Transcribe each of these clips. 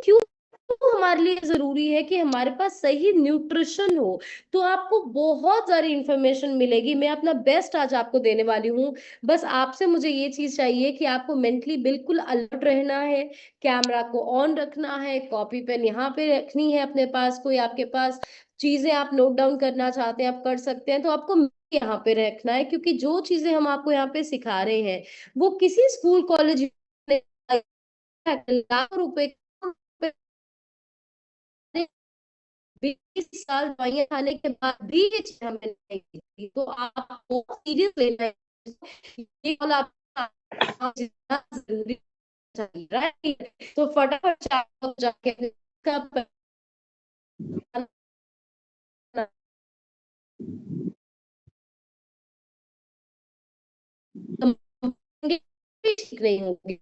क्यों हमारे लिए जरूरी है कि हमारे पास सही न्यूट्रिशन हो। तो आपको बहुत सारी इंफॉर्मेशन मिलेगी, मैं अपना बेस्ट आज आपको देने वाली हूँ। बस आपसे मुझे ये चीज चाहिए कि आपको मेंटली बिल्कुल अलर्ट रहना है, कैमरा को ऑन रखना है, कॉपी पेन यहाँ पे रखनी है अपने पास, कोई आपके पास चीजें आप नोट डाउन करना चाहते हैं आप कर सकते हैं, तो आपको यहाँ पे रखना है, क्योंकि जो चीजें हम आपको यहाँ पे सिखा रहे हैं वो किसी स्कूल कॉलेज लाखों रुपए 20 साल दवाइयां खाने के बाद भी ये चीज हमें नहीं दिखती, तो आपको सीरियस लेना है। ये कॉल आपका जितना जरूरी चल रहा है, तो फटाफट जाके इसका ठीक नहीं होगी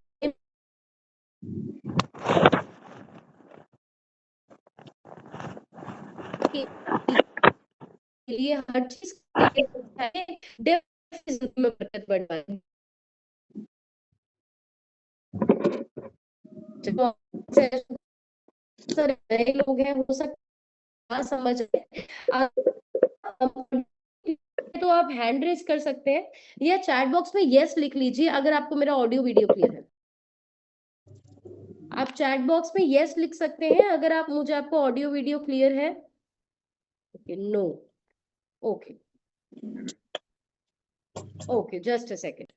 के लिए हर चीज में बरकत बढ़वाएगी। जो नए लोग हैं हो सकता समझ तो आप हैंड रेज कर सकते हैं या चैट बॉक्स में यस लिख लीजिए अगर आपको मेरा ऑडियो वीडियो क्लियर है। आप चैट बॉक्स में यस लिख सकते हैं अगर आप मुझे आपको ऑडियो वीडियो क्लियर है। Okay, no. Okay, okay, just a second.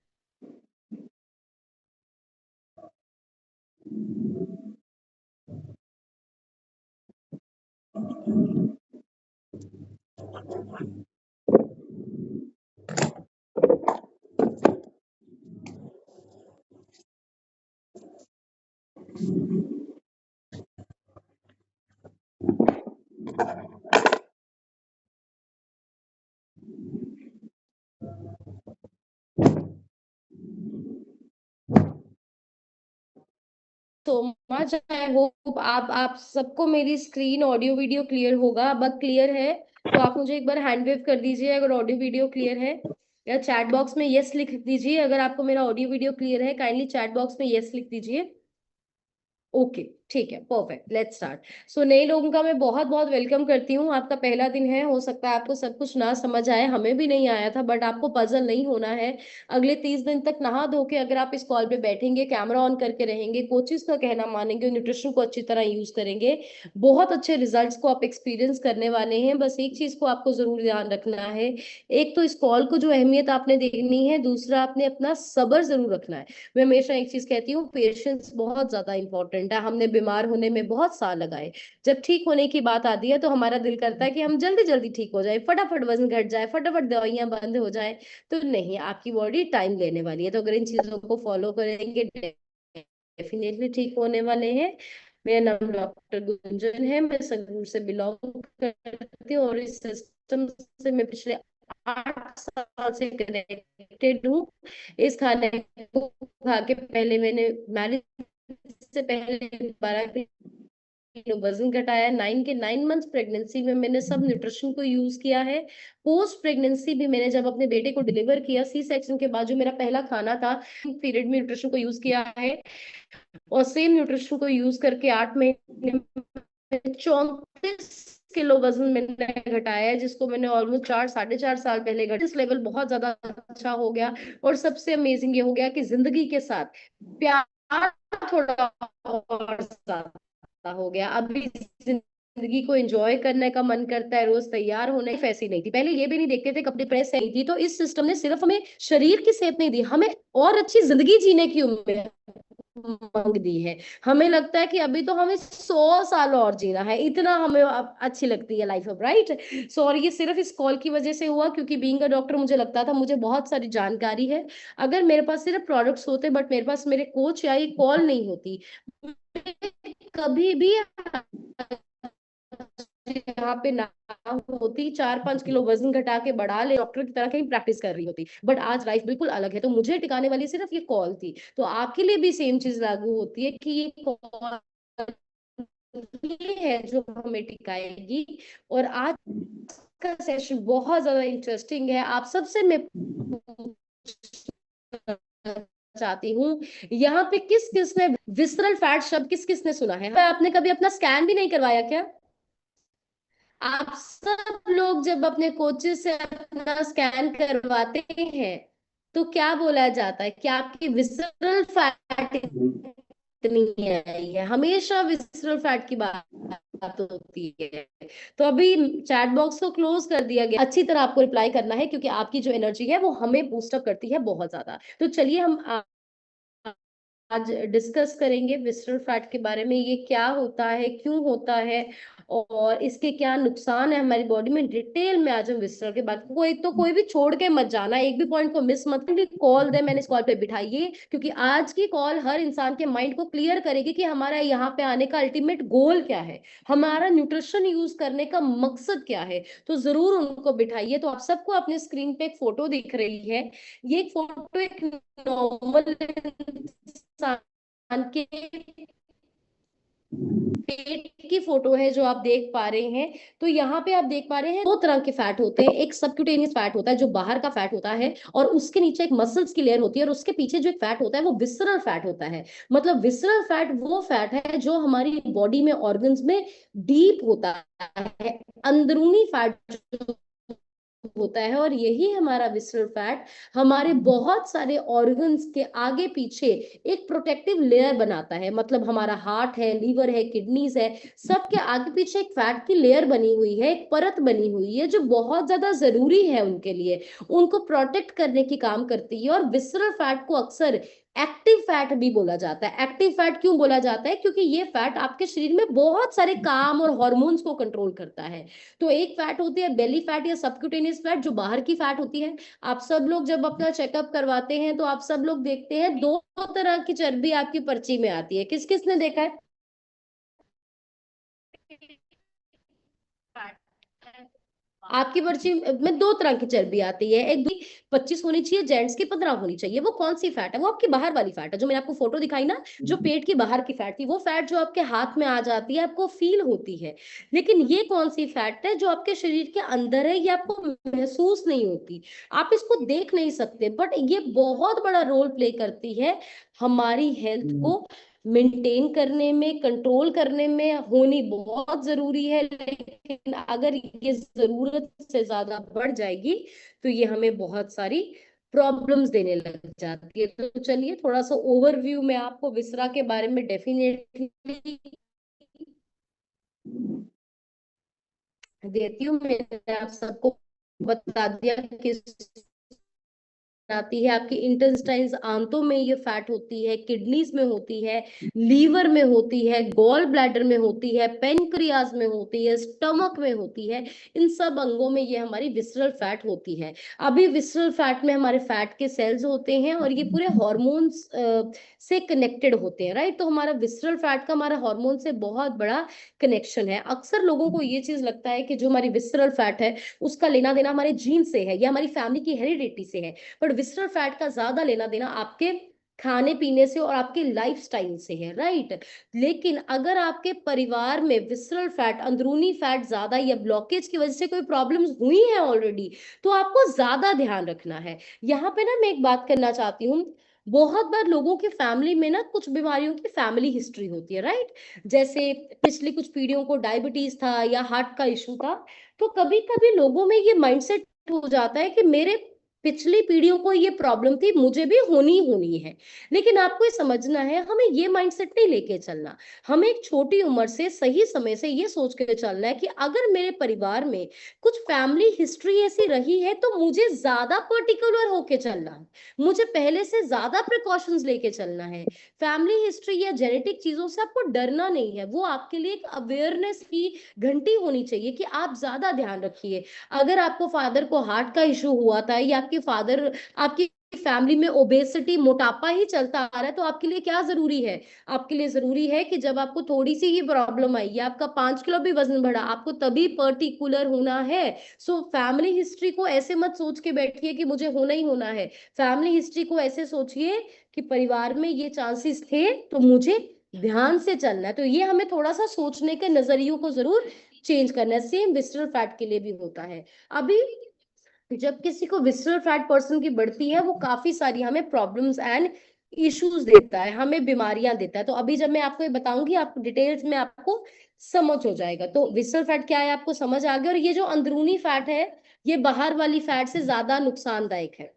तो मच आई होप आप सबको मेरी स्क्रीन ऑडियो वीडियो क्लियर होगा। अब क्लियर है तो आप मुझे एक बार हैंड वेव कर दीजिए अगर ऑडियो वीडियो क्लियर है, या चैट बॉक्स में यस लिख दीजिए अगर आपको मेरा ऑडियो वीडियो क्लियर है। काइंडली चैट बॉक्स में यस लिख दीजिए। ओके, ठीक है, परफेक्ट, लेट्स स्टार्ट। सो नए लोगों का मैं बहुत बहुत वेलकम करती हूँ। आपका पहला दिन है, हो सकता है आपको सब कुछ ना समझ आए, हमें भी नहीं आया था, बट आपको पजल नहीं होना है। अगले 30 दिन तक नहा धो के अगर आप इस कॉल पे बैठेंगे, कैमरा ऑन करके रहेंगे, कोचेस का कहना मानेंगे, न्यूट्रिशन को अच्छी तरह यूज करेंगे, बहुत अच्छे रिजल्ट्स को आप एक्सपीरियंस करने वाले हैं। बस एक चीज को आपको जरूर ध्यान रखना है, एक तो इस कॉल को जो अहमियत आपने देखनी है, दूसरा आपने अपना सब्र जरूर रखना है। मैं हमेशा एक चीज कहती हूँ, पेशेंस बहुत ज्यादा इंपॉर्टेंट है। हमने बीमार होने में बहुत साल लगाए, जब ठीक होने की बात आती है तो हमारा दिल करता है कि हम जल्दी जल्दी ठीक हो जाए, फटाफट वजन घट जाए, फटाफट दवाइयां बंद हो जाए। तो नहीं, आपकी बॉडी टाइम लेने वाली है, तो अगर इन चीजों को फॉलो करेंगे डेफिनेटली ठीक होने वाले हैं। मेरा नाम डॉक्टर गुंजन है, मैं संगरूर से बिलोंग करती हूँ और इस सिस्टम से मैं पिछले 8 साल से कनेक्टेड हूँ। इस खाने को खा के पहले मैंने मैरिज से पहले 12 किलो वजन घटाया, 9 मंथ्स प्रेगनेंसी में मैंने सब न्यूट्रिशन को यूज किया है। पोस्ट प्रेगनेंसी भी मैंने जब अपने बेटे को डिलीवर किया, सी सेक्शन के बाद जो मेरा पहला खाना था, पीरियड में न्यूट्रिशन को यूज किया है, और सेम न्यूट्रिशन को यूज करके 8 महीने में 34 किलो वजन मैंने घटाया है, जिसको मैंने ऑलमोस्ट 4 साढ़े 4 साल पहले घटा। इस लेवल बहुत ज्यादा अच्छा हो गया। और सबसे अमेजिंग ये हो गया कि जिंदगी के साथ प्यार थोड़ा और ज्यादा हो गया। अभी जिंदगी को एंजॉय करने का मन करता है, रोज तैयार होने की ऐसी नहीं थी। पहले ये भी नहीं देखते थे कपड़े प्रेस नहीं थी, तो इस सिस्टम ने सिर्फ हमें शरीर की सेहत नहीं दी, हमें और अच्छी जिंदगी जीने की उम्मीद मांग दी है। हमें लगता है कि अभी तो हमें 100 साल और जीना है, इतना हमें अब अच्छी लगती है लाइफ अब, राइट। सो और ये सिर्फ इस कॉल की वजह से हुआ, क्योंकि बीइंग अ डॉक्टर मुझे लगता था मुझे बहुत सारी जानकारी है। अगर मेरे पास सिर्फ प्रोडक्ट्स होते बट मेरे पास मेरे कोच या ये कॉल नहीं होती, कभी भी यहाँ पे ना होती, 4 5 किलो वजन घटा के बढ़ा ले डॉक्टर की तरह कहीं प्रैक्टिस कर रही होती। बट आज लाइफ बिल्कुल अलग है, तो मुझे टिकाने वाली सिर्फ ये कॉल थी। तो आपके लिए भी सेम चीज लागू होती है कि ये कॉल ये है जो हमें टिकाएगी। और आज का सेशन बहुत ज्यादा इंटरेस्टिंग है, आप सबसे मैं चाहती हूँ, यहाँ पे किस किस ने विसरल फैट शब्द किस किस ने सुना है? आपने कभी अपना स्कैन भी नहीं करवाया क्या? आप सब लोग जब अपने कोचेस से अपना स्कैन करवाते हैं तो क्या बोला जाता है कि आपकी विसरल फैट इतनी आई है, हमेशा विसरल फैट की बात होती है। तो अभी चैट बॉक्स को क्लोज कर दिया गया, अच्छी तरह आपको रिप्लाई करना है क्योंकि आपकी जो एनर्जी है वो हमें बूस्ट अप करती है बहुत ज्यादा। तो चलिए हम आज डिस्कस करेंगे विसरल फैट के बारे में, ये क्या होता है, क्यों होता है और इसके क्या नुकसान है हमारी बॉडी में। डिटेल में आज हम विसरल के बारे में, कोई भी छोड़ के मत जाना, एक भी पॉइंट को मिस मत करिए। कॉल दे मैंने इस कॉल पे बिठाइए क्योंकि आज की कॉल हर इंसान के माइंड को क्लियर करेगी कि हमारा यहाँ पे आने का अल्टीमेट गोल क्या है, हमारा न्यूट्रिशन यूज करने का मकसद क्या है। तो जरूर उनको बिठाइए। तो आप सबको अपने स्क्रीन पे एक फोटो दिख रही है, ये एक फोटो एक नॉर्मल इंसान के पेट की फोटो है जो आप देख पा रहे हैं। तो यहाँ पे आप देख पा रहे हैं दो तरह के फैट होते हैं, एक सबक्यूटेनियस फैट होता है जो बाहर का फैट होता है और उसके नीचे एक मसल्स की लेयर होती है और उसके पीछे जो एक फैट होता है वो विसरल फैट होता है। मतलब विसरल फैट वो फैट है जो हमारी बॉडी में ऑर्गन्स में डीप होता है, अंदरूनी फैट होता है। और यही हमारा विसरल फैट हमारे बहुत सारे ऑर्गन्स के आगे पीछे एक प्रोटेक्टिव लेयर बनाता है। मतलब हमारा हार्ट है, लीवर है, किडनीज है, सबके आगे पीछे एक फैट की लेयर बनी हुई है, एक परत बनी हुई है जो बहुत ज्यादा जरूरी है उनके लिए, उनको प्रोटेक्ट करने की काम करती है। और विसरल फैट को अक्सर एक्टिव फैट भी बोला जाता है। एक्टिव फैट क्यों बोला जाता है? क्योंकि ये फैट आपके शरीर में बहुत सारे काम और हॉर्मोन्स को कंट्रोल करता है। तो एक फैट होती है बेली फैट या सबक्यूटेनियस फैट जो बाहर की फैट होती है। आप सब लोग जब अपना चेकअप करवाते हैं तो आप सब लोग देखते हैं दो तरह की चर्बी आपकी पर्ची में आती है, किस किस ने देखा है? आपकी पर्ची में दो तरह की चर्बी आती है, एक 25 होनी चाहिए जेंट्स की, 15 होनी चाहिए। वो कौन सी फैट है? वो आपकी बाहर वाली फैट है जो मैंने आपको फोटो दिखाई ना, जो पेट की बाहर की फैट थी, वो फैट जो आपके हाथ में आ जाती है, आपको फील होती है। लेकिन ये कौन सी फैट है जो आपके शरीर के अंदर है, ये आपको महसूस नहीं होती, आप इसको देख नहीं सकते, बट ये बहुत बड़ा रोल प्ले करती है हमारी हेल्थ को मेंटेन करने में, कंट्रोल करने में, होनी बहुत जरूरी है। लेकिन अगर ये जरूरत से ज्यादा बढ़ जाएगी तो ये हमें बहुत सारी प्रॉब्लम्स देने लग जाती है। तो चलिए थोड़ा सा ओवरव्यू में आपको विसरा के बारे में डेफिनेटली देती हूँ। मैंने आप सबको बता दिया कि आती है आपकी इंटेस्टाइन्स, आंतों में ये फैट होती है, किडनीज में होती है, लीवर में होती है, गॉल ब्लैडर में होती है, पेनक्रियाज में होती है, स्टमक में होती है। इन सब अंगों में ये हमारी विसरल फैट होती है। अभी विसरल फैट में हमारे फैट के सेल्स होते हैं और ये पूरे हॉर्मोन्स से कनेक्टेड होते हैं, राइट? तो हमारा विसरल फैट का हमारा हार्मोन से बहुत बड़ा कनेक्शन है। अक्सर लोगों को ये चीज लगता है कि जो हमारी विसरल फैट है उसका लेना देना हमारे जीन से है या हमारी फैमिली की हेरिडिटी से है, पर विसरल फैट का ज्यादा लेना देना आपके खाने पीने से और आपके लाइफस्टाइल से है, राइट? लेकिन अगर आपके परिवार में विसरल फैट, अंदरूनी फैट ज्यादा या ब्लॉकेज की वजह से कोई प्रॉब्लम्स हुई है ऑलरेडी, तो आपको ज्यादा ध्यान रखना है। यहाँ पे ना मैं एक बात करना चाहती हूँ, बहुत बार लोगों की फैमिली में ना कुछ बीमारियों की फैमिली हिस्ट्री होती है, राइट? जैसे पिछली कुछ पीढ़ियों को डायबिटीज था या हार्ट का इशू था। तो कभी कभी लोगों में ये माइंडसेट हो जाता है कि मेरे पिछली पीढ़ियों को ये प्रॉब्लम थी, मुझे भी होनी होनी है। लेकिन आपको ये समझना है, हमें ये माइंडसेट नहीं लेके चलना। हमें एक छोटी उम्र से सही समय से ये सोच के चलना है कि अगर मेरे परिवार में कुछ फैमिली हिस्ट्री ऐसी रही है तो मुझे ज्यादा पर्टिकुलर होके चलना है, मुझे पहले से ज्यादा प्रिकॉशंस लेके चलना है। फैमिली हिस्ट्री या जेनेटिक चीजों से आपको डरना नहीं है, वो आपके लिए एक अवेयरनेस की घंटी होनी चाहिए कि आप ज्यादा ध्यान रखिए। अगर आपको फादर को हार्ट का इशू हुआ था या आपके फादर, आपकी फैमिली में ओबेसिटी, मोटापा ही चलता आ रहा है, तो आपके लिए क्या जरूरी है? आपके लिए जरूरी है कि जब आपको थोड़ी सी ही प्रॉब्लम आई या आपका 5 किलो भी वजन बढ़ा, आपको तभी पर्टिकुलर होना है। सो फैमिली हिस्ट्री को ऐसे मत सोच के बैठिए कि मुझे होना ही होना है। फैमिली हिस्ट्री को ऐसे सोचिए कि परिवार में ये चांसेस थे तो मुझे ध्यान से चलना है। तो ये हमें थोड़ा सा सोचने के नजरियों को जरूर चेंज करना है। सेम विसरल फैट के लिए भी होता है। अभी जब किसी को विसरल फैट पर्सन की बढ़ती है, वो काफी सारी हमें प्रॉब्लम्स एंड इश्यूज देता है, हमें बीमारियां देता है। तो अभी जब मैं आपको ये बताऊंगी, आप डिटेल्स में आपको समझ हो जाएगा। तो विसरल फैट क्या है आपको समझ आ गया। और ये जो अंदरूनी फैट है, ये बाहर वाली फैट से ज्यादा नुकसानदायक है,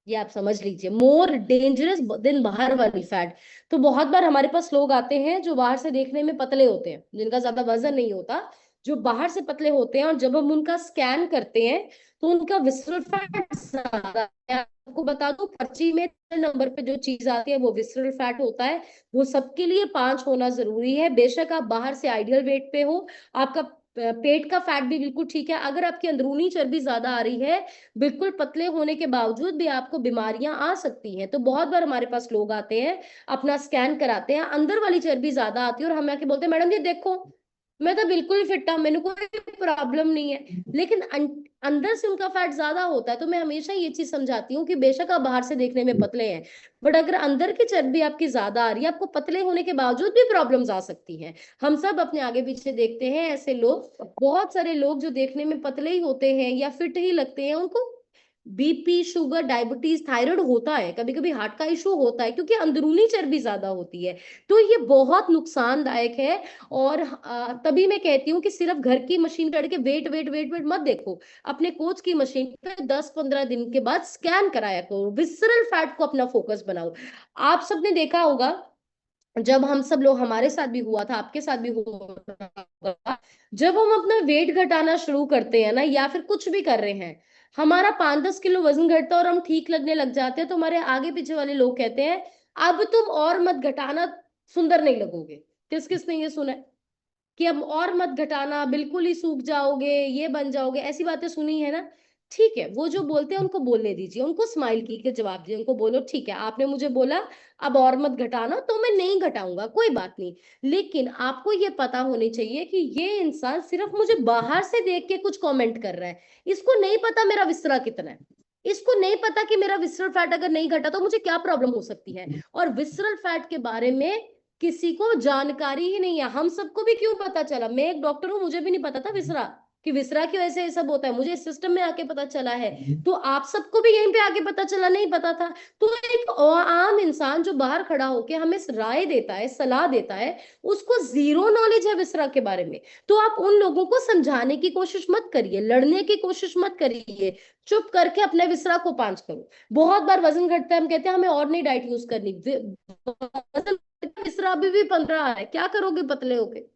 ये आप समझ लीजिए, मोर डेंजरस देन बाहर वाली फैट। तो बहुत बार हमारे पास लोग आते हैं जो बाहर से देखने में पतले होते हैं, जिनका ज्यादा वजन नहीं होता, जो बाहर से पतले होते हैं, और जब हम उनका स्कैन करते हैं तो उनका विसरल फैट ज्यादा है। आपको बता दूं, पर्ची में नंबर पे जो चीज आती है वो विसरल फैट होता है। वो सबके लिए 5 होना जरूरी है। बेशक आप बाहर से आइडियल वेट पे हो, आपका पेट का फैट भी बिल्कुल ठीक है, अगर आपकी अंदरूनी चर्बी ज्यादा आ रही है, बिल्कुल पतले होने के बावजूद भी आपको बीमारियां आ सकती हैं। तो बहुत बार हमारे पास लोग आते हैं, अपना स्कैन कराते हैं, अंदर वाली चर्बी ज्यादा आती है, और हम आके बोलते हैं मैडम ये देखो, मैं तो बिल्कुल फिट हूं, मैंने कोई प्रॉब्लम नहीं है, लेकिन अंदर से उनका फैट ज्यादा होता है। तो मैं हमेशा ये चीज समझाती हूँ कि बेशक आप बाहर से देखने में पतले हैं, बट अगर अंदर की चर्बी आपकी ज्यादा आ रही है, आपको पतले होने के बावजूद भी प्रॉब्लम्स आ सकती हैं। हम सब अपने आगे पीछे देखते हैं ऐसे लोग, बहुत सारे लोग जो देखने में पतले ही होते हैं या फिट ही लगते हैं, उनको बीपी, शुगर, डायबिटीज, थायराइड होता है, कभी कभी हार्ट का इशू होता है, क्योंकि अंदरूनी चर्बी ज्यादा होती है। तो ये बहुत नुकसानदायक है। और तभी मैं कहती हूँ कि सिर्फ घर की मशीन करके वेट वेट वेट वेट मत देखो, अपने कोच की मशीन पे 10-15 दिन के बाद स्कैन कराया करो, विसरल फैट को अपना फोकस बनाओ। आप सबने देखा होगा, जब हम सब लोग, हमारे साथ भी हुआ था, आपके साथ भी हुआ होगा, जब हम अपना वेट घटाना शुरू करते हैं ना, या फिर कुछ भी कर रहे हैं, हमारा 5-10 किलो वजन घटता है और हम ठीक लगने लग जाते हैं, तो हमारे आगे पीछे वाले लोग कहते हैं अब तुम और मत घटाना, सुंदर नहीं लगोगे। किस किस ने ये सुना है कि अब और मत घटाना, बिल्कुल ही सूख जाओगे, ये बन जाओगे, ऐसी बातें सुनी है ना। ठीक है, वो जो बोलते हैं उनको बोलने दीजिए, उनको स्माइल की के जवाब दीजिए, उनको बोलो ठीक है आपने मुझे बोला अब और मत घटाना, तो मैं नहीं घटाऊंगा, कोई बात नहीं। लेकिन आपको ये पता होनी चाहिए कि ये इंसान सिर्फ मुझे बाहर से देख के कुछ कमेंट कर रहा है, इसको नहीं पता मेरा विसरा कितना है, इसको नहीं पता कि मेरा विसरल फैट अगर नहीं घटा तो मुझे क्या प्रॉब्लम हो सकती है। और विसरल फैट के बारे में किसी को जानकारी ही नहीं है। हम सबको भी क्यों पता चला, मैं एक डॉक्टर हूं, मुझे भी नहीं पता था विसरा, कि विसरा की वजह से ये सब होता है, मुझे इस सिस्टम में आके पता चला है। तो आप सबको भी यहीं पे आके पता चला, नहीं पता था। तो एक आम इंसान जो बाहर खड़ा होके हमें राय देता है, सलाह देता है, उसको जीरो नॉलेज है विसरा के बारे में। तो आप उन लोगों को समझाने की कोशिश मत करिए, लड़ने की कोशिश मत करिए, चुप करके अपने विसरा को पांच करो। बहुत बार वजन घटता है, हम कहते हैं हमें और नहीं डाइट यूज करनी, वजन तीसरा अभी भी 15 है, क्या करोगे पतले होके,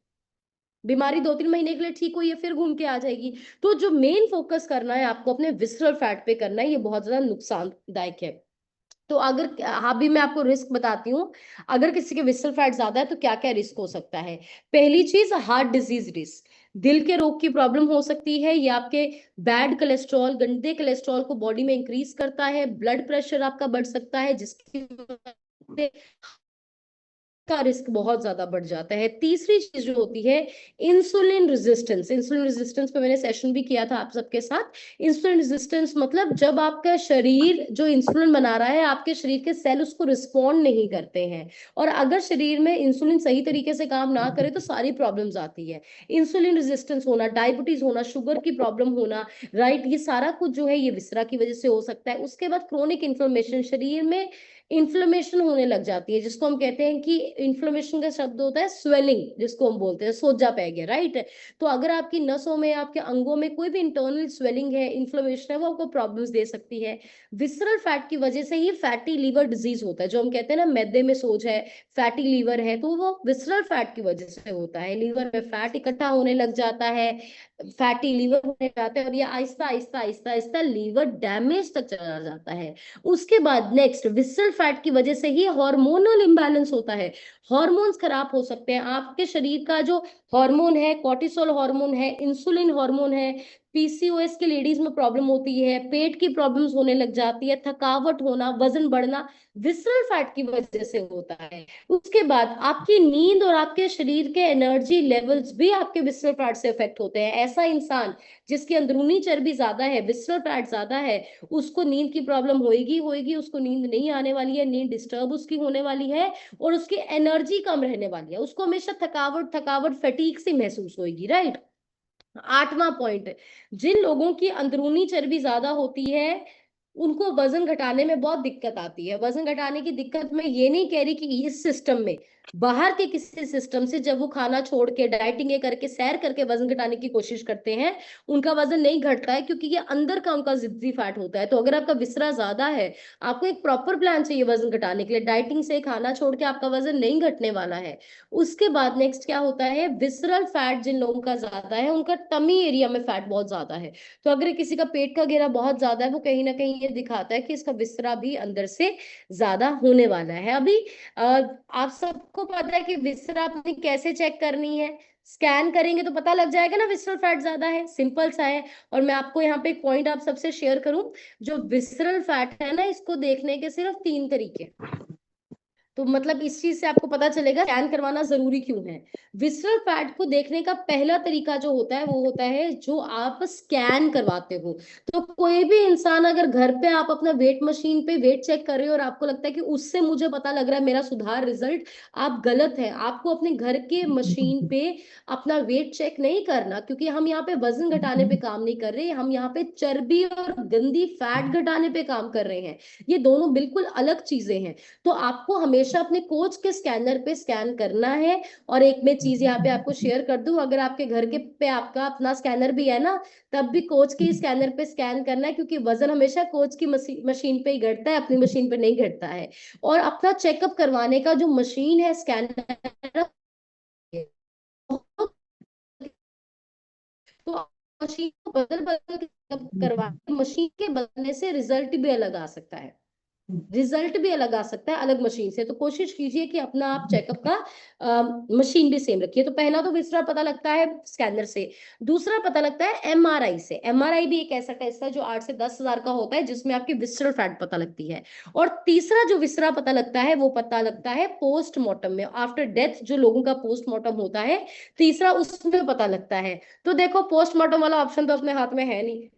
बीमारी 2-3 महीने के लिए ठीक हुई है फिर घूम के आ जाएगी। तो जो मेन फोकस करना है आपको अपने विसरल फैट पे करना है, ये बहुत ज्यादा नुकसानदायक है। तो अगर अभी मैं आपको रिस्क बताती हूँ, अगर किसी के विसरल फैट ज्यादा है तो क्या क्या रिस्क हो सकता है। पहली चीज, हार्ट डिजीज रिस्क, दिल के रोग की प्रॉब्लम हो सकती है, ये आपके बैड कोलेस्ट्रॉल, गंदे कोलेस्ट्रॉल को बॉडी में इंक्रीज करता है, ब्लड प्रेशर आपका बढ़ सकता है, जिसकी का रिस्क बहुत ज्यादा बढ़ जाता है। तीसरी चीज जो होती है, इंसुलिन रेजिस्टेंस। इंसुलिन रेजिस्टेंस पे मैंने सेशन भी किया था आप सबके साथ। इंसुलिन रेजिस्टेंस मतलब जब आपका शरीर जो इंसुलिन बना रहा है, आपके शरीर के सेल उसको रिस्पॉन्ड नहीं करते हैं, और अगर शरीर में इंसुलिन सही तरीके से काम ना करे तो सारी प्रॉब्लम्स आती है। इंसुलिन रेजिस्टेंस होना, डायबिटीज होना, शुगर की प्रॉब्लम होना, राइट, ये सारा कुछ जो है ये विसरा की वजह से हो सकता है। उसके बाद क्रोनिक इन्फ्लेमेशन, शरीर में इन्फ्लेमेशन होने लग जाती है, जिसको हम कहते हैं कि इन्फ्लेमेशन का शब्द होता है स्वेलिंग, जिसको हम बोलते हैं सोजा पै गया, राइट। तो अगर आपकी नसों में, आपके अंगों में कोई भी इंटरनल स्वेलिंग है, इन्फ्लेमेशन है, वो आपको प्रॉब्लम्स दे सकती है। विसरल फैट की वजह से ही फैटी लीवर डिजीज होता है, जो हम कहते हैं ना मैदे में सोज है, फैटी लीवर है, तो वो विसरल फैट की वजह से होता है। लीवर में फैट इकट्ठा होने लग जाता है, फैटी लीवर होने जाते हैं, और ये आहिस्ता आहिस्ता आहिस्ता आहिस्ता लीवर डैमेज तक चला जाता है। उसके बाद नेक्स्ट, विसरल फैट की वजह से ही हार्मोनल इंबैलेंस होता है, हार्मोन्स खराब हो सकते हैं। आपके शरीर का जो हार्मोन है, कॉर्टिसोल हार्मोन है, इंसुलिन हार्मोन है, पीसीओएस के लेडीज में प्रॉब्लम होती है, पेट की प्रॉब्लम्स होने लग जाती है, थकावट होना, वजन बढ़ना, विसरल फैट की वजह से होता है। उसके बाद आपकी नींद और आपके शरीर के एनर्जी लेवल्स भी आपके विसरल फैट से इफेक्ट होते हैं। ऐसा इंसान जिसकी अंदरूनी चर्बी ज्यादा है, विसरल फैट ज्यादा है, उसको नींद की प्रॉब्लम होएगी होएगी, उसको नींद नहीं आने वाली है, नींद डिस्टर्ब उसकी होने वाली है, और उसकी एनर्जी कम रहने वाली है, उसको हमेशा थकावट थकावट फटीग सी महसूस होगी, राइट। 8वां पॉइंट, जिन लोगों की अंदरूनी चर्बी ज्यादा होती है, उनको वजन घटाने में बहुत दिक्कत आती है। वजन घटाने की दिक्कत मैं ये नहीं कह रही कि इस सिस्टम में, बाहर के किसी सिस्टम से जब वो खाना छोड़ के डाइटिंग ये करके सैर करके वजन घटाने की कोशिश करते हैं, उनका वजन नहीं घटता है, क्योंकि ये अंदर का उनका जिद्दी फैट होता है। तो अगर आपका विसरा ज्यादा है, आपको एक प्रॉपर प्लान चाहिए वजन घटाने के लिए। डाइटिंग से खाना छोड़ के आपका वजन नहीं घटने वाला है। उसके बाद नेक्स्ट क्या होता है, विसरल फैट जिन लोगों का ज्यादा है, उनका टमी एरिया में फैट बहुत ज्यादा है। तो अगर किसी का पेट का घेरा बहुत ज्यादा है, वो कहीं ना कहीं ये दिखाता है कि इसका विसरा भी अंदर से ज्यादा होने वाला है। अभी आप सबको पता है कि विसरा अपनी कैसे चेक करनी है। स्कैन करेंगे तो पता लग जाएगा ना विसरल फैट ज्यादा है, सिंपल सा है। और मैं आपको यहाँ पे एक पॉइंट आप सबसे शेयर करूं, जो विसरल फैट है ना, इसको देखने के सिर्फ 3 तरीके। तो मतलब इस चीज से आपको पता चलेगा स्कैन करवाना जरूरी क्यों है। विसरल फैट को देखने का पहला तरीका जो होता है, वो होता है जो आप स्कैन करवाते हो। तो कोई भी इंसान अगर घर पे आप अपना वेट मशीन पे वेट चेक कर रहे हो और आपको लगता है कि उससे मुझे पता लग रहा है मेरा सुधार रिजल्ट, आप गलत है। आपको अपने घर के मशीन पे अपना वेट चेक नहीं करना, क्योंकि हम यहाँ पे वजन घटाने पे काम नहीं कर रहे, हम यहाँ पे चर्बी और गंदी फैट घटाने पे काम कर रहे हैं। ये दोनों बिल्कुल अलग चीजें हैं। तो आपको हमेशा अपने कोच के स्कैनर पे स्कैन करना है। और एक मैं चीज यहाँ पे आपको शेयर कर दूं, अगर आपके घर के पे आपका अपना स्कैनर भी है ना, तब भी कोच के स्कैनर पे स्कैन करना है, क्योंकि वजन हमेशा कोच की मशीन पे ही घटता है, अपनी मशीन पे नहीं घटता है। और अपना चेकअप करवाने का जो मशीन है स्कैनर, तो मशीन को बदल बदल के करवा, मशीन के बदलने से रिजल्ट भी अलग आ सकता है। रिजल्ट भी अलग आ सकता है अलग मशीन से। तो कोशिश कीजिए कि अपना आप चेकअप का मशीन भी सेम रखिए। तो पहला तो विसरा पता लगता है स्कैनर से। दूसरा पता लगता है एमआरआई से। एमआरआई भी एक ऐसा टेस्ट है जो 8 से 10 हजार का होता है, जिसमें आपकी विसरल फैट पता लगती है। और तीसरा जो विसरा पता लगता है, वो पता लगता है पोस्टमार्टम में, आफ्टर डेथ जो लोगों का पोस्टमार्टम होता है, तीसरा उसमें पता लगता है। तो देखो पोस्टमार्टम वाला ऑप्शन तो अपने हाथ में है नहीं,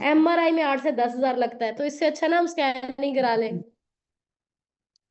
एमआरआई में 8 से 10 हजार लगता है, तो इससे अच्छा ना हम स्कैनिंग करा लें।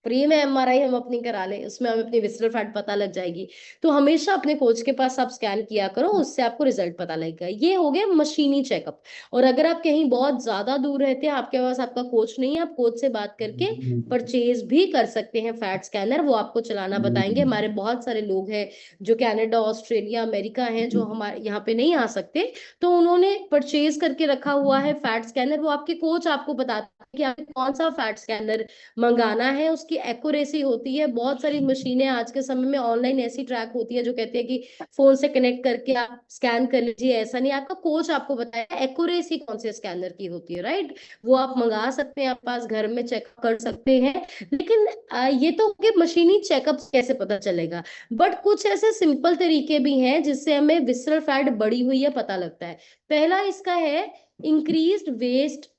फ्री में एमआरआई हम अपनी करा लें, उसमें हमें अपनी विसरल फैट पता लग जाएगी। तो हमेशा अपने कोच के पास आप स्कैन किया करो, उससे आपको रिजल्ट पता लगेगा। ये हो गया मशीनी चेकअप। और अगर आप कहीं बहुत ज्यादा दूर रहते हैं, आपके पास आपका कोच नहीं है, आप कोच से बात करके परचेज भी कर सकते हैं फैट स्कैनर। वो आपको चलाना बताएंगे। हमारे बहुत सारे लोग हैं जो कनाडा, ऑस्ट्रेलिया, अमेरिका हैं, जो हमारे यहाँ पे नहीं आ सकते, तो उन्होंने परचेज करके रखा हुआ है फैट स्कैनर। वो आपके कोच आपको बताते हैं कि आपको कौन सा फैट स्कैनर मंगाना है। उसकी एक्यूरेसी होती है, बहुत सारी मशीनें आज के समय में ऑनलाइन ऐसी ट्रैक होती है जो कहती है कि फोन से कनेक्ट करके आप स्कैन कर लीजिए। ऐसा नहीं, आपका कोच आपको बताया एक्यूरेसी कौन से स्कैनर की होती है, राइट। वो आप मंगा सकते हैं, आप पास घर में चेक कर सकते हैं। लेकिन ये तो कि मशीनी चेकअप कैसे पता चलेगा, बट कुछ ऐसे सिंपल तरीके भी हैं जिससे हमें विसरल फैट बढ़ी हुई है पता लगता है। पहला इसका है इंक्रीज्ड वेस्ट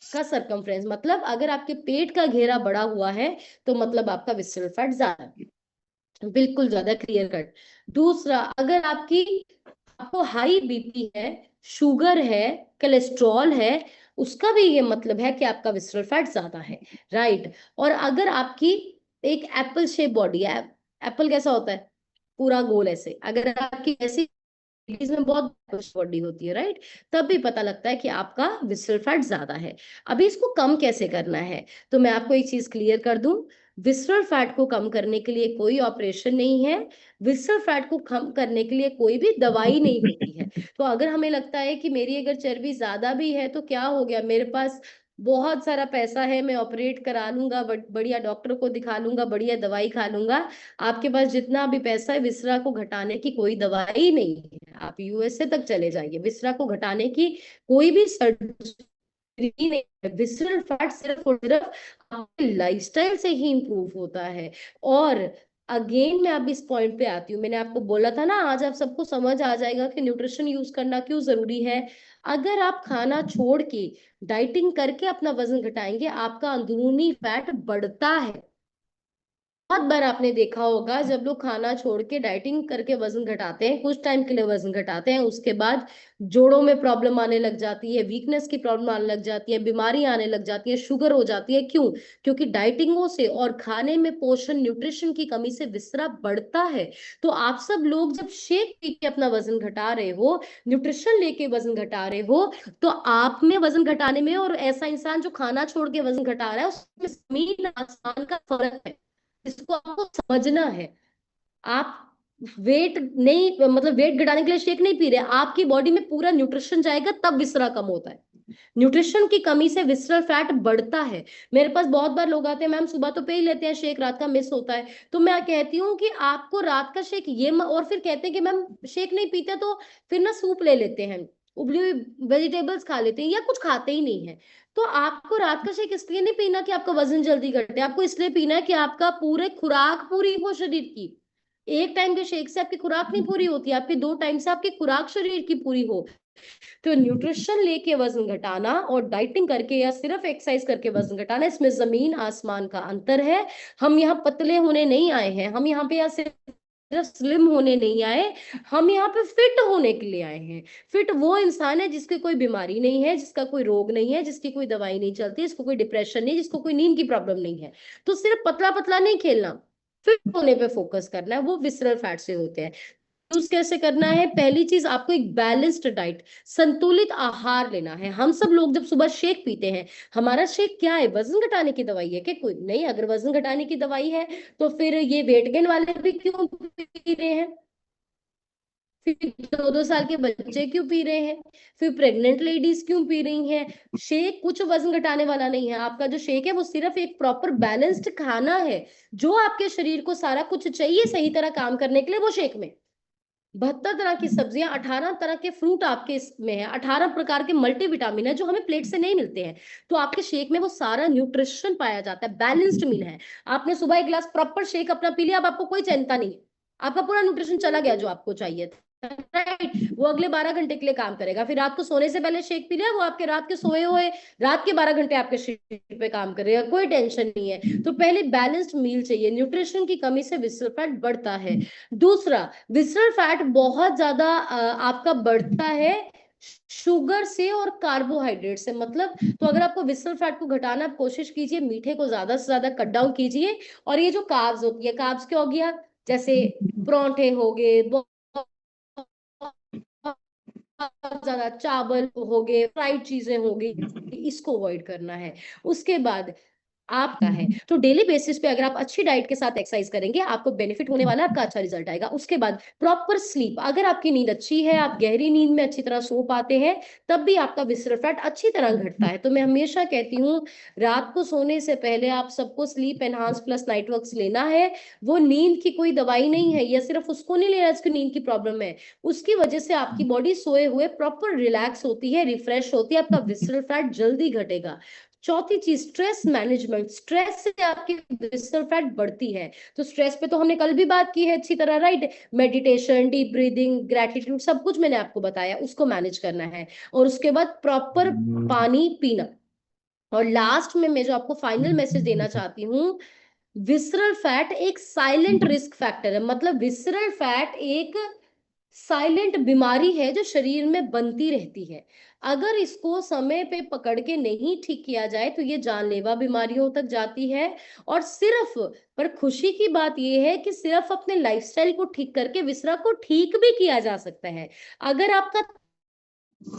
का सरकमफ्रेंस। मतलब अगर आपके पेट का घेरा बड़ा हुआ है, तो मतलब आपका विसरल फैट ज्यादा है, बिल्कुल ज्यादा, क्लियर कट। दूसरा, अगर आपको हाई बीपी है, शुगर है, कोलेस्ट्रॉल है, उसका भी ये मतलब है कि आपका विसरल फैट ज्यादा है, राइट। और अगर आपकी एक एप्पल शेप बॉडी है, एप्पल कैसा होता है, पूरा गोल ऐसे, अगर आपकी ऐसी लेडीज में बहुत बॉडी होती है, राइट, तब भी पता लगता है कि आपका विसरल फैट ज्यादा है। अभी इसको कम कैसे करना है, तो मैं आपको एक चीज क्लियर कर दूं। विसरल फैट को कम करने के लिए कोई ऑपरेशन नहीं है। विसरल फैट को कम करने के लिए कोई भी दवाई नहीं होती है। तो अगर हमें लगता है कि मेरी अगर चर्बी ज्यादा भी है तो क्या हो गया, मेरे पास बहुत सारा पैसा है, मैं ऑपरेट करा लूंगा, बढ़िया डॉक्टर को दिखा लूंगा, बढ़िया दवाई खा लूंगा। आपके पास जितना भी पैसा है, विसरा को घटाने की कोई दवाई नहीं है। आप यूएसए तक चले जाइए, विसरा को घटाने की कोई भी सर्जरी नहीं है। विसरल फैट सिर्फ और सिर्फ आपके लाइफस्टाइल से ही इंप्रूव होता है। और अगेन मैं अब इस पॉइंट पे आती हूँ, मैंने आपको बोला था ना आज आप सबको समझ आ जाएगा कि न्यूट्रिशन यूज करना क्यों जरूरी है। अगर आप खाना छोड़ के डाइटिंग करके अपना वजन घटाएंगे, आपका अंदरूनी फैट बढ़ता है। बार आपने देखा होगा जब लोग खाना छोड़ के डाइटिंग करके वजन घटाते हैं, कुछ टाइम के लिए वजन घटाते हैं, उसके बाद जोड़ों में प्रॉब्लम आने लग जाती है, वीकनेस की प्रॉब्लम आने लग जाती है, बीमारी आने लग जाती है, शुगर हो जाती है। क्यों? क्योंकि डाइटिंगों से और खाने में पोषण न्यूट्रिशन की कमी से विसरा बढ़ता है। तो आप सब लोग जब शेक पी के अपना वजन घटा रहे हो, न्यूट्रिशन लेके वजन घटा रहे हो, तो आप में वजन घटाने में और ऐसा इंसान जो खाना छोड़ के वजन घटा रहा है, उसमें जमीन आसमान का फर्क है। इसको आपको समझना है। आप वेट नहीं, मतलब वेट घटाने के लिए शेक नहीं पी रहे, आपकी बॉडी में पूरा न्यूट्रिशन जाएगा तब विसरा कम होता है। न्यूट्रिशन की कमी से विसरल फैट बढ़ता है। मेरे पास बहुत बार लोग आते हैं, मैम सुबह तो पे ही लेते हैं शेक, रात का मिस होता है। तो मैं कहती हूँ कि आपको रात का शेक और फिर कहते हैं कि मैम शेक नहीं पीते तो फिर ना सूप ले लेते हैं, उबली हुई वेजिटेबल्स खा लेते हैं, या कुछ खाते ही नहीं है। तो आपको रात का शेक इसलिए नहीं पीना कि आपका वजन जल्दी घटे, आपको इसलिए पीना है कि आपका पूरे खुराक पूरी हो शरीर की। एक टाइम के शेक से आपकी खुराक नहीं पूरी होती, आपकी 2 टाइम से आपकी खुराक शरीर की पूरी हो। तो न्यूट्रिशन लेके वजन घटाना और डाइटिंग करके या सिर्फ एक्सरसाइज करके वजन घटाना, इसमें जमीन आसमान का अंतर है। हम यहाँ पतले होने नहीं आए हैं, हम यहाँ पे या सिर्फ स्लिम होने नहीं आए, हम यहाँ पे फिट होने के लिए आए हैं। फिट वो इंसान है जिसकी कोई बीमारी नहीं है, जिसका कोई रोग नहीं है, जिसकी कोई दवाई नहीं चलती, जिसको कोई डिप्रेशन नहीं, जिसको कोई नींद की प्रॉब्लम नहीं है। तो सिर्फ पतला पतला नहीं खेलना, फिट होने पे फोकस करना है। वो विसरल फैट से होते हैं। यूज कैसे करना है? पहली चीज, आपको एक बैलेंस्ड डाइट, संतुलित आहार लेना है। हम सब लोग जब सुबह शेक पीते हैं, हमारा शेक क्या है? वजन घटाने की दवाई है क्या? कोई नहीं। अगर वजन घटाने की दवाई है तो फिर ये वेट गेन वाले भी क्यों पी रहे हैं? फिर 2-2 साल के बच्चे क्यों पी रहे हैं? फिर प्रेग्नेंट लेडीज क्यों पी रही हैं? शेक कुछ वजन घटाने वाला नहीं है। आपका जो शेक है वो सिर्फ एक प्रॉपर बैलेंस्ड खाना है, जो आपके शरीर को सारा कुछ चाहिए सही तरह काम करने के लिए, वो शेक में 72 तरह की सब्जियां, 18 तरह के फ्रूट आपके इसमें है, 18 प्रकार के मल्टीविटामिन है जो हमें प्लेट से नहीं मिलते हैं। तो आपके शेक में वो सारा न्यूट्रिशन पाया जाता है, बैलेंस्ड मील है। आपने सुबह एक गिलास प्रॉपर शेक अपना पी लिया, अब आपको कोई चिंता नहीं है, आपका पूरा न्यूट्रिशन चला गया जो आपको चाहिए था। राइट, वो अगले 12 घंटे के लिए काम करेगा। फिर रात को सोने से पहले शेक पी लिया, वो आपके रात के सोए हुए रात के 12 घंटे आपके शरीर पे काम करेगा, कोई टेंशन नहीं है। तो पहले बैलेंस्ड मील चाहिए। न्यूट्रिशन की कमी से विसरल फैट बढ़ता है। दूसरा, विसरल फैट बहुत ज्यादा आपका बढ़ता है शुगर से और कार्बोहाइड्रेट से। मतलब तो अगर आपको विसरल फैट को घटाना, आप कोशिश कीजिए मीठे को ज्यादा से ज्यादा कट डाउन कीजिए। और ये जो कार्ब्स होती है, कार्ब्स क्या हो गया? जैसे परोंठे हो गए, ज्यादा चावल हो गए, फ्राइड चीजें हो गई, इसको अवॉइड करना है। उसके बाद आपका है तो डेली बेसिस पे अगर आप अच्छी डाइट के साथ एक्सरसाइज करेंगे, आपको बेनिफिट होने वाला है, आपका अच्छा रिजल्ट आएगा। उसके बाद प्रॉपर स्लीप, अगर आपकी नींद अच्छी है, आप गहरी नींद में अच्छी तरह सो पाते हैं, तब भी आपका विसरल फैट अच्छी तरह घटता है। तो मैं हमेशा कहती हूँ, रात को सोने से पहले आप सबको sleep enhance plus night works लेना है। वो नींद की कोई दवाई नहीं है, या सिर्फ उसको नहीं लेना जिसको नींद की प्रॉब्लम है। उसकी वजह से आपकी बॉडी सोए हुए प्रॉपर रिलैक्स होती है, रिफ्रेश होती है, आपका विसरल फैट जल्दी घटेगा। चौथी चीज, स्ट्रेस मैनेजमेंट। स्ट्रेस से आपकी विसरल फैट बढ़ती है। तो स्ट्रेस पे तो हमने कल भी बात की है अच्छी तरह, right? Meditation, deep breathing, gratitude, सब कुछ मैंने आपको बताया, उसको मैनेज करना है। और उसके बाद प्रॉपर पानी पीना। और लास्ट में मैं जो आपको फाइनल मैसेज देना चाहती हूँ, विसरल फैट एक साइलेंट रिस्क फैक्टर है। मतलब विसरल फैट एक साइलेंट बीमारी है जो शरीर में बनती रहती है। अगर इसको समय पे पकड़ के नहीं ठीक किया जाए तो ये जानलेवा बीमारियों तक जाती है। और सिर्फ, पर खुशी की बात यह है कि सिर्फ अपने लाइफस्टाइल को ठीक करके विसरा को ठीक भी किया जा सकता है। अगर आपका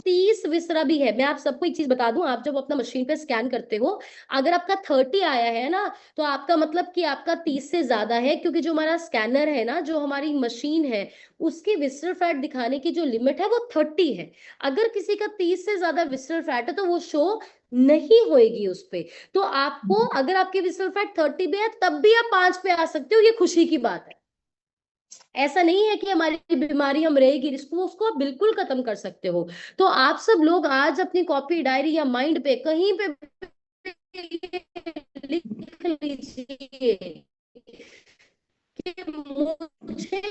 30 विसरा भी है, मैं आप सबको एक चीज बता दूं, आप जब अपना मशीन पे स्कैन करते हो, अगर आपका 30 आया है ना, तो आपका मतलब कि आपका 30 से ज्यादा है। क्योंकि जो हमारा स्कैनर है ना, जो हमारी मशीन है, उसकी विसरल फैट दिखाने की जो लिमिट है वो 30 है। अगर किसी का 30 से ज्यादा विसरल फैट है तो वो शो नहीं होएगी उस पे। तो आपको, अगर आपकी विसरल फैट 30 पे है, तब भी आप 5 पे आ सकते हो, ये खुशी की बात है। ऐसा नहीं है कि हमारी बीमारी हम रहेगी, इसको उसको आप बिल्कुल खत्म कर सकते हो। तो आप सब लोग आज अपनी कॉपी, डायरी या माइंड पे कहीं पे लिख लीजिए कि मुझे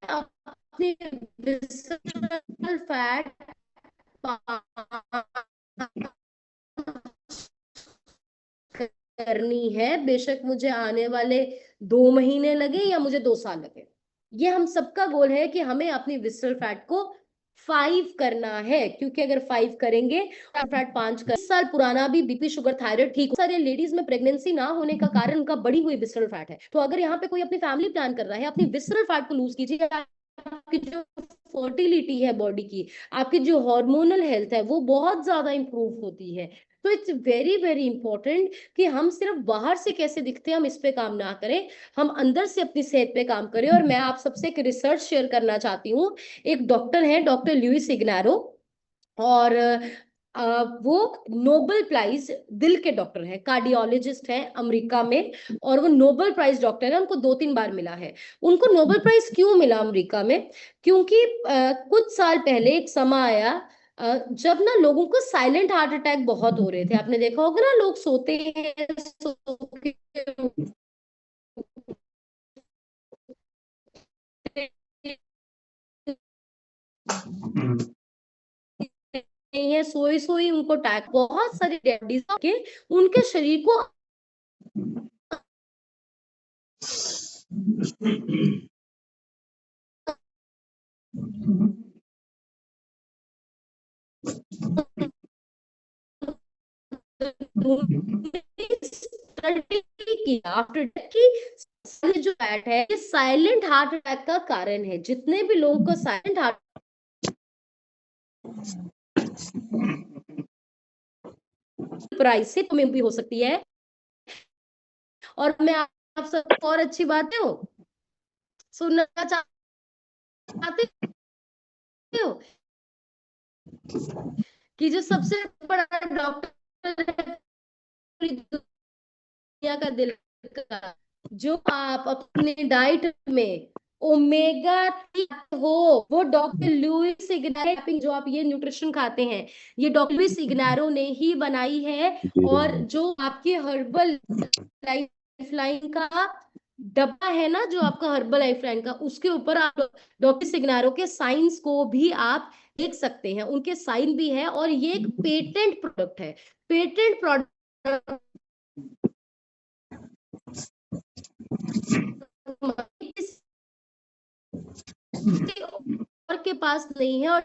अपनी विसरल फैट करनी है। बेशक मुझे आने वाले 2 महीने लगे या मुझे 2 साल लगे। ये हम सबका गोल है कि हमें अपनी विसरल फैट को 5 करना है, क्योंकि अगर 5 करेंगे, फैट 5 कर, 20 साल पुराना भी बीपी शुगर थायराइड ठीक। सारे लेडीज में प्रेगनेंसी ना होने का कारण उनका बढ़ी हुई विसरल फैट है। तो अगर यहाँ पे कोई अपनी फैमिली प्लान कर रहा है, अपनी विसरल फैट को लूज कीजिए। आपकी जो फर्टिलिटी है बॉडी की, आपकी जो हार्मोनल हेल्थ है, वो बहुत ज्यादा इंप्रूव होती है। तो इट्स वेरी वेरी इंपॉर्टेंट कि हम सिर्फ बाहर से कैसे दिखते हैं हम इस पे काम ना करें, हम अंदर से अपनी सेहत पे काम करें। और मैं आप सबसे एक रिसर्च शेयर करना चाहती हूँ। एक डॉक्टर है, डॉक्टर लुइस इग्नारो, और वो नोबेल प्राइज दिल के डॉक्टर है, कार्डियोलॉजिस्ट है अमेरिका में। और वो नोबेल प्राइज डॉक्टर है, उनको 2-3 बार मिला है। उनको नोबेल प्राइज क्यों मिला अमेरिका में? क्योंकि कुछ साल पहले एक समय आया जब ना लोगों को साइलेंट हार्ट अटैक बहुत हो रहे थे। आपने देखा होगा ना, लोग सोते हैं, सो के नहीं है, सोई सोई उनको अटैक, बहुत सारी डेडीज के उनके शरीर को स्टडी किया आफ्टर कि जो फैट है ये साइलेंट हार्ट अटैक का कारण है। जितने भी लोगों को साइलेंट हार्ट प्राइस से में भी हो सकती है। और मैं आप सबको और अच्छी बातें हो सुनना चाहते हो कि जो सबसे बड़ा डॉक्टर है पूरी दुनिया का, दिल का, जो आप अपने डाइट में ओमेगा 3 हो, वो डॉक्टर लुइस इग्नारो, जो आप ये न्यूट्रिशन खाते हैं, ये डॉक्टर लुइस इग्नारो ने ही बनाई है। और जो आपके हर्बल लाइफ लाइन का डब्बा है ना, जो आपका हर्बल लाइफ लाइन का, उसके ऊपर आप डॉक्टर सिग्नारो के साइंस को भी आप देख सकते हैं, उनके साइन भी है। और ये एक पेटेंट प्रोडक्ट है, पेटेंट प्रोडक्ट और के पास नहीं है। और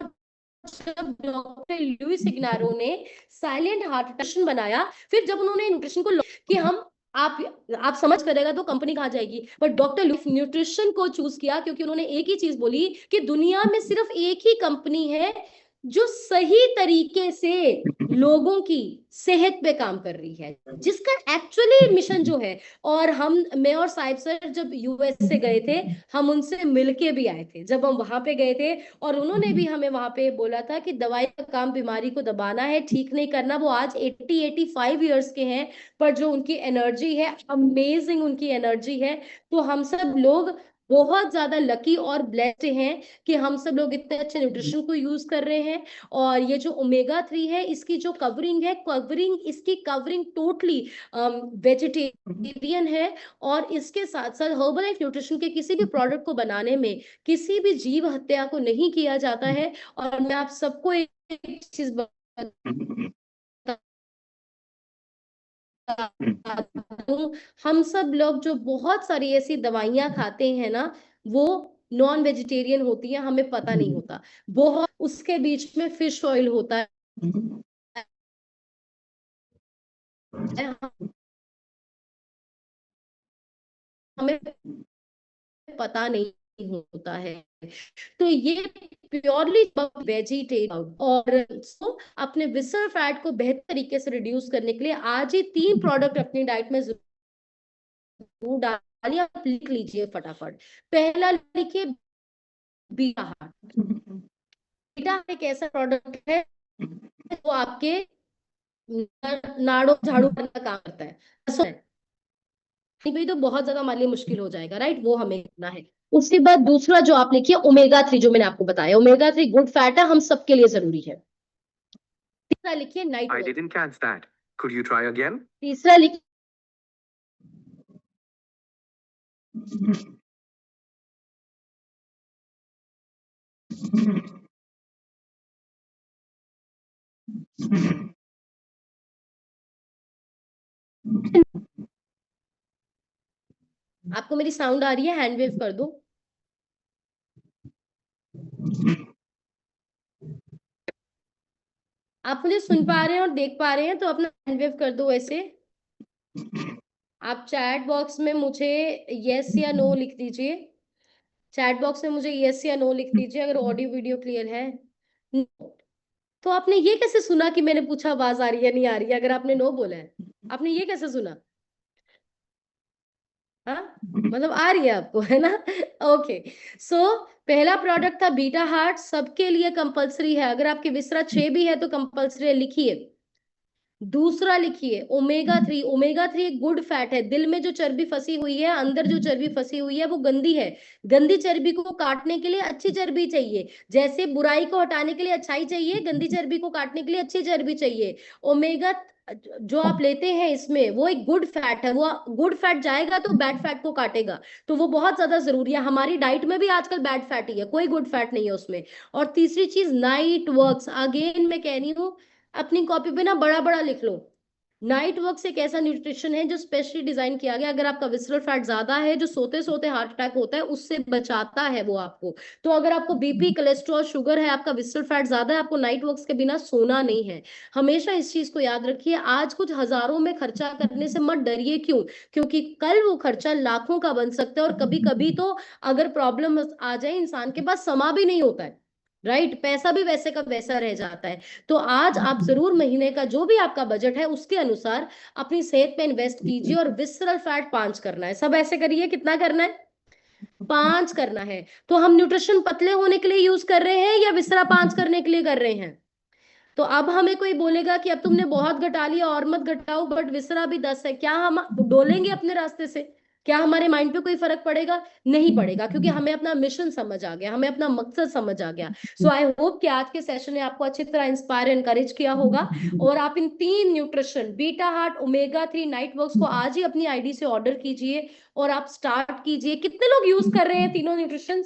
जब डॉक्टर लुइस इग्नारो ने साइलेंट हार्ट न्यूट्रिशन बनाया, फिर जब उन्होंने न्यूट्रिशन को कि हम आप समझ करेगा तो कंपनी कहाँ जाएगी, बट डॉक्टर लुइस न्यूट्रिशन को चूज किया क्योंकि उन्होंने एक ही चीज बोली कि दुनिया में सिर्फ एक ही कंपनी है जो सही तरीके से लोगों की सेहत पे काम कर रही है, जिसका एक्चुअली मिशन जो है। और मैं और साहिब सर जब यूएस से गए थे, हम उनसे मिलके भी आए थे जब हम वहां पे गए थे। और उन्होंने भी हमें वहां पे बोला था कि दवाई का काम बीमारी को दबाना है, ठीक नहीं करना। वो आज 80-85 ईयर्स के हैं, पर जो उनकी एनर्जी है, अमेजिंग उनकी एनर्जी है। तो हम सब लोग बहुत ज्यादा लकी और ब्लेस्ड हैं कि हम सब लोग इतने अच्छे न्यूट्रिशन को यूज कर रहे हैं। और ये जो ओमेगा 3 है, इसकी जो कवरिंग है, इसकी कवरिंग टोटली वेजिटेरियन है। और इसके साथ साथ हर्बल लाइफ न्यूट्रिशन के किसी भी प्रोडक्ट को बनाने में किसी भी जीव हत्या को नहीं किया जाता है। और मैं आप सबको एक चीज बता दूं, हम सब लोग जो बहुत सारी ऐसी दवाइयां खाते हैं ना, वो नॉन वेजिटेरियन होती है, हमें पता नहीं होता। बहुत उसके बीच में फिश ऑयल होता है, हमें पता नहीं होता है। तो ये प्योरली वेजिटेरियन। और अपने विसर फैट को बेहतर तरीके से रिड्यूस करने के लिए आज ही 3 प्रोडक्ट अपनी डाइट में जरूर डालिए। आप लिख लीजिए फटाफट। पहला लिखिए बीटा हार्ट। बीटा एक ऐसा प्रोडक्ट है जो आपके नाड़ों झाड़ू करने का काम करता है। नहीं भाई, तो बहुत ज्यादा हमारे लिए मुश्किल हो जाएगा, राइट? वो हमें करना है। उसके बाद दूसरा जो आप लिखिए ओमेगा 3, जो मैंने आपको बताया, ओमेगा 3 गुड फैट है, हम सबके लिए जरूरी है। तीसरा लिखिए night I omega. didn't catch that. Could you try again? तीसरा लिखिए आपको मेरी साउंड आ रही है? हैंड वेव कर दो। आप मुझे सुन पा रहे हैं और देख पा रहे हैं तो अपना हैंड वेव कर दो ऐसे। आप चैट बॉक्स में मुझे यस या नो लिख दीजिए। चैट बॉक्स में मुझे यस या नो लिख दीजिए अगर ऑडियो वीडियो क्लियर है। तो आपने ये कैसे सुना कि मैंने पूछा आवाज आ रही है नहीं आ रही है? अगर आपने नो बोला है, आपने ये कैसे सुना? हाँ, मतलब आ रही है आपको, है ना? ओके। सो पहला प्रोडक्ट था बीटा हार्ट, सबके लिए कंपलसरी है। अगर आपके विसरा 6 भी है तो कंपलसरी है, लिखिए। दूसरा लिखिए ओमेगा 3। ओमेगा 3 एक गुड फैट है। दिल में जो चर्बी फंसी हुई है, अंदर जो चर्बी फंसी हुई है वो गंदी है। गंदी चर्बी को काटने के लिए अच्छी चर्बी चाहिए। जैसे बुराई को हटाने के लिए अच्छाई चाहिए, गंदी चर्बी को काटने के लिए अच्छी चर्बी चाहिए। ओमेगा जो आप लेते हैं इसमें वो एक गुड फैट है। वो गुड फैट जाएगा तो बैड फैट को काटेगा, तो वो बहुत ज्यादा जरूरी है। हमारी डाइट में भी आजकल बैड फैट ही है, कोई गुड फैट नहीं है उसमें। और तीसरी चीज नाइट वर्क्स, अगेन मैं कह रही हूँ, अपनी कॉपी पे ना बड़ा बड़ा लिख लो। नाइट वर्क्स एक ऐसा न्यूट्रिशन है जो स्पेशली डिजाइन किया गया, अगर आपका विसरल फैट ज्यादा है, जो सोते सोते हार्ट अटैक होता है उससे बचाता है वो आपको। तो अगर आपको बीपी, कोलेस्ट्रॉल, शुगर है, आपका विसरल फैट ज्यादा है, आपको नाइट वर्क्स के बिना सोना नहीं है। हमेशा इस चीज को याद रखिए। आज कुछ हजारों में खर्चा करने से मत डरिए। क्यों? क्योंकि कल वो खर्चा लाखों का बन सकता है। और कभी कभी तो अगर प्रॉब्लम आ जाए, इंसान के पास समा भी नहीं होता है, राइट? पैसा भी वैसे का वैसा रह जाता है। तो आज आप जरूर महीने का जो भी आपका बजट है उसके अनुसार अपनी सेहत पे इन्वेस्ट कीजिए। और विसरल फैट 5 करना है, सब ऐसे करिए। कितना करना है? 5 करना है। तो हम न्यूट्रिशन पतले होने के लिए यूज कर रहे हैं या विसरा 5 करने के लिए कर रहे हैं? तो अब हमें कोई बोलेगा कि अब तुमने बहुत घटा लिया और मत घटाओ, बट विसरा भी 10 है, क्या हम डोलेंगे अपने रास्ते से? क्या हमारे माइंड पे कोई फर्क पड़ेगा? नहीं पड़ेगा, क्योंकि हमें अपना मिशन समझ आ गया, हमें अपना मकसद समझ आ गया। सो आई होप कि आज के सेशन ने आपको अच्छी तरह इंस्पायर एनकरेज किया होगा। और आप इन 3 nutrition, beta heart, omega 3, night works को आज ही अपनी आईडी से ऑर्डर कीजिए और आप स्टार्ट कीजिए। कितने लोग यूज कर रहे हैं तीनों न्यूट्रिशन?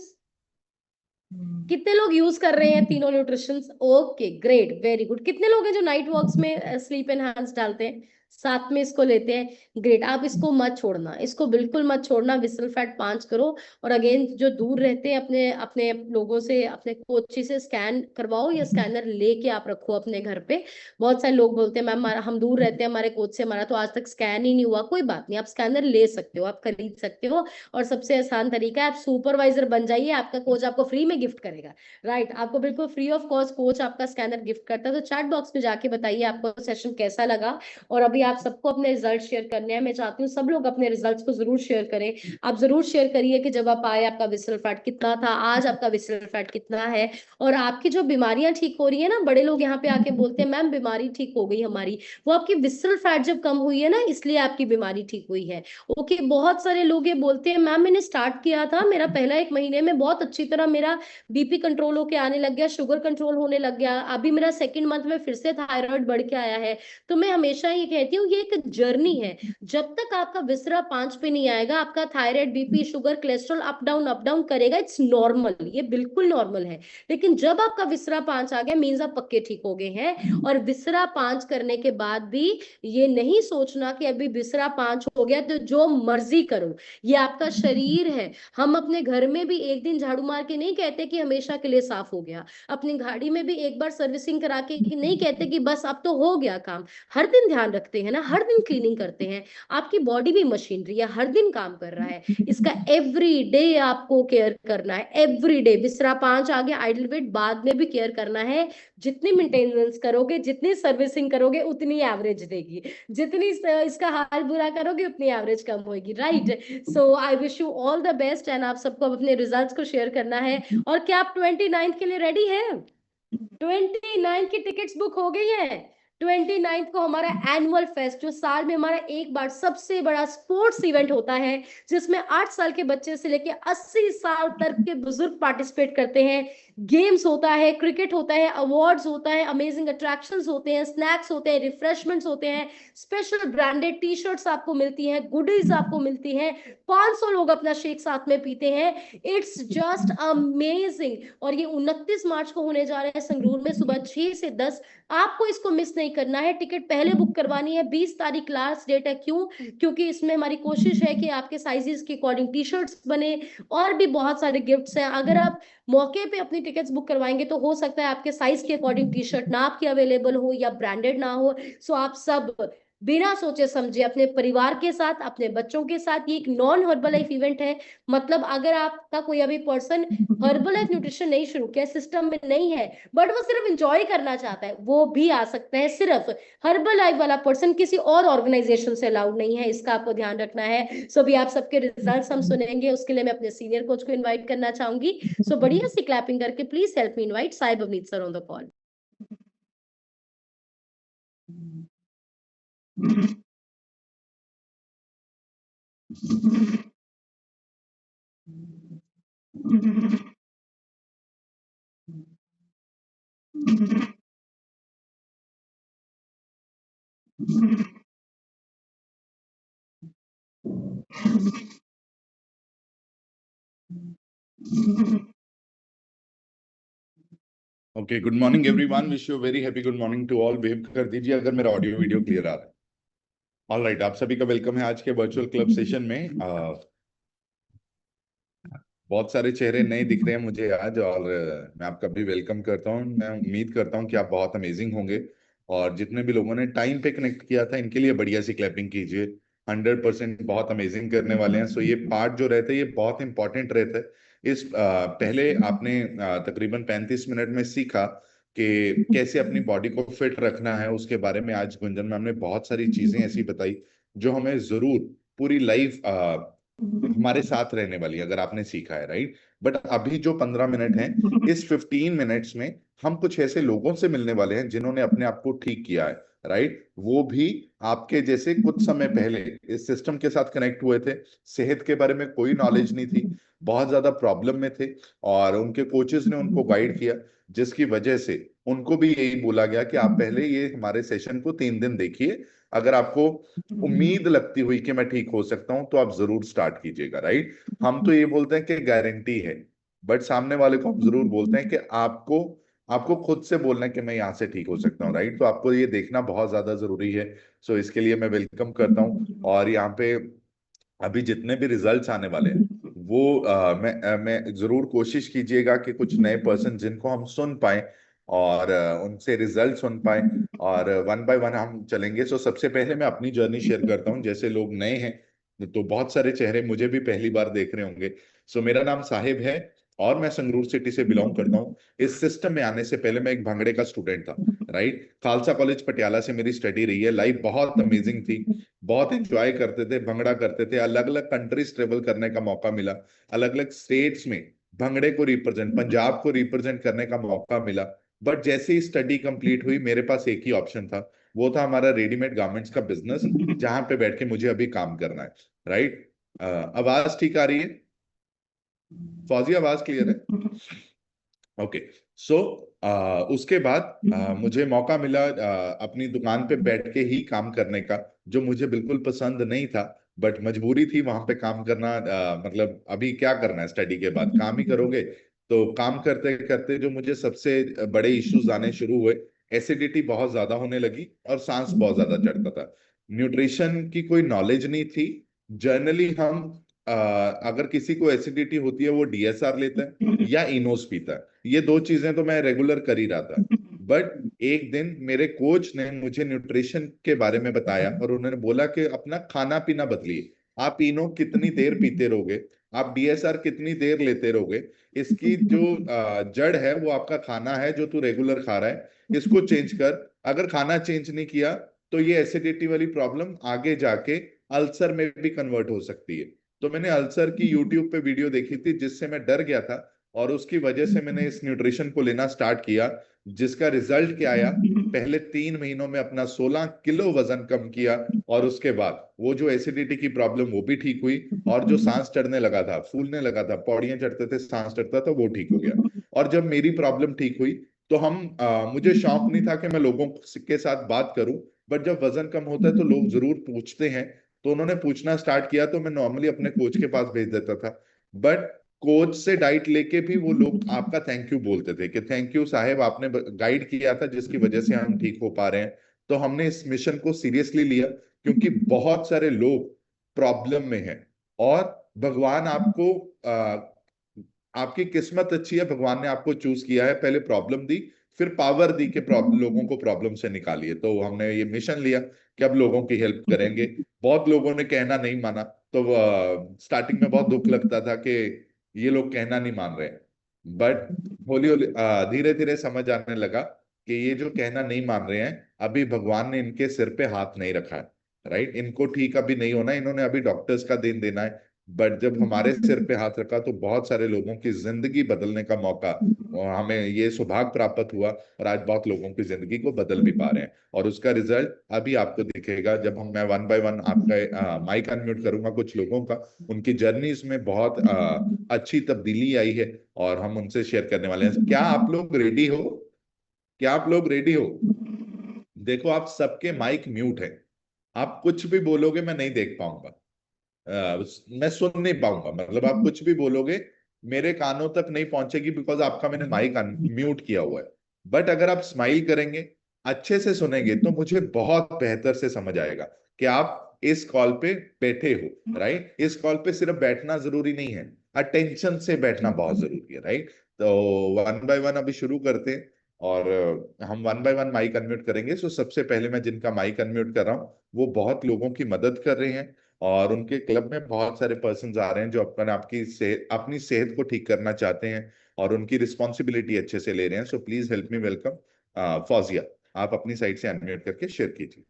कितने लोग यूज कर रहे हैं तीनों nutritions? Okay, great, very good. कितने लोग हैं जो नाइट वॉक्स में स्लीप एनहांस डालते हैं, साथ में इसको लेते हैं? ग्रेट। आप इसको मत छोड़ना, इसको बिल्कुल मत छोड़ना। विसरल फैट 5 करो। और अगेन, जो दूर रहते हैं अपने अपने लोगों से, अपने कोच से स्कैन करवाओ या स्कैनर लेके आप रखो अपने घर पे। बहुत सारे लोग बोलते हैं मैम हम दूर रहते हैं हमारे कोच से, हमारा तो आज तक स्कैन ही नहीं हुआ। कोई बात नहीं, आप स्कैनर ले सकते हो, आप खरीद सकते हो। और सबसे आसान तरीका है, आप सुपरवाइजर बन जाइए, आपका कोच आपको फ्री में गिफ्ट करेगा। राइट, आपको बिल्कुल फ्री ऑफ कॉस्ट कोच आपका स्कैनर गिफ्ट करता है। तो चैट बॉक्स में जाके बताइए आपको सेशन कैसा लगा। और अभी आप सबको अपने रिजल्ट शेयर करने हैं। मैं चाहती हूँ सब लोग अपने रिजल्ट्स को जरूर शेयर करें। आप जरूर शेयर करिए कि जब आप आए आपका विसरल फैट कितना था, आज आपका विसरल फैट कितना है। और आपकी जो बीमारियां ठीक हो रही है ना, बड़े लोग यहाँ पे आके बोलते हैं मैम बीमारी ठीक हो गई हमारी, वो आपकी विसरल फैट जब कम हुई है ना, इसलिए आपकी बीमारी ठीक हुई है। ओके, बहुत सारे लोग ये बोलते हैं मैम मैंने स्टार्ट किया था, मेरा पहला 1 महीने में बहुत अच्छी तरह मेरा बीपी कंट्रोल होके आने लग गया, शुगर कंट्रोल होने लग गया, अभी मेरा सेकंड मंथ में फिर से थायराइड बढ़ के आया है। तो मैं हमेशा ये कहती हूँ ये एक जर्नी है। जब तक आपका विसरा 5 पे नहीं आएगा, आपका thyroid, BP, sugar, cholesterol up down करेगा। इट्स नॉर्मल, ये बिल्कुल नॉर्मल है। लेकिन जब आपका विसरा 5 आ गया, मीन्स आप पक्के ठीक हो गए हैं। और विसरा 5 करने के बाद भी ये नहीं सोचना कि अभी विसरा 5 हो गया तो जो मर्जी करो। ये आपका शरीर है। हम अपने घर में भी एक दिन झाड़ू मार के नहीं कहते कि हमेशा के लिए साफ हो गया। अपनी गाड़ी में भी एक बार सर्विसिंग करा के कि नहीं कहते कि बस अब तो हो गया काम। हर दिन ध्यान रखते हैं ना, हर दिन क्लीनिंग करते हैं। आपकी बॉडी भी मशीनरी है, हर दिन काम कर रहा है। इसका एवरी डे आपको केयर करना है, एवरी डे। विसरा 5 आ गया, आइडल वेट बाद में भी केयर करना है। जितनी मेंटेनेंस करोगे, जितनी सर्विसिंग करोगे, उतनी एवरेज देगी। जितनी इसका हाल बुरा करोगे, उतनी एवरेज कम होगी। Right. So I wish you all the best. And आप सबको अपने रिजल्ट्स को शेयर करना है। और क्या आप 29 के लिए रेडी हैं? 29 की टिकट्स बुक हो गई है। 29 को हमारा एनुअल फेस्ट, जो साल में हमारा एक बार सबसे बड़ा स्पोर्ट्स इवेंट होता है, जिसमें 8 साल के बच्चे से लेके 80 साल तक के बुजुर्ग पार्टिसिपेट करते हैं। गेम्स होता है, क्रिकेट होता है, अवार्ड्स होता है, अमेजिंग अट्रैक्शंस होते हैं, स्नैक्स होते हैं, रिफ्रेशमेंट्स होते हैं, स्पेशल ब्रांडेड टी शर्ट्स आपको मिलती हैं, गुडीज आपको मिलती हैं, 500 लोग अपना शेक साथ में पीते हैं। It's just amazing. और ये 29 मार्च को होने जा रहा है संगरूर में, सुबह 6 से 10। आपको इसको मिस नहीं नहीं करना है, टिकट पहले बुक करवानी है। 20 तारीख लास्ट डेट है। क्यों? क्योंकि इसमें हमारी कोशिश है कि आपके साइजेस के अकॉर्डिंग टी शर्ट्स बने, और भी बहुत सारे गिफ्ट्स हैं। अगर आप मौके पे अपनी टिकट्स बुक करवाएंगे तो हो सकता है आपके साइज के अकॉर्डिंग टी शर्ट ना आपकी अवेलेबल हो या ब्रांडेड ना हो। सो आप सब बिना सोचे समझे अपने परिवार के साथ, अपने बच्चों के साथ, ये एक नॉन हर्बल लाइफ इवेंट है। मतलब अगर आपका कोई अभी पर्सन हर्बल लाइफ न्यूट्रिशन नहीं शुरू किया, सिस्टम में नहीं है, बट वो सिर्फ एंजॉय करना चाहता है, वो भी आ सकता है। सिर्फ हर्बल लाइफ वाला पर्सन किसी और ऑर्गेनाइजेशन से अलाउड नहीं है, इसका आपको ध्यान रखना है। सो अभी आप सबके रिजल्ट्स हम सुनेंगे, उसके लिए मैं अपने सीनियर कोच को इनवाइट करना चाहूंगी। सो बढ़िया सी क्लैपिंग करके please help me invite Sahib Avneet sir on the call. Okay, good morning everyone, wish you very happy good morning to all. Wave कर दीजिए अगर मेरा ऑडियो वीडियो क्लियर आ रहा है। ऑल राइट, आप सभी का वेलकम है आज के वर्चुअल क्लब सेशन में। बहुत सारे चेहरे नए दिख रहे हैं मुझे आज, और मैं आपका भी वेलकम करता हूँ। मैं उम्मीद करता हूँ कि आप बहुत अमेजिंग होंगे, और जितने भी लोगों ने टाइम पे कनेक्ट किया था इनके लिए बढ़िया सी क्लैपिंग कीजिए। 100% बहुत अमेजिंग करने वाले हैं। सो ये पार्ट जो रहता है ये बहुत इंपॉर्टेंट रहता है। पहले आपने तकरीबन 35 मिनट में सीखा कि कैसे अपनी बॉडी को फिट रखना है। उसके बारे में आज गुंजन मैम ने बहुत सारी चीजें ऐसी बताई जो हमें जरूर पूरी लाइफ हमारे साथ रहने वाली है, अगर आपने सीखा है, राइट। बट अभी जो 15 मिनट हैं, इस 15 मिनट्स में हम कुछ ऐसे लोगों से मिलने वाले हैं जिन्होंने अपने आप को ठीक किया है, राइट। वो भी आपके जैसे कुछ समय पहले इस सिस्टम के साथ कनेक्ट हुए थे, सेहत के बारे में कोई नॉलेज नहीं थी, बहुत ज्यादा प्रॉब्लम में थे, और उनके कोचेस ने उनको गाइड किया, जिसकी वजह से उनको भी यही बोला गया कि आप पहले ये हमारे सेशन को 3 दिन देखिए। अगर आपको उम्मीद लगती हुई कि मैं ठीक हो सकता हूं तो आप जरूर स्टार्ट कीजिएगा, राइट। हम तो ये बोलते हैं कि गारंटी है, बट सामने वाले को हम जरूर बोलते हैं कि आपको आपको खुद से बोलना है कि मैं यहाँ से ठीक हो सकता हूँ, राइट। तो आपको ये देखना बहुत ज्यादा जरूरी है। सो इसके लिए मैं वेलकम करता हूँ। और यहाँ पे अभी जितने भी रिजल्ट्स आने वाले हैं वो मैं जरूर कोशिश कीजिएगा कि कुछ नए पर्सन जिनको हम सुन पाए और उनसे रिजल्ट सुन पाए, और वन बाय वन हम चलेंगे। सो सबसे पहले मैं अपनी जर्नी शेयर करता हूँ। जैसे लोग नए हैं तो बहुत सारे चेहरे मुझे भी पहली बार देख रहे होंगे। सो मेरा नाम साहिब है और मैं संगरूर सिटी से बिलोंग करता हूँ। इस सिस्टम में आने से पहले मैं एक भंगड़े का स्टूडेंट था, राइट। खालसा कॉलेज पटियाला से मेरी स्टडी रही है। लाइफ बहुत अमेजिंग थी, बहुत इंजॉय करते थे, भंगड़ा करते थे, अलग अलग कंट्रीज ट्रेवल करने का मौका मिला, अलग अलग स्टेट्स में भंगड़े को रिप्रेजेंट, पंजाब को रिप्रेजेंट करने का मौका मिला। बट जैसे ही स्टडी कंप्लीट हुई मेरे पास एक ही ऑप्शन था, वो था हमारा रेडीमेड गारमेंट्स का बिजनेस, जहां पे बैठ के मुझे अभी काम करना है, राइट। आवाज ठीक आ रही है फौजी? आवाज क्लियर है? ओके। सो उसके बाद मुझे मौका मिला अपनी दुकान पे बैठ के ही काम करने का, जो मुझे बिल्कुल पसंद नहीं था, बट मजबूरी थी वहां पे काम करना। मतलब अभी क्या करना है, स्टडी के बाद काम ही करोगे। तो काम करते करते जो मुझे सबसे बड़े इश्यूज आने शुरू हुए, एसिडिटी बहुत ज्यादा होने लगी और सांस बहुत ज्यादा चढ़ता था। न्यूट्रिशन की कोई नॉलेज नहीं थी। जनरली हम अगर किसी को एसिडिटी होती है वो डीएसआर लेता है या इनोस पीता है। ये दो चीजें तो मैं रेगुलर कर ही रहा था। बट एक दिन मेरे कोच ने मुझे न्यूट्रिशन के बारे में बताया और उन्होंने बोला कि अपना खाना पीना बदलिए। आप इनो कितनी देर पीते रहोगे, आप डीएसआर कितनी देर लेते रहोगे, इसकी जो जड़ है वो आपका खाना है जो तू रेगुलर खा रहा है, इसको चेंज कर। अगर खाना चेंज नहीं किया तो ये एसिडिटी वाली प्रॉब्लम आगे जाके अल्सर में भी कन्वर्ट हो सकती है। तो मैंने अल्सर की यूट्यूब पे वीडियो देखी थी जिससे मैं डर गया था, और उसकी वजह से मैंने इस न्यूट्रिशन को लेना स्टार्ट किया, जिसका रिजल्ट क्या आया, पहले 3 महीनों में अपना 16 किलो वजन कम किया। और उसके बाद वो जो एसिडिटी की प्रॉब्लम वो भी ठीक हुई, और जो सांस चढ़ने लगा था, फूलने लगा था, पौड़ियां चढ़ते थे, सांस चढ़ता था, वो ठीक हो गया। और जब मेरी प्रॉब्लम ठीक हुई तो मुझे शौक नहीं था कि मैं लोगों के साथ बात करूं, बट जब वजन कम होता है तो लोग जरूर पूछते हैं। तो उन्होंने पूछना स्टार्ट किया, तो मैं नॉर्मली अपने कोच के पास भेज देता था। बट कोच से डाइट लेके भी वो लोग आपका थैंक यू बोलते थे कि थैंक यू साहेब, आपने गाइड किया था जिसकी वजह से हम ठीक हो पा रहे हैं। तो हमने इस मिशन को सीरियसली लिया, क्योंकि बहुत सारे लोग प्रॉब्लम में हैं। और भगवान आपको आपकी किस्मत अच्छी है, भगवान ने आपको चूज किया है, पहले प्रॉब्लम दी, फिर पावर दी कि लोगों को प्रॉब्लम से निकालिए। तो हमने ये मिशन लिया कि अब लोगों की हेल्प करेंगे। बहुत लोगों ने कहना नहीं माना, तो स्टार्टिंग में बहुत दुख लगता था कि ये लोग कहना नहीं मान रहे, बट होली होली धीरे धीरे समझ आने लगा कि ये जो कहना नहीं मान रहे हैं, अभी भगवान ने इनके सिर पे हाथ नहीं रखा है, राइट। इनको ठीक अभी नहीं होना, इन्होंने अभी डॉक्टर्स का दिन देना है। बट जब हमारे सिर पे हाथ रखा तो बहुत सारे लोगों की जिंदगी बदलने का मौका, और हमें ये सौभाग्य प्राप्त हुआ, और आज बहुत लोगों की जिंदगी को बदल भी पा रहे हैं। और उसका रिजल्ट अभी आपको दिखेगा, जब मैं वन बाय वन आपका माइक अनम्यूट करूंगा कुछ लोगों का, उनकी जर्नी में बहुत अच्छी तब्दीली आई है, और हम उनसे शेयर करने वाले हैं। क्या आप लोग रेडी हो? क्या आप लोग रेडी हो? देखो, आप सबके माइक म्यूट है, आप कुछ भी बोलोगे मैं नहीं देख पाऊंगा, मैं सुन नहीं पाऊंगा। मतलब आप कुछ भी बोलोगे मेरे कानों तक नहीं पहुंचेगी, बिकॉज आपका मैंने माइक म्यूट किया हुआ है। बट अगर आप स्माइल करेंगे, अच्छे से सुनेंगे, तो मुझे बहुत बेहतर से समझ आएगा कि आप इस कॉल पे बैठे हो, राइट। इस कॉल पे सिर्फ बैठना जरूरी नहीं है, अटेंशन से बैठना बहुत जरूरी है, राइट। तो वन बाय वन अभी शुरू करते हैं, और हम one by one mic unmute करेंगे। सो सबसे पहले मैं जिनका माइक अनम्यूट कर रहा हूँ, वो बहुत लोगों की मदद कर रहे हैं, और उनके क्लब में बहुत सारे पर्सन आ रहे हैं जो अपनी सेहत को ठीक करना चाहते हैं, और उनकी रिस्पॉन्सिबिलिटी अच्छे से ले रहे हैं। So please help me welcome Fauzia. आप अपनी साइड से अनम्यूट करके शेयर कीजिए।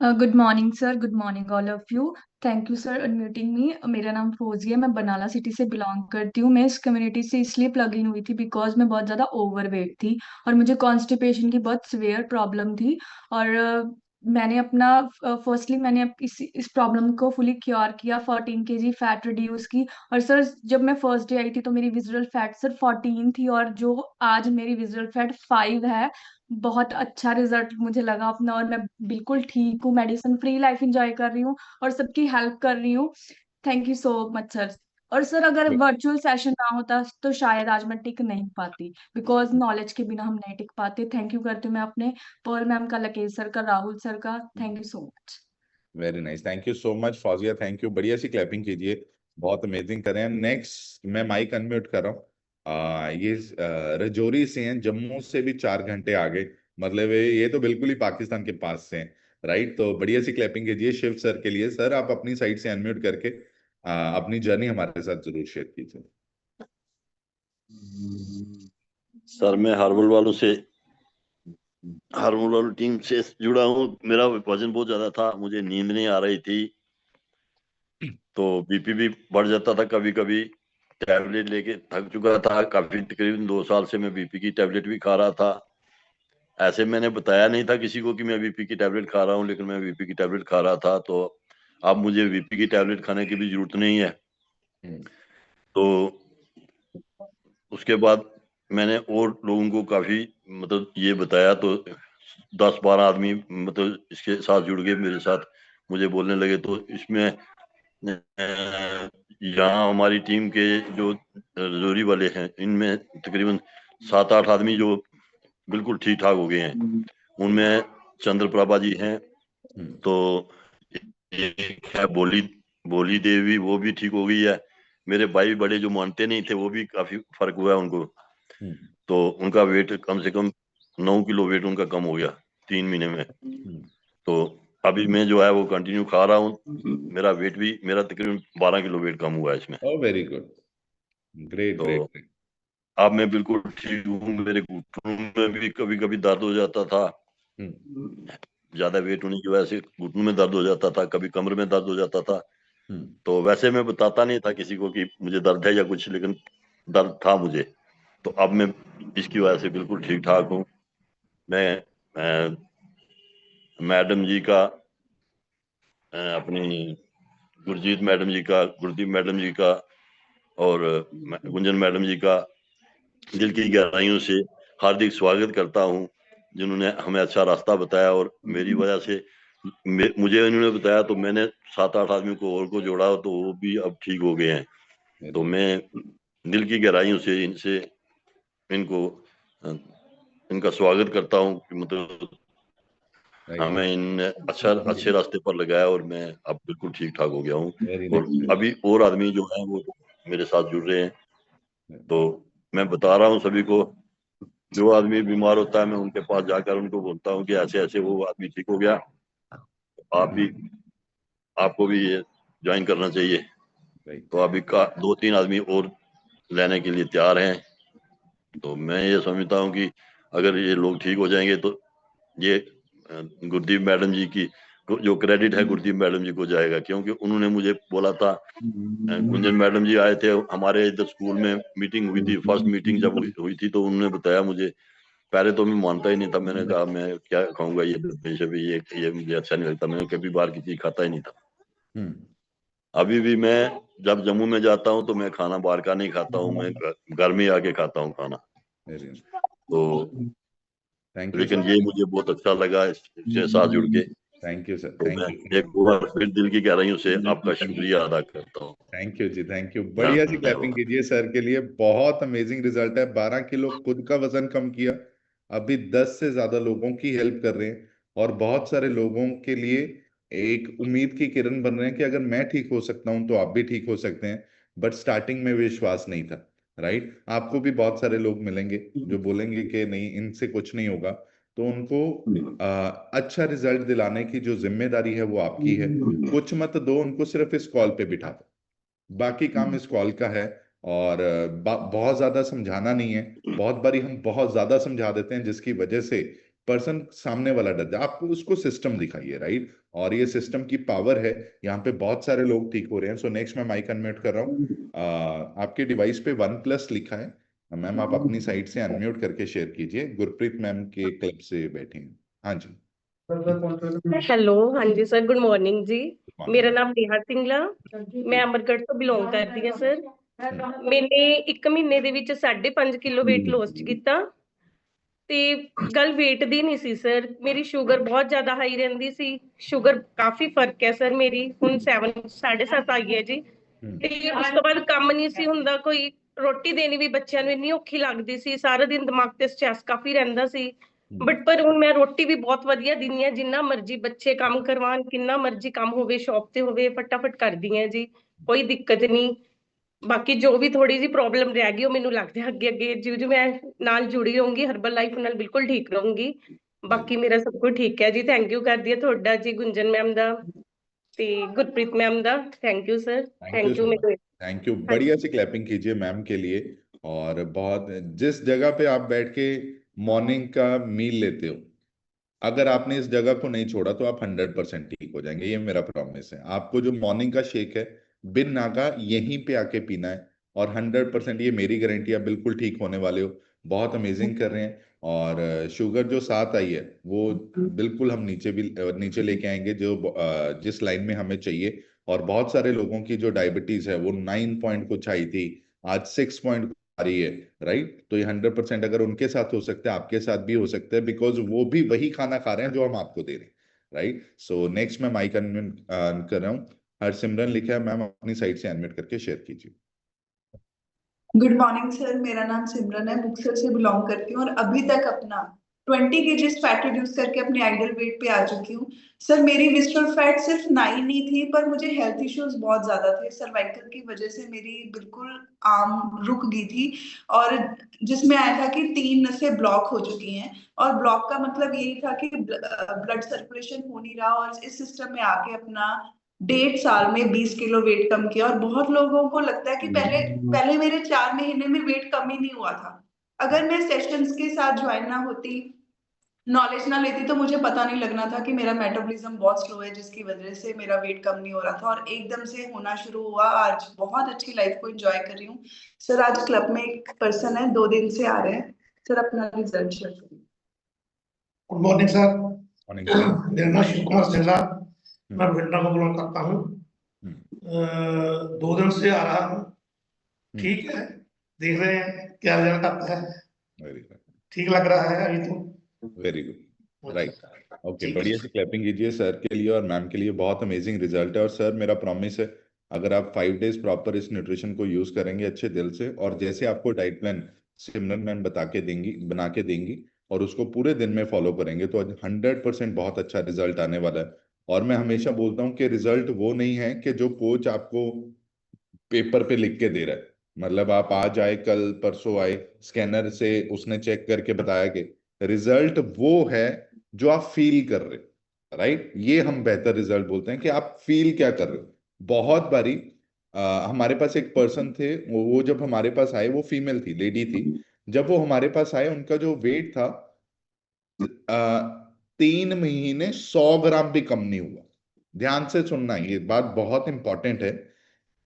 Good morning sir, good morning all of you. Thank you sir unmuting me. मेरा नाम फौजी है, मैं बनाला सिटी से बिलोंग करती हूँ। मैं इस कम्युनिटी से इसलिए प्लग इन हुई थी बिकॉज मैं बहुत ज़्यादा ओवरवेट थी और मुझे कॉन्स्टिपेशन की बहुत सिवियर प्रॉब्लम थी। और मैंने अपना फर्स्टली मैंने इस प्रॉब्लम को फुली क्योर किया, 14 kg फैट रिड्यूस की। और सर जब मैं फर्स्ट डे आई थी तो मेरी विजुअल फैट सर 14 थी, और जो आज मेरी विजुअल फैट 5 है। बहुत अच्छा रिजल्ट मुझे लगा अपना, और मैं बिल्कुल ठीक हूँ, मेडिसिन फ्री लाइफ एंजॉय कर रही हूँ और सबकी हेल्प कर रही हूँ। Thank you so much sir. और सर अगर वर्चुअल सेशन ना होता तो शायद आज मैं टिक नहीं पाती, बिकॉज नॉलेज के बिना हम नहीं टिक पाते। थैंक यू करती हूँ मैं अपने पर्ल मैम का, लकेश सर का, राहुल सर का। Thank you so much. Very nice, thank you so much Fauzia, thank you. बढ़िया सी क्लैपिंग कीजिए, बहुत अमेजिंग कर रहे हैं। नेक्स्ट मैं माइक अनम्यूट कर रहा हूँ। ये रजौरी से हैं, जम्मू से भी 4 घंटे आगे, मतलब ये तो बिल्कुल ही पाकिस्तान के पास से हैं, राइट। तो बढ़िया सी क्लैपिंग कीजिए शिव सर के लिए। सर आप अपनी साइड से अनम्यूट करके अपनी जर्नी हमारे साथ जरूर शेयर कीजिए। सर मैं हार्मोन वालों टीम से जुड़ा हूँ। मेरा वजन बहुत ज्यादा था, मुझे नींद नहीं आ रही थी, तो बीपी भी बढ़ जाता था कभी कभी। टैबलेट लेके थक चुका था काफी, तकरीबन 2 साल से मैं बीपी की टैबलेट भी खा रहा था। ऐसे मैंने बताया नहीं था किसी को कि मैं बीपी की टैबलेट खा रहा हूँ, लेकिन मैं बीपी की टैबलेट खा रहा था। तो अब मुझे बीपी की टैबलेट खाने की भी जरूरत नहीं है। तो उसके बाद मैंने और लोगों को काफी मतलब ये बताया, तो 10-12 आदमी मतलब इसके साथ जुड़ गए मेरे साथ, मुझे बोलने लगे। तो इसमें यहाँ हमारी टीम के जो रजौरी वाले हैं, इनमें तकरीबन 7-8 आदमी जो बिल्कुल ठीक ठाक हो गए हैं। उनमें चंद्रप्रभा जी हैं, तो एक है बोली देवी, वो भी ठीक हो गई है। मेरे भाई बड़े जो मानते नहीं थे, वो भी काफी फर्क हुआ है उनको। तो उनका वेट कम से कम 9 किलो वेट उनका कम हो गया 3 महीने में। तो अभी मैं जो है वो कंटिन्यू खा रहा हूँ। मेरा वेट भी मेरा तकरीबन 12 किलो वेट कम हुआ है इसमें। ओह वेरी गुड, ग्रेट तो ग्रेट ग्रेट। अब मैं बिल्कुल ठीक हूँ। मेरे घुटनों में भी कभी कभी दर्द हो जाता था, ज्यादा वेट होने की वजह से घुटनों में दर्द हो जाता था, कभी कमर में दर्द हो जाता था। तो वैसे मैं बताता नहीं था किसी को कि मुझे दर्द है या कुछ, लेकिन दर्द था मुझे। तो अब मैं इसकी वजह से बिल्कुल ठीक ठाक हूँ। मैं मैडम जी का, अपनी गुरजीत मैडम जी का, गुरदीप मैडम जी का और गुंजन मैडम जी का दिल की गहराइयों से हार्दिक स्वागत करता हूँ, जिन्होंने हमें अच्छा रास्ता बताया। और मेरी वजह से मुझे इन्होंने बताया, तो मैंने 7-8 आदमी को और को जोड़ा, तो वो भी अब ठीक हो गए हैं। तो मैं दिल की गहराइयों से इनको इनका स्वागत करता हूँ कि मतलब राइट, हमें इन अच्छे रास्ते पर लगाया और मैं अब बिल्कुल ठीक ठाक हो गया हूँ। वेरी और नाइस। अभी और आदमी जो है वो मेरे साथ जुड़ रहे हैं, तो मैं बता रहा हूँ सभी को, जो आदमी बीमार होता है मैं उनके पास जाकर उनको बोलता हूँ कि ऐसे ऐसे वो आदमी ठीक हो गया, आपको भी ये ज्वाइन करना चाहिए। राइट, तो अभी का 2-3 आदमी और लेने के लिए तैयार हैं। तो मैं ये समझता हूँ कि अगर ये लोग ठीक हो जाएंगे तो ये गुरदीप मैडम जी की जो क्रेडिट है गुरदीप मैडम जी को जाएगा, क्योंकि उन्होंने मुझे बोला था। गुंजन मैडम जी आए थे हमारे इधर स्कूल में, मीटिंग हुई थी, फर्स्ट मीटिंग जब हुई थी तो उन्होंने बताया मुझे। पहले तो मैं मानता ही नहीं था, मैंने कहा मैं क्या खाऊंगा ये भी, ये मुझे अच्छा नहीं लगता, मैंने कभी बाहर की चीज खाता ही नहीं था। अभी भी मैं जब जम्मू में जाता हूँ तो मैं खाना बाहर का नहीं खाता हूँ, मैं घर में आके खाता हूँ खाना। तो थैंक यू लेकिन सर, ये मुझे बहुत अच्छा लगा इसके साथ जुड़ के। थैंक यू सर, तो थैंक मैं यू, एक बार फिर दिल की गहराइयों से आपका शुक्रिया अदा करता हूँ। थैंक यू जी, थैंक यू। बढ़िया सी क्लैपिंग कीजिए सर के लिए, बहुत अमेजिंग रिजल्ट है। 12 किलो खुद का वजन कम किया, अभी 10 से ज्यादा लोगों की हेल्प कर रहे हैं, और बहुत सारे लोगों के लिए एक उम्मीद की किरण बन रहे हैं कि अगर मैं ठीक हो सकता हूं तो आप भी ठीक हो सकते हैं। बट स्टार्टिंग में विश्वास नहीं था, राइट? आपको भी बहुत सारे लोग मिलेंगे जो बोलेंगे कि नहीं, इनसे कुछ नहीं होगा, तो उनको अच्छा रिजल्ट दिलाने की जो जिम्मेदारी है वो आपकी है। कुछ मत दो उनको, सिर्फ इस कॉल पे बिठा दो, बाकी काम इस कॉल का है। और बहुत ज्यादा समझाना नहीं है। बहुत बारी हम बहुत ज्यादा समझा देते हैं जिसकी वजह से पर्सन सामने वाला डर जाए। आपको उसको सिस्टम दिखाइए, राइट? और ये सिस्टम की पावर है, यहाँ पे बहुत सारे लोग ठीक हो रहे हैं। सो नेक्स्ट मैं माइक अनम्यूट कर रहा हूँ। आपके डिवाइस पे 1+ लिखा है मैम, आप अपनी साइड से अनम्यूट करके शेयर कीजिए। गुरप्रीत मैम के क्लब से बैठे हैं। हाँ जी, हेलो, हाँ जी सर, गुड मॉर्निंग जी। morning। मेरा नाम नेहा सिंगला, मैं अमरगढ़ ਤੋਂ ਬਿਲੋਂਗ ਕਰਦੀ ਹਾਂ ਸਰ। ਮੈਨੇ 1 ਮਹੀਨੇ ਦੇ ਵਿੱਚ 5.5 ਕਿਲੋ weight loss ਕੀਤਾ ਤੇ ਗੱਲ weight ਦੀ ਨਹੀਂ ਸੀ ਸਰ, ਮੇਰੀ ਸ਼ੂਗਰ ਬਹੁਤ ਜ਼ਿਆਦਾ ਹਾਈ ਰਹਿੰਦੀ ਸੀ। ਸ਼ੂਗਰ ਕਾਫੀ ਫਰਕ ਹੈ ਸਰ, ਮੇਰੀ ਹੁਣ 7.5 ਆਈ ਹੈ ਜੀ। ਤੇ ਉਸ ਤੋਂ ਬਾਅਦ ਕੰਮ ਨਹੀਂ ਸੀ ਹੁੰਦਾ, ਕੋਈ ਰੋਟੀ ਦੇਣੀ ਵੀ ਬੱਚਿਆਂ ਨੂੰ ਇੰਨੀ ਔਖੀ ਲੱਗਦੀ ਸੀ, ਸਾਰਾ ਦਿਨ ਦਿਮਾਗ ਤੇ ਸਟ੍ਰੈਸ ਕਾਫੀ ਰਹਿੰਦਾ ਸੀ। ਬਟ ਪਰ ਹੁਣ ਮੈਂ ਰੋਟੀ ਵੀ ਬਹੁਤ ਵਧੀਆ ਦਿੰਦੀ ਹਾਂ, ਜਿੰਨਾ ਮਰਜ਼ੀ ਬੱਚੇ ਕੰਮ ਕਰਵਾਉਣ, ਕਿੰਨਾ ਮਰਜ਼ੀ ਕੰਮ ਹੋਵੇ, ਸ਼ੌਪ ਤੇ ਹੋਵੇ, ਫਟਾਫਟ ਕਰਦੀ ਹਾਂ ਜੀ, ਕੋਈ ਦਿੱਕਤ ਨਹੀਂ। ਬਾਕੀ ਜੋ ਵੀ ਥੋੜੀ ਜਿਹੀ ਪ੍ਰੋਬਲਮ ਰਹਿ ਗਈ ਉਹ ਮੈਨੂੰ ਲੱਗਦਾ ਅੱਗੇ ਅੱਗੇ ਜਿਉਂ ਮੈਂ ਨਾਲ ਜੁੜੀ ਰਹੂੰਗੀ ਹਰਬਲ ਲਾਈਫ ਨਾਲ ਬਿਲਕੁਲ ਠੀਕ ਰਹੂੰਗੀ। ਬਾਕੀ ਮੇਰਾ ਸਭ ਕੁਝ ਠੀਕ ਹੈ ਜੀ। ਥੈਂਕ ਯੂ ਕਰਦੀ ਹੈ ਤੁਹਾਡਾ ਜੀ, ਗੁੰਜਨ ਮੈਮ ਦਾ ਤੇ ਗੁਰਪ੍ਰੀਤ मैम ਦਾ। Thank you sir, thank you thank so you much, मेरे। Thank you. हाँ बढ़िया से क्लैपिंग कीजिए मैम के लिए। और बहुत, जिस जगह पे आप बैठ के मॉर्निंग का मील लेते हो, अगर आपने इस जगह को नहीं छोड़ा तो आप 100% ठीक हो जाएंगे, ये मेरा प्रॉमिस है। आपको जो मॉर्निंग का शेक है बिन नागा यहीं पे आके पीना है, और 100% ये मेरी गारंटी, आप बिल्कुल ठीक होने वाले हो। बहुत अमेजिंग कर रहे हैं। और शुगर जो साथ आई है वो बिल्कुल हम नीचे लेके आएंगे, जो जिस लाइन में हमें चाहिए। और बहुत सारे लोगों की जो डायबिटीज है वो 9 पॉइंट कुछ आई थी, आज 6 पॉइंट आ रही है, राइट? तो ये 100% अगर उनके साथ हो सकता है, आपके साथ भी हो सकता है, बिकॉज वो भी वही खाना खा रहे हैं जो हम आपको दे रहे हैं, राइट? सो नेक्स्ट मैं माइक अनम्यूट कर रहा हूँ। हरसिमरन लिखा है, मैम अपनी साइड से अनम्यूट करके शेयर कीजिए। गुड मॉर्निंग सर, मेरा नाम सिमरन है, मुक्तसर से बिलोंग करती हूँ और अभी तक अपना 20 kg फैट रिड्यूस करके अपने आइडियल वेट पे आ चुकी हूँ। सर मेरी विस्ट्रल फैट सिर्फ 9 ही थी, पर मुझे हेल्थ इश्यूज बहुत ज्यादा थे। सर्वाइकल की वजह से मेरी बिल्कुल आर्म रुक गई थी, और जिसमें आया था कि 3 नसें ब्लॉक हो चुकी हैं। और ब्लॉक का मतलब यही था कि ब्लड सर्कुलेशन हो नहीं रहा, और इस सिस्टम में आके अपना 1.5 साल में 20 किलो वेट कम किया। और बहुत लोगों को लगता है कि पहले मेरे 4 महीने में वेट कम ही नहीं हुआ था। अगर मैं सेशंस के साथ ज्वाइन ना होती, नॉलेज ना लेती, तो मुझे पता नहीं लगना था कि मेरा मेटाबॉलिज्म बहुत स्लो है, जिसकी वजह से मेरा वेट कम नहीं हो रहा था, और एकदम से होना शुरू हुआ। आज बहुत अच्छी लाइफ को एंजॉय कर रही हूँ सर। आज क्लब में एक पर्सन है, 2 दिन से आ रहे हैं सर, अपना रिजल्ट शेयर करिए। Good morning sir, morning. मेरा नाम शिव कुमार सिंगला, मैं भटिंडा को बिलोंग करता हूँ। 2 दिन से आ रहा हूँ, ठीक है, देख रहे हैं क्या रिजल्ट आता है। वेरी गुड, ठीक लग रहा है अभी तो। Very good, right. ओके, बढ़िया से क्लैपिंग कीजिए सर के लिए और मैम के लिए। बहुत अमेजिंग रिजल्ट है। और सर मेरा प्रॉमिस है, अगर आप 5 डेज प्रॉपर इस न्यूट्रिशन को यूज करेंगे अच्छे दिल से, और जैसे आपको डाइट प्लान सिमरन मैम बना के देंगी, और उसको पूरे दिन में फॉलो करेंगे तो 100% बहुत अच्छा रिजल्ट आने वाला है। और मैं हमेशा बोलता हूँ कि रिजल्ट वो नहीं है कि जो कोच आपको पेपर पे लिख के दे रहा है, मतलब आप आज आए कल परसों आए स्कैनर से उसने चेक करके बताया कि रिजल्ट वो है जो आप फील कर रहे हो, राइट। ये हम बेहतर रिजल्ट बोलते हैं कि आप फील क्या कर रहे हो। बहुत बारी हमारे पास एक पर्सन थे, वो जब हमारे पास आए, वो फीमेल थी, लेडी थी। जब वो हमारे पास आए उनका जो वेट था 3 महीने 100 ग्राम भी कम नहीं हुआ। ध्यान से सुनना, ये बात बहुत इंपॉर्टेंट है।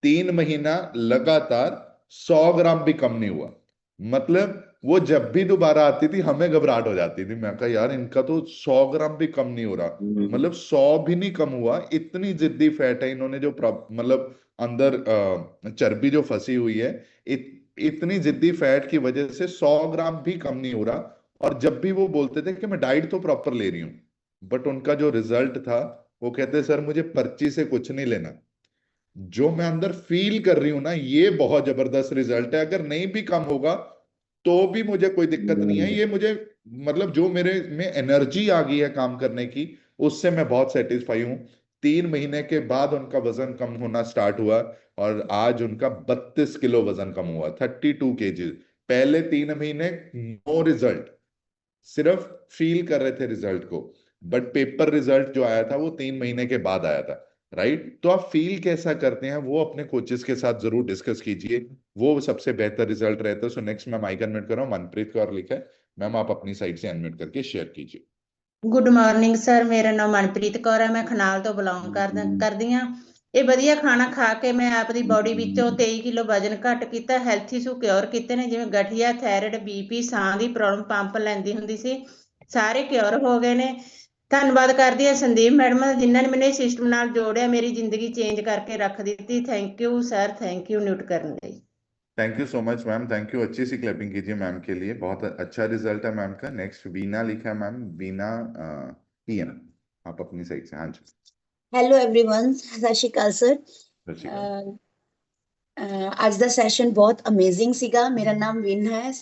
3 महीना लगातार 100 ग्राम भी कम नहीं हुआ। मतलब वो जब भी दोबारा आती थी हमें घबराहट हो जाती थी। मैं कहा यार इनका तो 100 ग्राम भी कम नहीं हो रहा, मतलब 100 भी नहीं कम हुआ। इतनी जिद्दी फैट है इन्होंने, जो मतलब अंदर चर्बी जो फंसी हुई है, इतनी जिद्दी फैट की वजह से 100 ग्राम भी कम नहीं हो रहा। और जब भी वो बोलते थे कि मैं डाइट तो प्रॉपर ले रही हूँ, बट उनका जो रिजल्ट था, वो कहते सर मुझे पर्ची से कुछ नहीं लेना, जो मैं अंदर फील कर रही हूं ना, ये बहुत जबरदस्त रिजल्ट है। अगर नहीं भी कम होगा तो भी मुझे कोई दिक्कत नहीं है। ये मुझे मतलब जो मेरे में एनर्जी आ गई है काम करने की, उससे मैं बहुत सेटिस्फाई हूँ। 3 महीने के बाद उनका वजन कम होना स्टार्ट हुआ और आज उनका 32 किलो वजन कम हुआ, 32 kg। पहले 3 महीने नो रिजल्ट, सिर्फ फील कर रहे थे रिजल्ट को, बट पेपर रिजल्ट जो आया था वो 3 महीने के बाद आया था, राइट। तो आप फील कैसा करते हैं वो अपने कोचेस के साथ जरूर डिस्कस कीजिए, वो सबसे बेहतर रिजल्ट रहता है। सो नेक्स्ट मैं माइक अनम्यूट कर रहा हूँ, मनप्रीत कौर लिखा है। मैम आप अपनी साइड से अनम्यूट करके शेयर कीजिए। ਗੁੱਡ ਮਾਰਨਿੰਗ ਸਰ, ਮੇਰਾ ਨਾਮ ਮਨਪ੍ਰੀਤ ਕੌਰ ਹੈ, ਮੈਂ ਖਨਾਲ ਤੋਂ ਬਿਲੋਂਗ ਕਰਦੀ ਹਾਂ। ਇਹ ਵਧੀਆ ਖਾਣਾ ਖਾ ਕੇ ਮੈਂ ਆਪਦੀ ਬੋਡੀ ਵਿੱਚੋਂ 23 ਕਿਲੋ ਵਜਨ ਘੱਟ ਕੀਤਾ, ਹੈਲਥ ਇਸ਼ੂ ਕਿਉਰ ਕੀਤੇ ਨੇ, ਜਿਵੇਂ ਗਠੀਆ, ਥਾਇਰਾਇਡ, ਬੀਪੀ, ਸਾਹ ਦੀ ਪ੍ਰੋਬਲਮ, ਪੰਪ ਲੈਂਦੀ ਹੁੰਦੀ ਸੀ, ਸਾਰੇ ਕਿਉਰ ਹੋ ਗਏ ਨੇ। ਧੰਨਵਾਦ ਕਰਦੀ ਹਾਂ ਸੰਦੀਪ ਮੈਡਮ ਜਿਨ੍ਹਾਂ ਨੇ ਮੈਨੂੰ ਇਹ ਸਿਸਟਮ ਨਾਲ ਜੋੜਿਆ, ਮੇਰੀ ਜ਼ਿੰਦਗੀ ਚੇਂਜ ਕਰਕੇ ਰੱਖ ਦਿੱਤੀ। Thank you sir, thank you ਨਿਊਟ ਕਰਨ ਲਈ। Thank you so much ma'am, thank you. अच्छी सी क्लैपिंग कीजिए मैम के लिए, बहुत अच्छा रिजल्ट है मैम का। नेक्स्ट वीना लिखा है मैम, वीना पीएम, आप अपनी साइड से। हाँ जी। ਹੈਲੋ एवरीवन, ਸਤਿ ਸ਼੍ਰੀ ਅਕਾਲ ਸਰ। सत श्री अकाल। ਅੱਜ ਦਾ ਸੈਸ਼ਨ ਬਹੁਤ ਅਮੇਜ਼ਿੰਗ ਸੀਗਾ। ਮੇਰਾ ਨਾਮ ਵੀਨਾ ਹੈ,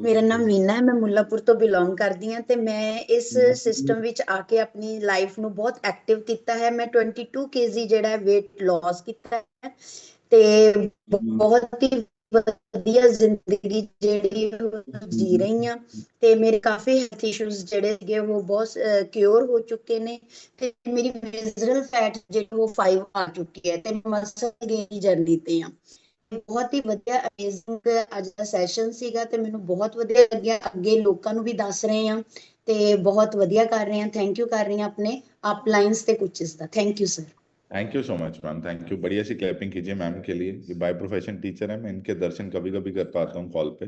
ਮੇਰਾ ਨਾਮ ਵੀਨਾ ਹੈ, ਮੈਂ ਮੁੱਲਾਪੁਰ ਤੋਂ ਬਿਲੋਂਗ ਕਰਦੀ ਹਾਂ ਤੇ ਮੈਂ ਇਸ ਸਿਸਟਮ ਵਿੱਚ ਆ ਕੇ ਆਪਣੀ ਲਾਈਫ ਨੂੰ ਬਹੁਤ ਐਕਟਿਵ ਕੀਤਾ ਹੈ। ਮੈਂ 22 kg ਜਿਹੜਾ weight loss ਕੀਤਾ ਹੈ ਤੇ ਬਹੁਤ ਹੀ ਵਧੀਆ ਜ਼ਿੰਦਗੀ ਜਿਹੜੀ ਜੀ ਰਹੀ ਹਾਂ ਤੇ ਮੇਰੇ ਕਾਫੀ ਹੈਲਥ ਇਸ਼ੂਜ਼ ਜਿਹੜੇ ਸੀਗੇ ਉਹ ਬਹੁਤ ਕਿਉਰ ਹੋ ਚੁੱਕੇ ਨੇ ਤੇ ਮੇਰੀ ਵਿਜ਼ਰਲ ਫੈਟ ਜਿਹੜੀ ਉਹ 5 ਆ ਚੁੱਕੀ ਹੈ ਤੇ ਮਸਲ ਗੇਨ ਦੀ ਜਰਨੀ ਤੇ ਆ। ਬਹੁਤ ਹੀ ਵਧੀਆ ਅਮੇਜ਼ਿੰਗ ਅੱਜ ਦਾ ਸੈਸ਼ਨ ਸੀਗਾ ਤੇ ਮੈਨੂੰ ਬਹੁਤ ਵਧੀਆ ਲੱਗਿਆ। ਅੱਗੇ ਲੋਕਾਂ ਨੂੰ ਵੀ ਦੱਸ ਰਹੇ ਹਾਂ ਤੇ ਬਹੁਤ ਵਧੀਆ ਕਰ ਰਹੇ ਹਾਂ। ਥੈਂਕ ਯੂ ਕਰ ਰਹੀ ਹਾਂ ਆਪਣੇ ਅਪਲਾਈਨਸ ਤੇ coaches the. Thank you sir. Thank you so much ma'am, thank you. बढ़िया सी क्लैपिंग कीजिए मैम के लिए। ये बाय प्रोफेशन टीचर है, मैं इनके दर्शन कभी कभी कर पाता हूँ कॉल पे,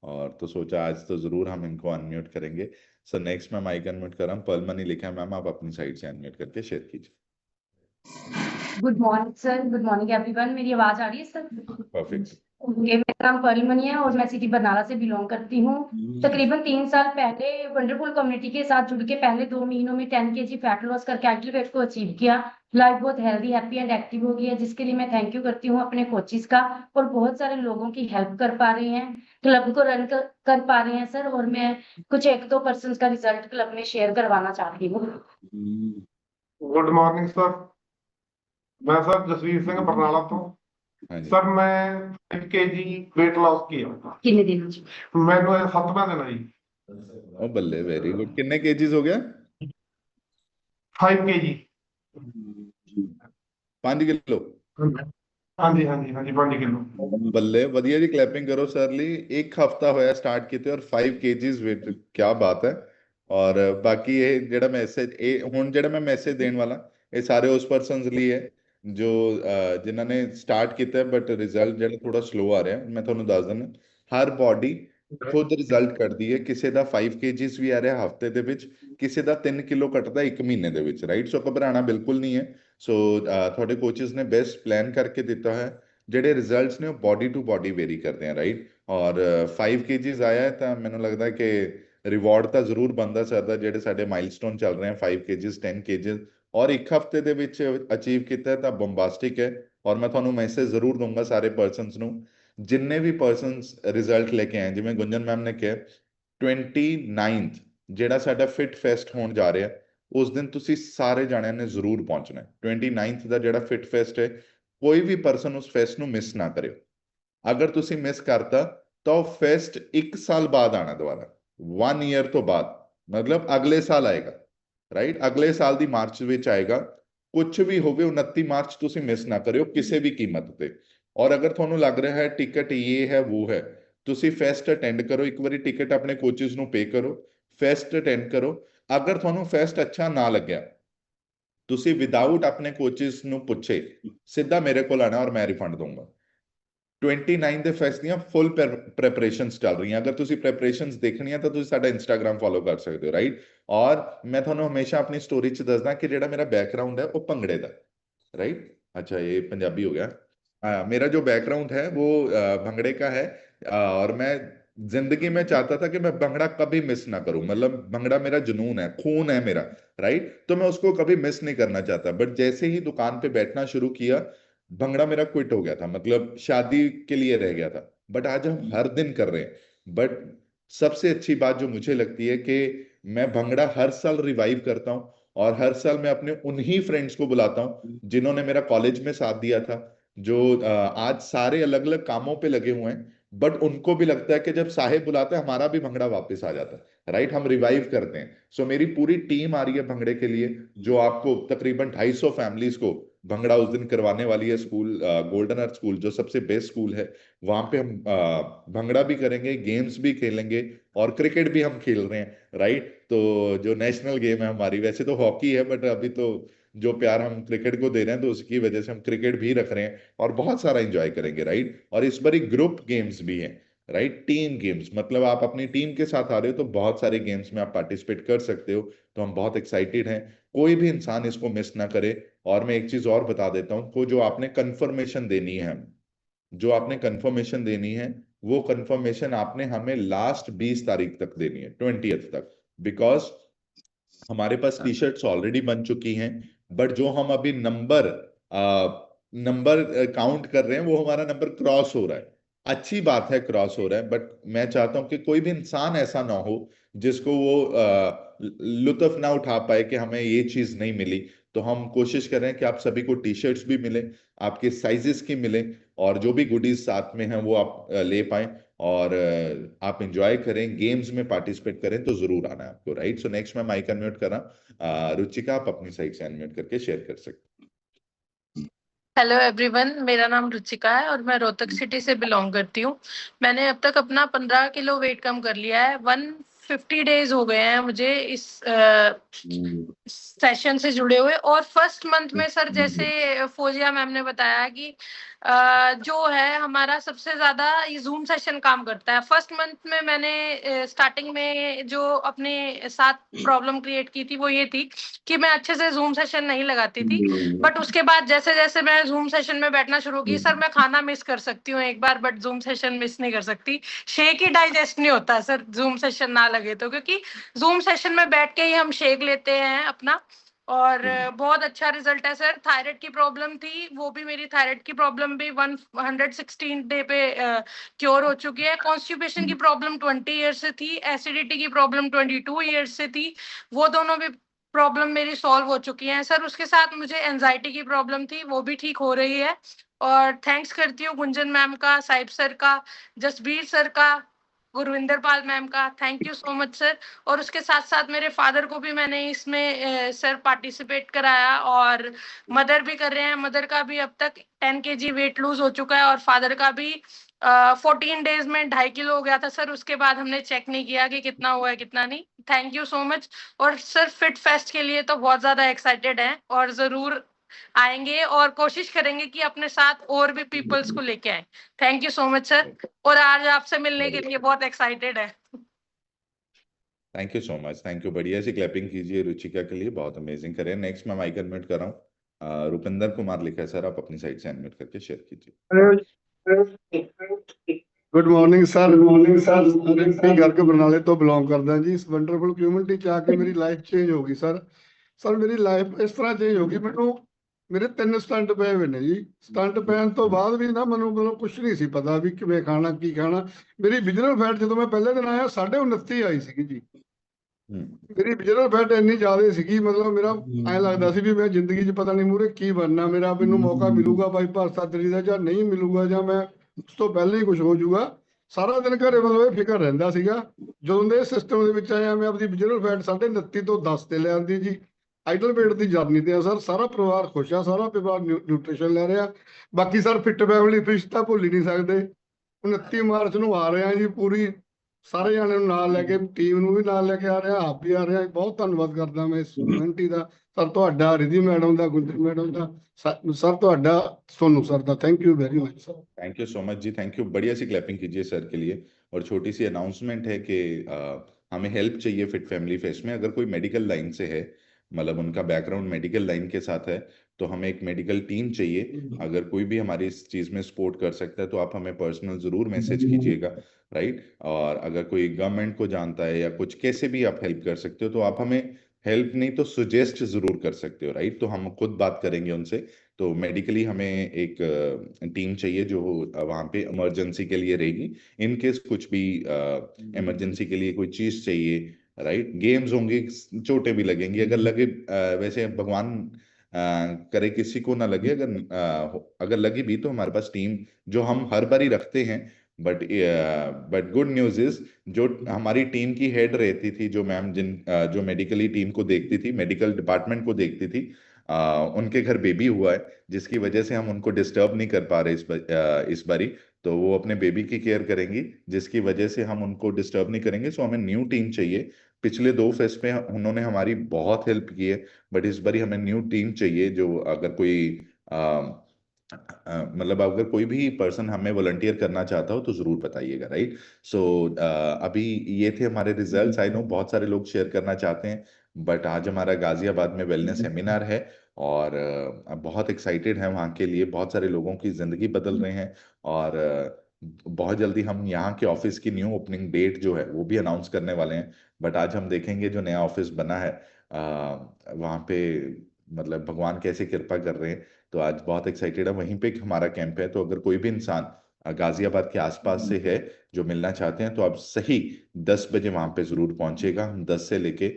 और तो सोचा आज तो जरूर हम इनको अनम्यूट करेंगे। सो नेक्स्ट मैं माइक अनम्यूट कर रहा हूँ, पर्ल मनी लिखा है मैम, आप अपनी साइड से अनम्यूट करके शेयर कीजिए। Good morning sir, good morning everyone. मेरी आवाज आ रही है सर? परफेक्ट। ओके, मेरा नाम पर्ल मनी है और मैं सिटी बरनाला से बिलोंग करती हूँ। तकरीबन 3 साल पहले वंडरफुल कम्युनिटी के साथ जुड़ के पहले 2 महीनों में 10 kg फैट लॉस करके एक्टिव वेट को अचीव किया। लाइफ बहुत हेल्दी, हैप्पी एंड एक्टिव हो गई है, जिसके लिए मैं थैंक यू करती हूँ अपने कोचिस का। और बहुत सारे लोगों की हेल्प कर पा रहे हैं, क्लब को रन कर पा रहे हैं सर। और मैं कुछ 1-2 पर्सन का रिजल्ट क्लब में शेयर करवाना चाहती हूँ। गुड मॉर्निंग सर, मैं सर जसवीर सिंह बरनाला तो। हाँ जी। सर मैं 5 kg वेट लॉस किया। कितने दिन? मैंने 7वां दिन है जी। ओ बल्ले, वेरी गुड। कितने केजीज हो गया? 5 kg। 5 किलो। हाँ जी हाँ जी हाँ जी, 5 किलो। ਬੱਲੇ, ਵਧੀਆ ਜੀ। ਕਲੈਪਿੰਗ ਕਰੋ ਸਰ ਲਈ। 1 ਹਫਤਾ ਹੋਇਆ ਸਟਾਰਟ ਕੀਤੇ ਔਰ 5 kgs weight, ਕੀ ਬਾਤ ਹੈ। ਔਰ ਬਾਕੀ ਇਹ ਜਿਹੜਾ ਮੈਸੇਜ, ਇਹ ਹੁਣ ਜਿਹੜਾ ਮੈਂ ਮੈਸੇਜ ਦੇਣ ਵਾਲਾ, ਇਹ ਸਾਰੇ ਉਸ ਪਰਸਨਸ ਲਈ ਹੈ ਜੋ ਜਿਨ੍ਹਾਂ ਨੇ ਸਟਾਰਟ ਕੀਤਾ ਬਟ ਰਿਜ਼ਲਟ ਜਿਹੜਾ ਥੋੜਾ ਸਲੋ ਆ ਰਿਹਾ। ਮੈਂ ਤੁਹਾਨੂੰ ਦੱਸ ਦਿੰਦਾ, ਹਰ ਬਾਡੀ ਖੁਦ ਰਿਜ਼ਲਟ ਕੱਢਦੀ ਹੈ। ਕਿਸੇ ਦਾ 5 kgs ਵੀ ਆ ਰਿਹਾ ਹਫਤੇ ਦੇ ਵਿੱਚ, ਕਿਸੇ ਦਾ 3 ਕਿਲੋ ਘਟਦਾ 1 ਮਹੀਨੇ ਦੇ ਵਿੱਚ, ਰਾਈਟ। ਸੋ ਘਬਰਾਉਣਾ ਬਿਲਕੁਲ ਨਹੀਂ ਹੈ। ਸੋ ਤੁਹਾਡੇ ਕੋਚਿਸ ਨੇ ਬੈਸਟ ਪਲਾਨ ਕਰਕੇ ਦਿੱਤਾ ਹੈ। ਜਿਹੜੇ ਰਿਜ਼ਲਟਸ ਨੇ ਉਹ ਬਾਡੀ ਟੂ ਬਾਡੀ ਵੇਰੀ ਕਰਦੇ ਆ, ਰਾਈਟ। ਔਰ 5 kgs ਆਇਆ ਹੈ ਤਾਂ ਮੈਨੂੰ ਲੱਗਦਾ ਕਿ ਰਿਵਾਰਡ ਤਾਂ ਜ਼ਰੂਰ ਬਣਦਾ ਸਰ ਦਾ। ਜਿਹੜੇ ਸਾਡੇ ਮਾਈਲਸਟੋਨ ਚੱਲ ਰਹੇ ਆ 5 kgs 10 kgs ਔਰ 1 ਹਫਤੇ ਦੇ ਵਿੱਚ ਅਚੀਵ ਕੀਤਾ ਹੈ ਤਾਂ ਬੰਬਾਸਟਿਕ ਹੈ। ਔਰ ਮੈਂ ਤੁਹਾਨੂੰ ਮੈਸੇਜ ਜ਼ਰੂਰ ਦੂੰਗਾ ਸਾਰੇ ਪਰਸਨਸ ਨੂੰ, ਜਿੰਨੇ ਵੀ ਪਰਸਨਸ ਰਿਜ਼ਲਟ ਲੈ ਕੇ ਆਏ। ਜਿਵੇਂ ਗੁੰਜਨ ਮੈਮ ਨੇ ਕਿਹਾ 29th ਜਿਹੜਾ ਸਾਡਾ ਫਿਟ ਫੈਸਟ ਹੋਣ ਜਾ ਰਿਹਾ, ਉਸ ਦਿਨ ਤੁਸੀਂ ਸਾਰੇ ਜਾਣਿਆਂ ਨੇ ਜ਼ਰੂਰ ਪਹੁੰਚਣਾ ਹੈ। 29th ਦਾ ਜਿਹੜਾ ਫਿਟ ਫੈਸਟ ਹੈ, ਕੋਈ ਵੀ ਪਰਸਨ ਉਸ ਫੈਸਟ ਨੂੰ ਮਿਸ ਨਾ ਕਰਿਓ। ਅਗਰ ਤੁਸੀਂ ਮਿਸ ਕਰਤਾ ਤਾਂ ਉਹ ਫੈਸਟ 1 ਸਾਲ ਬਾਅਦ ਆਣਾ ਦੁਬਾਰਾ, 1 ਈਅਰ ਤੋਂ ਬਾਅਦ, ਮਤਲਬ ਅਗਲੇ ਸਾਲ ਆਏਗਾ, ਰਾਈਟ? ਅਗਲੇ ਸਾਲ ਦੀ ਮਾਰਚ ਵਿੱਚ ਆਏਗਾ। ਕੁਝ ਵੀ ਹੋਵੇ 29 ਮਾਰਚ ਤੁਸੀਂ ਮਿਸ ਨਾ ਕਰਿਓ ਕਿਸੇ ਵੀ ਕੀਮਤ ਤੇ। ਔਰ ਅਗਰ ਤੁਹਾਨੂੰ ਲੱਗ ਰਿਹਾ ਹੈ ਟਿਕਟ ਇਹ ਹੈ ਉਹ ਹੈ, ਤੁਸੀਂ ਫੈਸਟ ਅਟੈਂਡ ਕਰੋ। ਇੱਕ ਵਾਰੀ ਟਿਕਟ ਆਪਣੇ ਕੋਚਿਸ ਨੂੰ ਪੇ ਕਰੋ, ਫੈਸਟ ਅਟੈਂਡ ਕਰੋ। ਅਗਰ ਤੁਹਾਨੂੰ ਫੈਸਟ ਅੱਛਾ ਨਾ ਲੱਗਿਆ, ਤੁਸੀਂ ਵਿਦਆਊਟ ਆਪਣੇ ਕੋਚਿਸ ਨੂੰ ਪੁੱਛੇ ਸਿੱਧਾ ਮੇਰੇ ਕੋਲ ਆਣਾ ਔਰ ਮੈਂ ਰਿਫੰਡ ਦਊਂਗਾ। 29 ਦੇ ਫੈਸਟ ਦੀਆਂ ਫੁੱਲ ਪ੍ਰੈਪਰੇਸ਼ਨਸ ਚੱਲ ਰਹੀਆਂ। ਅਗਰ ਤੁਸੀਂ ਪ੍ਰੈਪਰੇਸ਼ਨਸ ਦੇਖਣੀਆਂ ਤਾਂ ਤੁਸੀਂ ਸਾਡਾ ਇੰਸਟਾਗ੍ਰਾਮ ਫੋਲੋ ਕਰ ਸਕਦੇ ਹੋ, ਰਾਈਟ? ਔਰ ਮੈਂ ਤੁਹਾਨੂੰ ਹਮੇਸ਼ਾ ਆਪਣੀ ਸਟੋਰੀ 'ਚ ਦੱਸਦਾ ਕਿ ਜਿਹੜਾ ਮੇਰਾ ਬੈਕਗਰਾਉਂਡ ਹੈ ਉਹ ਭੰਗੜੇ ਦਾ, ਰਾਈਟ? अच्छा, ये पंजाबी हो गया। मेरा जो बैकग्राउंड है वो भंगड़े का है और मैं जिंदगी में चाहता था कि मैं भंगड़ा कभी मिस ना करूं। मतलब भंगड़ा मेरा जुनून है, खून है मेरा, राइट? तो मैं उसको कभी मिस नहीं करना चाहता। बट जैसे ही दुकान पे बैठना शुरू किया, भंगड़ा मेरा क्विट हो गया था, मतलब शादी के लिए रह गया था। बट आज हम हर दिन कर रहे हैं। बट सबसे अच्छी बात जो मुझे लगती है कि मैं भंगड़ा हर साल रिवाइव करता हूँ और हर साल मैं अपने उन्हीं फ्रेंड्स को बुलाता हूँ जिन्होंने मेरा कॉलेज में साथ दिया था, जो आज सारे अलग अलग कामों पे लगे हुए हैं। बट उनको भी लगता है कि जब साहेब बुलाता है हमारा भी भंगड़ा वापस आ जाता है, राइट? हम रिवाइव करते हैं। सो मेरी पूरी टीम आ रही है भंगड़े के लिए, जो आपको तकरीबन 250 फैमिलीज को भंगड़ा उस दिन करवाने वाली है। स्कूल गोल्डन अर्थ स्कूल जो सबसे बेस्ट स्कूल है, वहां पे हम भंगड़ा भी करेंगे, गेम्स भी खेलेंगे और क्रिकेट भी हम खेल रहे हैं, राइट? तो जो नेशनल गेम है हमारी, वैसे तो हॉकी है बट अभी तो जो प्यार हम क्रिकेट को दे रहे हैं तो उसकी वजह से हम क्रिकेट भी रख रहे हैं और बहुत सारा एंजॉय करेंगे, राइट? और इस बार ग्रुप गेम्स भी हैं, राइट? टीम गेम्स, मतलब आप अपनी टीम के साथ आ रहे हो तो बहुत सारे गेम्स में आप पार्टिसिपेट कर सकते हो। तो हम बहुत एक्साइटेड हैं, कोई भी इंसान इसको मिस ना करे। और मैं एक चीज और बता देता हूँ, को जो आपने कंफर्मेशन देनी है, जो आपने कंफर्मेशन देनी है, वो कंफर्मेशन आपने हमें लास्ट 20 तारीख तक देनी है, 20th तक। बिकॉज हमारे पास टी शर्ट्स ऑलरेडी बन चुकी हैं, बट जो हम अभी नंबर काउंट कर रहे हैं वो हमारा नंबर क्रॉस हो रहा है। अच्छी बात है क्रॉस हो रहा है, बट मैं चाहता हूं कि कोई भी इंसान ऐसा ना हो जिसको वो लुत्फ ना उठा पाए कि हमें ये चीज नहीं मिली। तो हम कोशिश कर रहे हैं कि आप सभी को टी शर्ट्स भी मिले, आपके साइजेस की मिले और जो भी गुडीज साथ में हैं वो आप ले पाएं और आप एंजॉय करें, गेम्स में पार्टिसिपेट करें। तो जरूर आना है आपको, राइट? सो नेक्स्ट मैं माइक अनम्यूट कर रहा हूं। रुचिका, आप अपनी साइड से अनम्यूट करके शेयर कर सकते हैं। हेलो एवरीवन, मेरा नाम रुचिका है और मैं रोहतक सिटी से बिलोंग करती हूँ। मैंने अब तक अपना 15 किलो वेट कम कर लिया है। 150 डेज हो गए हैं मुझे इस सेशन से जुड़े हुए। और फर्स्ट मंथ में सर, जैसे फौजिया मैम ने बताया कि जो है हमारा सबसे ज्यादा ये जूम सेशन काम करता है। फर्स्ट मंथ में मैंने स्टार्टिंग में जो अपने साथ प्रॉब्लम क्रिएट की थी वो ये थी कि मैं अच्छे से जूम सेशन नहीं लगाती थी। बट उसके बाद जैसे जैसे मैं जूम सेशन में बैठना शुरू की, सर मैं खाना मिस कर सकती हूँ एक बार, बट जूम सेशन मिस नहीं कर सकती। शेक ही डाइजेस्ट नहीं होता सर जूम सेशन ना लगे तो, क्योंकि जूम सेशन में बैठ के ही हम शेक लेते हैं अपना। और बहुत अच्छा रिजल्ट है सर। थायराइड की प्रॉब्लम थी, वो भी मेरी थायराइड की प्रॉब्लम भी 116 डे पे क्योर हो चुकी है। कॉन्स्टिपेशन की प्रॉब्लम 20 ईयर्स से थी, एसिडिटी की प्रॉब्लम 22 ईयर्स से थी, वो दोनों भी प्रॉब्लम मेरी सॉल्व हो चुकी है सर। उसके साथ मुझे एंजाइटी की प्रॉब्लम थी, वो भी ठीक हो रही है। और थैंक्स करती हूँ गुंजन मैम का, साहिब सर का, जसबीर सर का, गुरविंदर पाल मैम का। Thank you so much sir. और उसके साथ साथ मेरे फादर को भी मैंने इसमें सर पार्टिसिपेट कराया और मदर भी कर रहे हैं। मदर का भी अब तक 10 kg वेट लूज हो चुका है और फादर का भी 14 डेज में 2.5 किलो हो गया था सर। उसके बाद हमने चेक नहीं किया कि कितना हुआ है कितना नहीं। Thank you so much. और सर फिट फेस्ट के लिए तो बहुत ज्यादा एक्साइटेड हैं और जरूर आएंगे और कोशिश करेंगे कि अपने साथ और भी पीपल्स को लेके आए। Thank you so much sir. और आज आपसे मिलने के लिए बहुत एक्साइटेड है। Thank you so much, thank you. बढ़िया सी क्लैपिंग कीजिए रुचिका के लिए, बहुत अमेजिंग करें। नेक्स्ट मैं माइक अनम्यूट कर रहा हूँ। रुपिंदर कुमार लिखा है सर, आप अपनी साइड से अनम्यूट करके शेयर कीजिए। Good morning sir. Good morning sir. मैं घर के बरनाले तो बिलोंग करता हूं जी। इस वंडरफुल कम्युनिटी च आके मेरी लाइफ चेंज होगी सर। सर मेरी लाइफ इस तरह चेंज होगी, मैनू ਮੇਰੇ 3 ਸਟੰਟ ਪਏ ਹੋਏ ਨੇ ਜੀ। ਸਟੰਟ ਪੈਣ ਤੋਂ ਬਾਅਦ ਵੀ ਨਾ ਮੈਨੂੰ ਮਤਲਬ ਕੁਝ ਨਹੀਂ ਸੀ ਪਤਾ ਵੀ ਕਿਵੇਂ ਖਾਣਾ ਕੀ ਖਾਣਾ। ਮੇਰੀ ਵਿਜਨਲ ਫੈਟ ਜਦੋਂ ਮੈਂ ਪਹਿਲੇ ਦਿਨ ਆਇਆ 29.5 ਆਈ ਸੀਗੀ ਜੀ। ਮੇਰੀ ਵਿਜਨਲ ਫੈਟ ਇੰਨੀ ਜ਼ਿਆਦਾ ਸੀਗੀ, ਮਤਲਬ ਮੇਰਾ ਐਂ ਲੱਗਦਾ ਸੀ ਵੀ ਮੈਂ ਜ਼ਿੰਦਗੀ 'ਚ ਪਤਾ ਨਹੀਂ ਮੂਹਰੇ ਕੀ ਬਣਨਾ, ਮੇਰਾ ਮੈਨੂੰ ਮੌਕਾ ਮਿਲੂਗਾ ਬਾਈਪਾਸ ਸਰਜਰੀ ਦਾ ਜਾਂ ਨਹੀਂ ਮਿਲੂਗਾ, ਜਾਂ ਮੈਂ ਉਸ ਤੋਂ ਪਹਿਲਾਂ ਹੀ ਕੁਝ ਹੋ ਜਾਊਗਾ। ਸਾਰਾ ਦਿਨ ਘਰੇ ਮਤਲਬ ਇਹ ਫਿਕਰ ਰਹਿੰਦਾ ਸੀਗਾ। ਜਦੋਂ ਦੇ ਸਿਸਟਮ ਦੇ ਵਿੱਚ ਆਇਆ ਮੈਂ ਆਪਣੀ ਵਿਜਨਲ ਫੈਟ 29.5 ਤੋਂ 10 ਤੇ ਲਿਆਂਦੀ ਜੀ। ਆਈਡਲ ਵੇਟ ਦੀ ਜਰਨੀ ਤੇ ਆ ਸਰ, ਸਾਰਾ ਪਰਿਵਾਰ ਖੁਸ਼ ਆ, ਸਾਰਾ ਪਰਿਵਾਰ ਨਿਊਟ੍ਰੀਸ਼ਨ ਲੈ ਰਿਹਾ। ਬਾਕੀ ਸਰ ਫਿੱਟ ਫੈਮਿਲੀ ਫਿਸ਼ ਤਾਂ ਭੁੱਲ ਹੀ ਨਹੀਂ ਸਕਦੇ। 29 ਮਾਰਚ ਨੂੰ ਆ ਰਹੇ ਆ ਜੀ, ਪੂਰੀ ਸਾਰੇ ਜਾਣੇ ਨੂੰ ਨਾਲ ਲੈ ਕੇ, ਟੀਮ ਨੂੰ ਵੀ ਨਾਲ ਲੈ ਕੇ ਆ ਰਿਹਾ, ਆਪ ਵੀ ਆ ਰਿਹਾ। ਬਹੁਤ ਧੰਨਵਾਦ ਕਰਦਾ ਮੈਂ ਇਸ ਕਮਿਊਨਿਟੀ ਦਾ, ਸਰ ਤੁਹਾਡਾ, ਰਿਧੀ ਮੈਡਮ ਦਾ, ਗੁੰਜਰ ਮੈਡਮ ਦਾ, सर ਤੁਹਾਡਾ, सोनू सर ਦਾ। Thank you very much sir. Thank you so much जी, थैंक यू। बढ़िया सी क्लैपिंग कीजिए सर के लिए। और छोटी सी अनाउंसमेंट है कि हमें हेल्प चाहिए फिट फैमिली फेस्ट में। अगर कोई मेडिकल लाइन से है, मतलब उनका बैकग्राउंड मेडिकल लाइन के साथ है, तो हमें एक मेडिकल टीम चाहिए। अगर कोई भी हमारी इस चीज में सपोर्ट कर सकता है तो आप हमें पर्सनल जरूर मैसेज कीजिएगा, राइट। और अगर कोई गवर्नमेंट को जानता है या कुछ कैसे भी आप हेल्प कर सकते हो तो आप हमें हेल्प नहीं तो सुजेस्ट जरूर कर सकते हो, राइट। तो हम खुद बात करेंगे उनसे। तो मेडिकली हमें एक टीम चाहिए जो वहाँ पे इमरजेंसी के लिए रहेगी, इन केस कुछ भी इमरजेंसी के लिए कोई चीज चाहिए, राइट। गेम्स होंगे, चोटें भी लगेंगी, अगर लगे वैसे भगवान करे किसी को ना लगे, अगर लगी भी तो हमारे पास टीम जो हम हर बार ही रखते हैं। बट गुड न्यूज इज जो हमारी टीम की हेड रहती थी, जो मैम जो मेडिकली टीम को देखती थी, मेडिकल डिपार्टमेंट को देखती थी, उनके घर बेबी हुआ है, जिसकी वजह से हम उनको डिस्टर्ब नहीं कर पा रहे इस बारी। तो वो अपने बेबी की केयर करेंगी, जिसकी वजह से हम उनको डिस्टर्ब नहीं करेंगे। सो हमें न्यू टीम चाहिए। पिछले 2 फेस्ट में उन्होंने हमारी बहुत हेल्प की है, बट इस बारी हमें न्यू टीम चाहिए। जो अगर कोई मतलब अगर कोई भी पर्सन हमें वॉलंटियर करना चाहता हो तो जरूर बताइएगा, राइट। सो अभी ये थे हमारे रिजल्ट्स। आई नो बहुत सारे लोग शेयर करना चाहते हैं, बट आज हमारा गाजियाबाद में वेलनेस सेमिनार है और बहुत एक्साइटेड है वहाँ के लिए। बहुत सारे लोगों की जिंदगी बदल रहे हैं और बहुत जल्दी हम यहाँ के ऑफिस की न्यू ओपनिंग डेट जो है वो भी अनाउंस करने वाले हैं। बट आज हम देखेंगे जो नया ऑफिस बना है वहाँ पे मतलब भगवान कैसे कृपा कर रहे हैं। तो आज बहुत एक्साइटेड है। वहीं पे हमारा कैंप है, तो अगर कोई भी इंसान गाजियाबाद के आसपास से है जो मिलना चाहते हैं तो आप सही 10 बजे वहां पे जरूर पहुंचेगा। हम 10 से लेके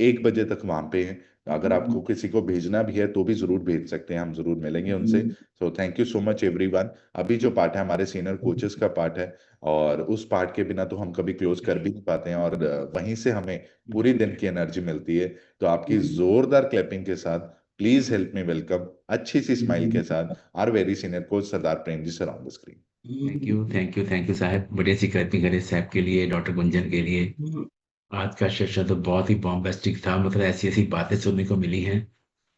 1 बजे तक वहां पे हैं। अगर आपको किसी को भेजना भी है तो भी जरूर भेज सकते हैं, हम जरूर मिलेंगे उनसे। So thank you so much everyone. अभी जो पार्ट है हमारे सीनियर कोचेस का पार्ट है, और उस पार्ट के बिना तो हम कभी क्लोज कर भी नहीं पाते हैं, और वहीं से हमें पूरी दिन की एनर्जी मिलती है। तो आपकी जोरदार क्लैपिंग के साथ प्लीज हेल्प मी वेलकम अच्छी सी स्माइल के साथ are very senior coach Sardar Prem ji sir on the screen. Thank you साहब। बढ़िया सी क्लैपिंग करें साहब के लिए, डॉक्टर गुंजन के लिए। आज का सेशन तो बहुत ही बॉम्बास्टिक था। मतलब ऐसी ऐसी बातें सुनने को मिली हैं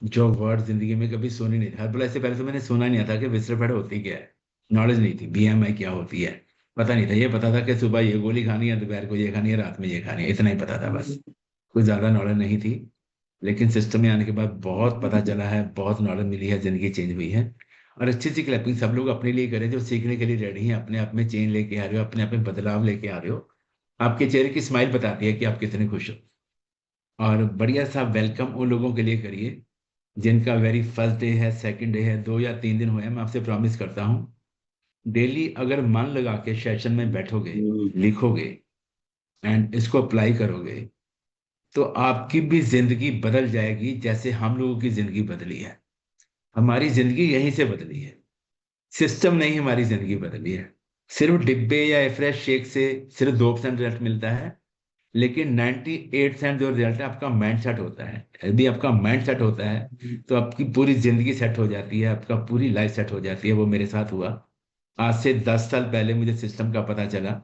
जो वर्ड जिंदगी में कभी सुनी नहीं था। इससे पहले तो मैंने सुना नहीं था कि विसरल फैट होती क्या है, नॉलेज नहीं थी। बीएमआई क्या होती है पता नहीं था। ये पता था कि सुबह ये गोली खानी है, दोपहर को ये खानी है, रात में ये खानी है, इतना ही पता था बस। कोई ज्यादा नॉलेज नहीं थी। लेकिन सिस्टम में आने के बाद बहुत पता चला है, बहुत नॉलेज मिली है, जिंदगी चेंज हुई है। और अच्छी सी क्लैपिंग सब लोग अपने लिए करें जो सीखने के लिए रेडी हैं, अपने आप में चेंज लेके आ रहे हो, अपने आप में बदलाव लेके आ रहे हो। आपके चेहरे की स्माइल बताती है कि आप कितने खुश हो। और बढ़िया सा वेलकम उन लोगों के लिए करिए जिनका वेरी फर्स्ट डे है, सेकंड डे है, 2 या 3 दिन हुए हैं। मैं आपसे प्रॉमिस करता हूँ डेली अगर मन लगा के सेशन में बैठोगे, लिखोगे एंड इसको अप्लाई करोगे तो आपकी भी जिंदगी बदल जाएगी, जैसे हम लोगों की जिंदगी बदली है। हमारी जिंदगी यहीं से बदली है, सिस्टम नहीं हमारी जिंदगी बदली है। सिर्फ डिब्बे या एफ्रेश शेक से सिर्फ 2% रिजल्ट मिलता है, लेकिन 98% जो रिजल्ट है आपका माइंड सेट होता है। यदि आपका माइंड सेट होता है तो आपकी पूरी जिंदगी सेट हो जाती है, आपका पूरी लाइफ सेट हो जाती है। वो मेरे साथ हुआ। आज से 10 साल पहले मुझे सिस्टम का पता चला।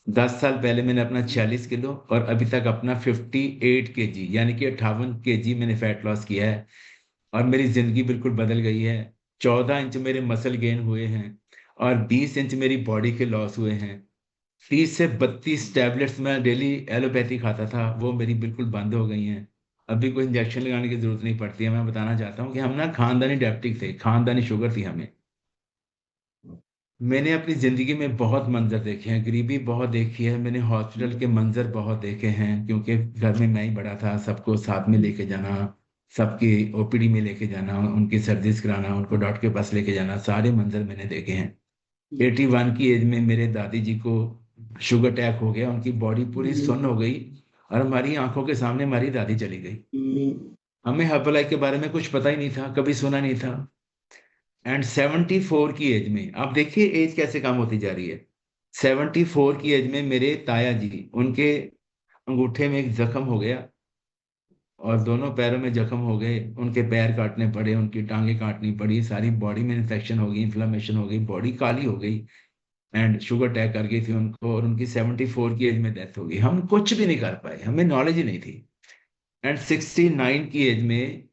10 साल पहले मैंने अपना 46 किलो और अभी तक अपना 58 kg यानी कि 58 kg मैंने फैट लॉस किया है, और मेरी जिंदगी बिल्कुल बदल गई है। 14 इंच मेरे मसल गेन हुए हैं और 20 इंच मेरी बॉडी के लॉस हुए हैं। 30 से 32 टैबलेट्स मैं डेली एलोपैथी खाता था, वो मेरी बिल्कुल बंद हो गई हैं। अभी कोई इंजेक्शन लगाने की जरूरत नहीं पड़ती है। मैं बताना चाहता हूँ कि हम ना खानदानी डायबिटिक थे, खानदानी शुगर थी हमें। मैंने अपनी ज़िंदगी में बहुत मंजर देखे हैं, गरीबी बहुत देखी है, मैंने हॉस्पिटल के मंजर बहुत देखे हैं, क्योंकि घर में मैं ही बड़ा था, सबको साथ में लेके जाना, सबकी ओपीडी में लेके जाना, उनकी सर्विस कराना, उनको डॉक्टर के पास लेके जाना, सारे मंजर मैंने देखे हैं। 81 की एज में मेरे दादी जी को शुगर अटैक हो गया, उनकी बॉडी पूरी सुन्न हो गई और हमारी आंखों के सामने हमारी दादी चली गई। हमें हर्बलाइफ के बारे में कुछ पता ही नहीं था, कभी सुना नहीं था। एंड 74 की एज में, आप देखिए एज कैसे कम होती जा रही है। 74 की एज में मेरे ताया जी, उनके अंगूठे में एक जख्म हो गया और दोनों पैरों में जख्म हो गए, उनके पैर काटने पड़े, उनकी टांगे काटनी पड़ी, सारी बॉडी में इन्फेक्शन हो गई, इन्फ्लेमेशन हो गई, बॉडी काली हो गई एंड शुगर अटैक कर गई थी उनको और उनकी 74 की एज में डेथ हो गई। हम कुछ भी नहीं कर पाए, हमें नॉलेज ही नहीं थी। एंड 69 की एज में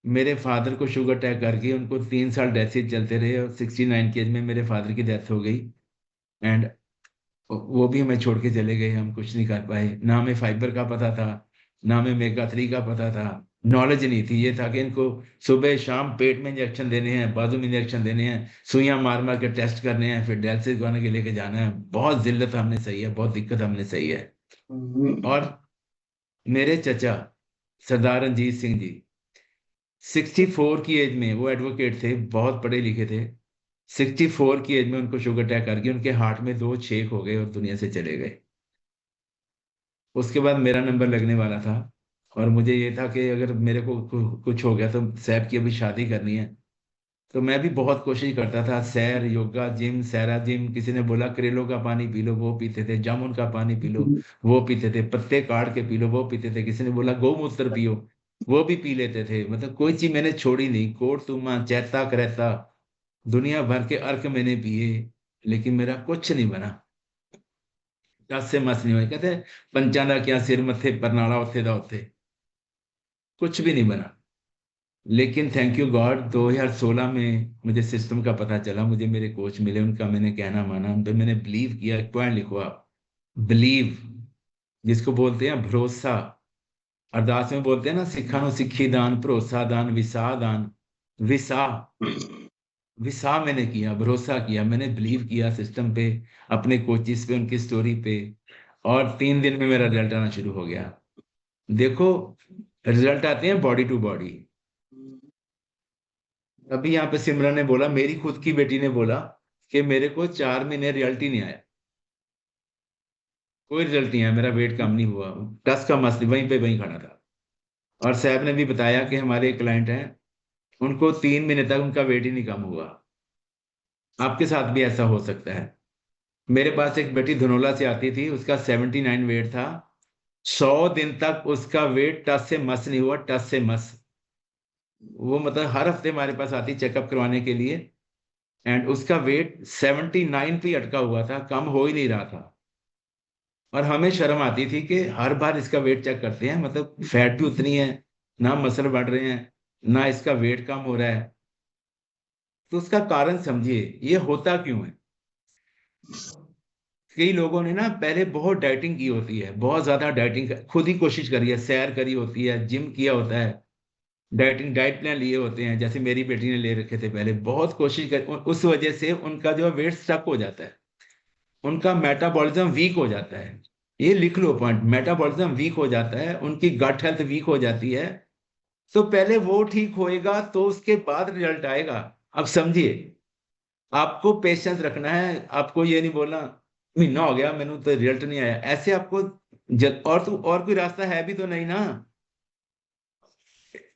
मेरे फादर को शुगर अटैक करके उनको 3 साल डेथ चलते रहे और 69 की एज में मेरे फादर की डेथ हो गई एंड वो भी हमें छोड़ के चले गए। हम कुछ नहीं कर पाए, ना हमें फाइबर का पता था, ना हमें मेगा-3 का पता था, नॉलेज नहीं थी। ये था कि इनको सुबह शाम पेट में इंजेक्शन देने हैं, बाजू में इंजेक्शन देने हैं, सुइयां मार मार के टेस्ट करने हैं, फिर डायलिसिस करने के लेके जाना है। बहुत जिल्लत हमने सही है, बहुत दिक्कत हमने सही है। और मेरे चचा सरदार रंजीत सिंह जी 64 की एज में, वो एडवोकेट थे, बहुत पढ़े लिखे थे, 64 की एज में उनको शुगर अटैक करके उनके हार्ट में 2 छेद हो गए और दुनिया से चले गए। उसके बाद मेरा नंबर लगने वाला था और मुझे ये था कि अगर मेरे को कुछ हो गया तो सैफ की अभी शादी करनी है। तो मैं भी बहुत कोशिश करता था, सैर, योगा, जिम, सैरा जिम। किसी ने बोला करेलों का पानी पी लो, वो पीते थे। जामुन का पानी पी लो, वो पीते थे। पत्ते काट के पी लो, वो पीते थे। किसी ने बोला गौमूत्र पियो, वो भी पी लेते थे। मतलब कोई चीज मैंने छोड़ी नहीं। कोट तुमा, चैता, करैता, दुनिया भर के अर्क मैंने पिए, लेकिन मेरा कुछ नहीं बना। टस से मस नहीं हुए। कहते पंचा दा क्या सिर मथे परनाला उत्थे दा उत्थे, कुछ भी नहीं बना। लेकिन थैंक यू गॉड, 2016 में मुझे सिस्टम का पता चला, मुझे मेरे कोच मिले, उनका मैंने कहना माना, उन पर मैंने बिलीव किया। पॉइंट लिखो आप, बिलीव, जिसको बोलते हैं भरोसा। अरदास में बोलते हैं ना, सिखा नु सिखी दान, भरोसा दान, विसा दान। विसा मैंने किया, भरोसा किया, मैंने बिलीव किया सिस्टम पे, अपने कोचिस पे, उनकी स्टोरी पे, और 3 दिन में मेरा रिजल्ट आना शुरू हो गया। देखो रिजल्ट आते हैं बॉडी टू बॉडी। अभी यहाँ पे सिमरन ने बोला, मेरी खुद की बेटी ने बोला कि मेरे को 4 महीने रिजल्ट ही नहीं आया, कोई रिजल्ट नहीं आया, मेरा वेट कम नहीं हुआ। टस का मसला वहीं पे वहीं खड़ा था। और साहब ने भी बताया कि हमारे क्लाइंट हैं, उनको 3 महीने तक उनका वेट ही नहीं कम हुआ। आपके साथ भी ऐसा हो सकता है। मेरे पास एक बेटी धनोला से आती थी, उसका 79 वेट था, 100 दिन तक उसका वेट टस से मस नहीं हुआ, टस से मस। वो मतलब हर हफ्ते हमारे पास आती चेकअप करवाने के लिए, एंड उसका वेट 79 पे अटका हुआ था, कम हो ही नहीं रहा था। और हमें शर्म आती थी कि हर बार इसका वेट चेक करते हैं, मतलब फैट भी उतनी है, ना मसल बढ़ रहे हैं, ना इसका वेट कम हो रहा है। तो उसका कारण समझिए, ये होता क्यों है। कई लोगों ने ना पहले बहुत डाइटिंग की होती है, बहुत ज्यादा डाइटिंग खुद ही कोशिश करी है, सैर करी होती है, जिम किया होता है, डाइट प्लान लिए होते हैं, जैसे मेरी बेटी ने ले रखे थे पहले, बहुत कोशिश कर, उस वजह से उनका जो वेट स्टक हो जाता है, उनका मेटाबॉलिज्म वीक हो जाता है। ये लिख लो पॉइंट, मेटाबॉलिज्म वीक हो जाता है, उनकी गट हेल्थ वीक हो जाती है। तो पहले वो ठीक होएगा तो उसके बाद रिजल्ट आएगा। अब समझिए, आपको पेशेंस रखना है, आपको ये नहीं बोलना महीना हो गया मैंने तो रिजल्ट नहीं आया, ऐसे आपको और कोई रास्ता है भी तो नहीं ना,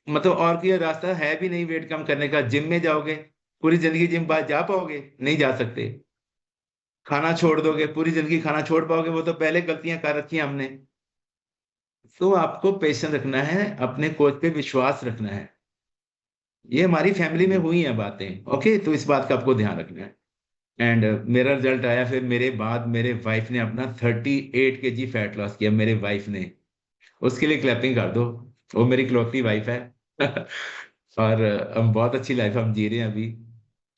मतलब और कोई रास्ता है भी नहीं वेट कम करने का। जिम में जाओगे, पूरी जिंदगी जिम बाद जा पाओगे? नहीं जा सकते। खाना छोड़ दोगे, पूरी जिंदगी खाना छोड़ पाओगे? वो तो पहले गलतियां कर रखी हैं हमने। तो आपको पेशेंस रखना है, अपने कोच पे विश्वास रखना है। ये हमारी फैमिली में हुई हैं बातें, ओके, तो इस बात का आपको ध्यान रखना है। एंड मेरा रिजल्ट आया, फिर मेरे बाद मेरे वाइफ ने अपना 38 kg फैट लॉस किया, मेरे वाइफ ने। उसके लिए क्लैपिंग कर दो, वो मेरी इकलौती वाइफ है और हम बहुत अच्छी लाइफ हम जी रहे हैं अभी।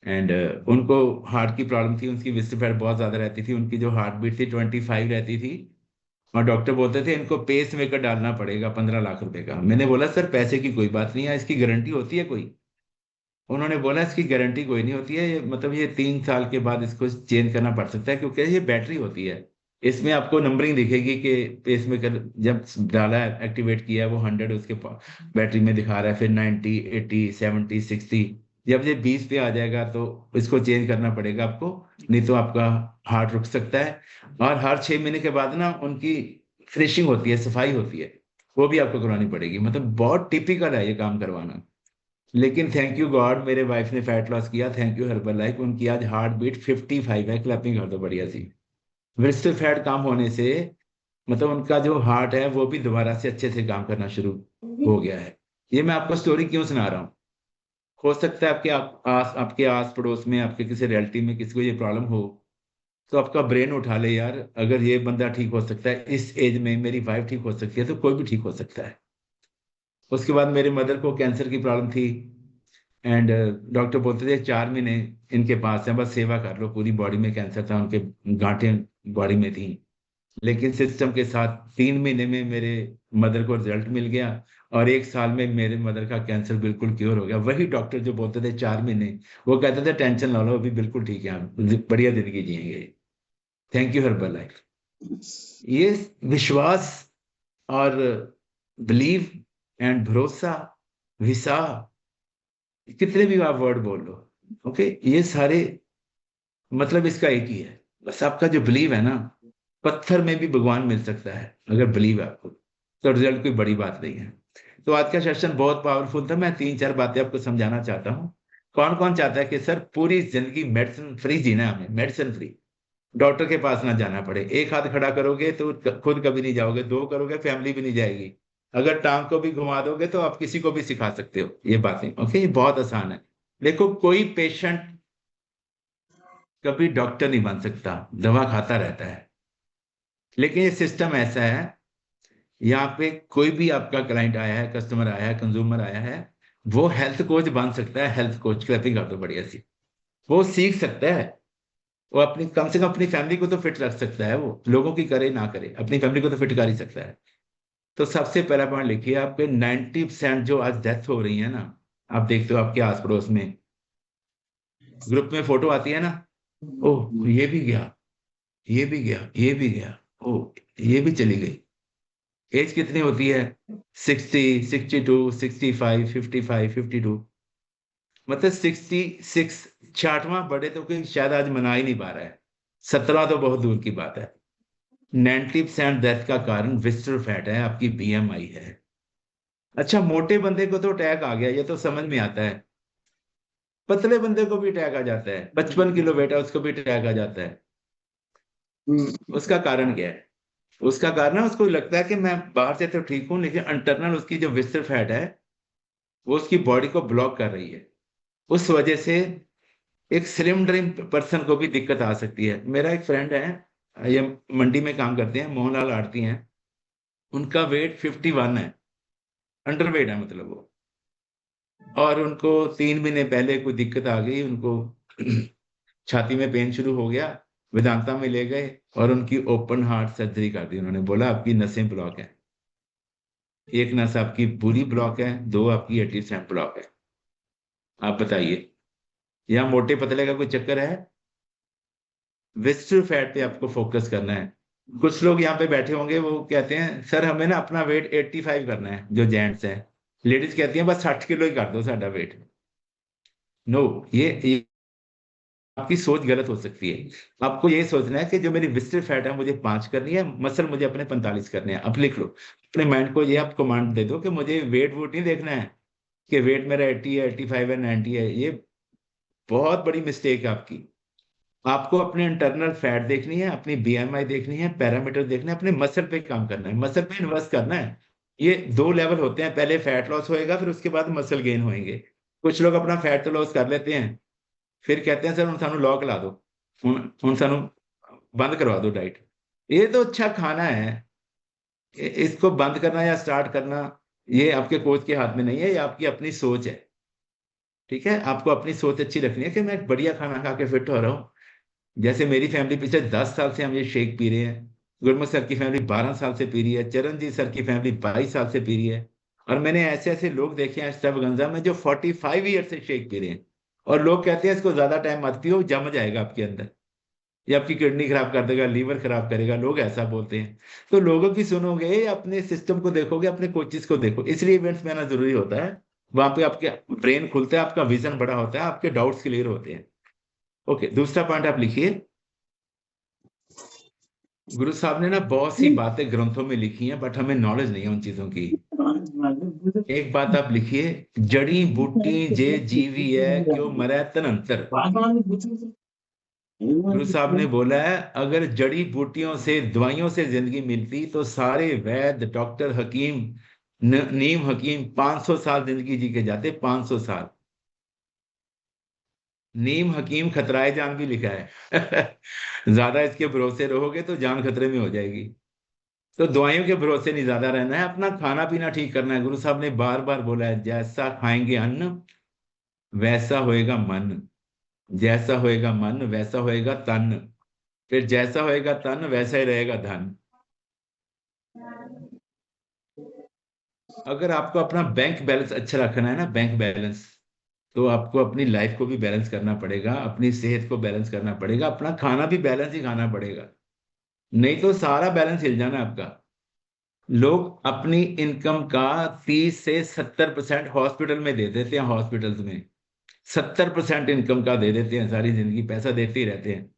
एंड उनको हार्ट की प्रॉब्लम थी, उनकी विस्टर फैट बहुत ज्यादा रहती थी, उनकी जो हार्ट बीट थी 25 रहती थी, और डॉक्टर बोलते थे इनको पेस मेकर डालना पड़ेगा 15 लाख रुपए का। मैंने बोला सर पैसे की कोई बात नहीं है, इसकी गारंटी होती है कोई? उन्होंने बोला इसकी गारंटी कोई नहीं होती है, मतलब ये 3 साल के बाद इसको चेंज करना पड़ सकता है, क्योंकि ये बैटरी होती है, इसमें आपको नंबरिंग दिखेगी कि पेसमेकर जब डाला है, एक्टिवेट किया है, वो 100 उसके बैटरी में दिखा रहा है, फिर 90, 80, 70, 60। जब ये 20 पे आ जाएगा तो इसको चेंज करना पड़ेगा आपको, नहीं तो आपका हार्ट रुक सकता है। और हर 6 महीने के बाद ना उनकी फिनिशिंग होती है, सफाई होती है, वो भी आपको करवानी पड़ेगी। मतलब बहुत टिपिकल है ये काम करवाना। लेकिन थैंक यू गॉड, मेरे वाइफ ने फैट लॉस किया, थैंक यू हर्बल लाइफ, उनकी आज हार्ट बीट 55 है। क्लैपिंग कर दो बढ़िया सी। विस्टर फैट काम होने से मतलब उनका जो हार्ट है वो भी दोबारा से अच्छे से काम करना शुरू हो गया है। ये मैं आपको स्टोरी क्यों सुना रहा हूँ, हो सकता है आपके आस पड़ोस में, आपके किसी रिलेटिव में किसी को ये प्रॉब्लम हो, तो आपका ब्रेन उठा ले यार, अगर ये बंदा ठीक हो सकता है इस एज में, मेरी वाइफ ठीक हो सकती है, तो कोई भी ठीक हो सकता है। उसके बाद मेरे मदर को कैंसर की प्रॉब्लम थी, एंड डॉक्टर बोलते थे 4 महीने इनके पास है, बस सेवा कर लो। पूरी बॉडी में कैंसर था, उनके गांठें बॉडी में थी। लेकिन सिस्टम के साथ 3 महीने में मेरे मदर को रिजल्ट मिल गया, और 1 साल में मेरे मदर का कैंसर बिल्कुल क्योर हो गया। वही डॉक्टर जो बोलते थे 4 महीने, वो कहते थे टेंशन ना लो, अभी बिल्कुल ठीक है, हम बढ़िया जिंदगी जिएंगे। Thank you herbal life. ये विश्वास और बिलीव एंड भरोसा, विसा, कितने भी आप वर्ड बोल लो, ओके, ये सारे मतलब इसका एक ही है, बस आपका जो बिलीव है ना, पत्थर में भी भगवान मिल सकता है अगर बिलीव है आपको, तो रिजल्ट कोई बड़ी बात नहीं है। तो आज का सेशन बहुत पावरफुल था। मैं 3-4 बातें आपको समझाना चाहता हूँ। कौन कौन चाहता है कि सर पूरी जिंदगी मेडिसिन फ्री जीना, हमें मेडिसिन फ्री, डॉक्टर के पास ना जाना पड़े। एक हाथ खड़ा करोगे तो खुद कभी नहीं जाओगे, 2 करोगे फैमिली भी नहीं जाएगी, अगर टांग को भी घुमा दोगे तो आप किसी को भी सिखा सकते हो ये बातें, ओके। ये बहुत आसान है। देखो, कोई पेशेंट कभी डॉक्टर नहीं बन सकता, दवा खाता रहता है। लेकिन ये सिस्टम ऐसा है, यहाँ पे कोई भी आपका क्लाइंट आया है, कस्टमर आया है, कंज्यूमर आया है, वो हेल्थ कोच बन सकता है। हेल्थ कोच, क्लैपिंग कर दो बढ़िया सी। वो सीख सकता है, वो अपनी कम से कम अपनी फैमिली को तो फिट रख सकता है। वो लोगों की करे ना करे, अपनी फैमिली को तो फिट कर ही सकता है। तो सबसे पहला पॉइंट लिखिए, आपके 90% जो आज डेथ हो रही है ना, आप देखते हो आपके आस पड़ोस में ग्रुप में फोटो आती है ना, ओह ये भी गया, ये भी गया, ये भी गया, ओह ये भी चली गई। एज कितनी होती है? 60, 62, 65, 55, 52, मतलब 66, 66वां बर्थडे तो कोई शायद आज मना ही नहीं पा रहा है, 17 तो बहुत दूर की बात है। 90% डेथ का कारण विस्टरल फैट है, आपकी BMI है। अच्छा, मोटे बंदे को तो अटैक आ गया, ये तो समझ में आता है। पतले बंदे को भी अटैक आ जाता है, 55 किलो वेट है उसको भी अटैक आ जाता है। उसका कारण क्या है? उसका कारण है, उसको लगता है कि मैं बाहर से तो ठीक हूं, लेकिन इंटरनल उसकी जो विस्टरल फैट है वो उसकी बॉडी को ब्लॉक कर रही है। उस वजह से एक स्लिम ड्रिम पर्सन को भी दिक्कत आ सकती है। मेरा एक फ्रेंड है, ये मंडी में काम करते हैं, मोहनलाल आरती हैं, उनका वेट 51 है, अंडरवेट है मतलब वो, और उनको 3 महीने पहले कोई दिक्कत आ गई, उनको छाती में पेन शुरू हो गया, वेदांता में ले गए और उनकी ओपन हार्ट सर्जरी कर दी। उन्होंने बोला आपकी नसें ब्लॉक है, एक नस आपकी पूरी ब्लॉक है, 2 आपकी 80% ब्लॉक है। आप बताइए, यहाँ मोटे पतले का कोई चक्कर है? विस्टरल फैट पे आपको फोकस करना है। कुछ लोग यहाँ पे बैठे होंगे, वो कहते हैं सर हमें ना अपना वेट 85 करना है, जो जेंट्स हैं। लेडीज कहती हैं बस 60 किलो ही कर दो साडा वेट। नो, ये आपकी सोच गलत हो सकती है। आपको ये सोचना है कि जो मेरी विस्टरल फैट है मुझे 5 करनी है, मसल मुझे अपने 45 करने हैं। अब लिख लो अपने माइंड को, ये आप कमांड दे दो कि मुझे वेट वोट नहीं देखना है कि वेट मेरा 80 है, 85 है, 90 है। ये बहुत बड़ी मिस्टेक है आपकी। आपको अपने इंटरनल फैट देखनी है, अपनी BMI देखनी है, पैरामीटर देखना है, अपने मसल पे काम करना है, मसल पे इन्वेस्ट करना है। ये 2 लेवल होते हैं, पहले फैट लॉस होएगा, फिर उसके बाद मसल गेन होएंगे। कुछ लोग अपना फैट तो लॉस कर लेते हैं, फिर कहते हैं सर हम सानू लॉक ला दो, हम सानू बंद करवा दो डाइट। ये तो अच्छा खाना है, इसको बंद करना या स्टार्ट करना ये आपके कोच के हाथ में नहीं है, ये आपकी अपनी सोच है। ठीक है, आपको अपनी सोच अच्छी रखनी है कि मैं बढ़िया खाना खा के फिट हो रहा हूँ। जैसे मेरी फैमिली पिछले 10 साल से हम ये शेक पी रहे हैं, गुरमुख सर की फैमिली 12 साल से पी रही है, चरणजीत सर की फैमिली 22 साल से पी रही है, और मैंने ऐसे ऐसे लोग देखे हैं एक्स्ट्रावेगेंजा में जो 45 ईयर से शेक पी रहे हैं, और लोग कहते हैं इसको ज्यादा टाइम मत पियो, जम जाएगा आपके अंदर। ये आपकी किडनी खराब कर देगा, लीवर खराब करेगा, लोग ऐसा बोलते हैं। तो लोगों की सुनोगे, अपने सिस्टम को देखोगे, अपने कोचेस को देखो। इसलिए इवेंट्स में आना जरूरी होता है। वहां पे आपके ब्रेन खुलता है, आपका विजन बड़ा होता है, आपके डाउट्स क्लियर होते हैं। ओके, दूसरा पॉइंट आप लिखिए। गुरु साहब ने ना बहुत सी बातें ग्रंथों में लिखी हैं, बट हमें नॉलेज नहीं है उन चीजों की। एक बात आप लिखिए, जड़ी बूटी जे जीवी है क्यों मरे तन अंतर। गुरु साहब ने बोला है, अगर जड़ी बूटियों से, दवाइयों से जिंदगी मिलती तो सारे वैद्य, डॉक्टर, हकीम, नीम हकीम 500 साल जिंदगी जी के जाते। 500 साल। नीम हकीम खतराए जान भी लिखा है। ज्यादा इसके भरोसे रहोगे तो जान खतरे में हो जाएगी। तो दवाइयों के भरोसे नहीं ज्यादा रहना है, अपना खाना पीना ठीक करना है। गुरु साहब ने बार बार बोला है, जैसा खाएंगे अन्न वैसा होएगा मन, जैसा होएगा मन वैसा होएगा तन, फिर जैसा होएगा तन वैसा ही रहेगा धन। अगर आपको अपना बैंक बैलेंस अच्छा रखना है ना, बैंक बैलेंस, तो आपको अपनी लाइफ को भी बैलेंस करना पड़ेगा, अपनी सेहत को बैलेंस करना पड़ेगा, अपना खाना भी बैलेंस ही खाना पड़ेगा, नहीं तो सारा बैलेंस हिल जाना आपका। लोग अपनी इनकम का 30 से 70% हॉस्पिटल में दे देते हैं। हॉस्पिटल्स में 70% इनकम का दे देते हैं, सारी जिंदगी पैसा देते ही रहते हैं।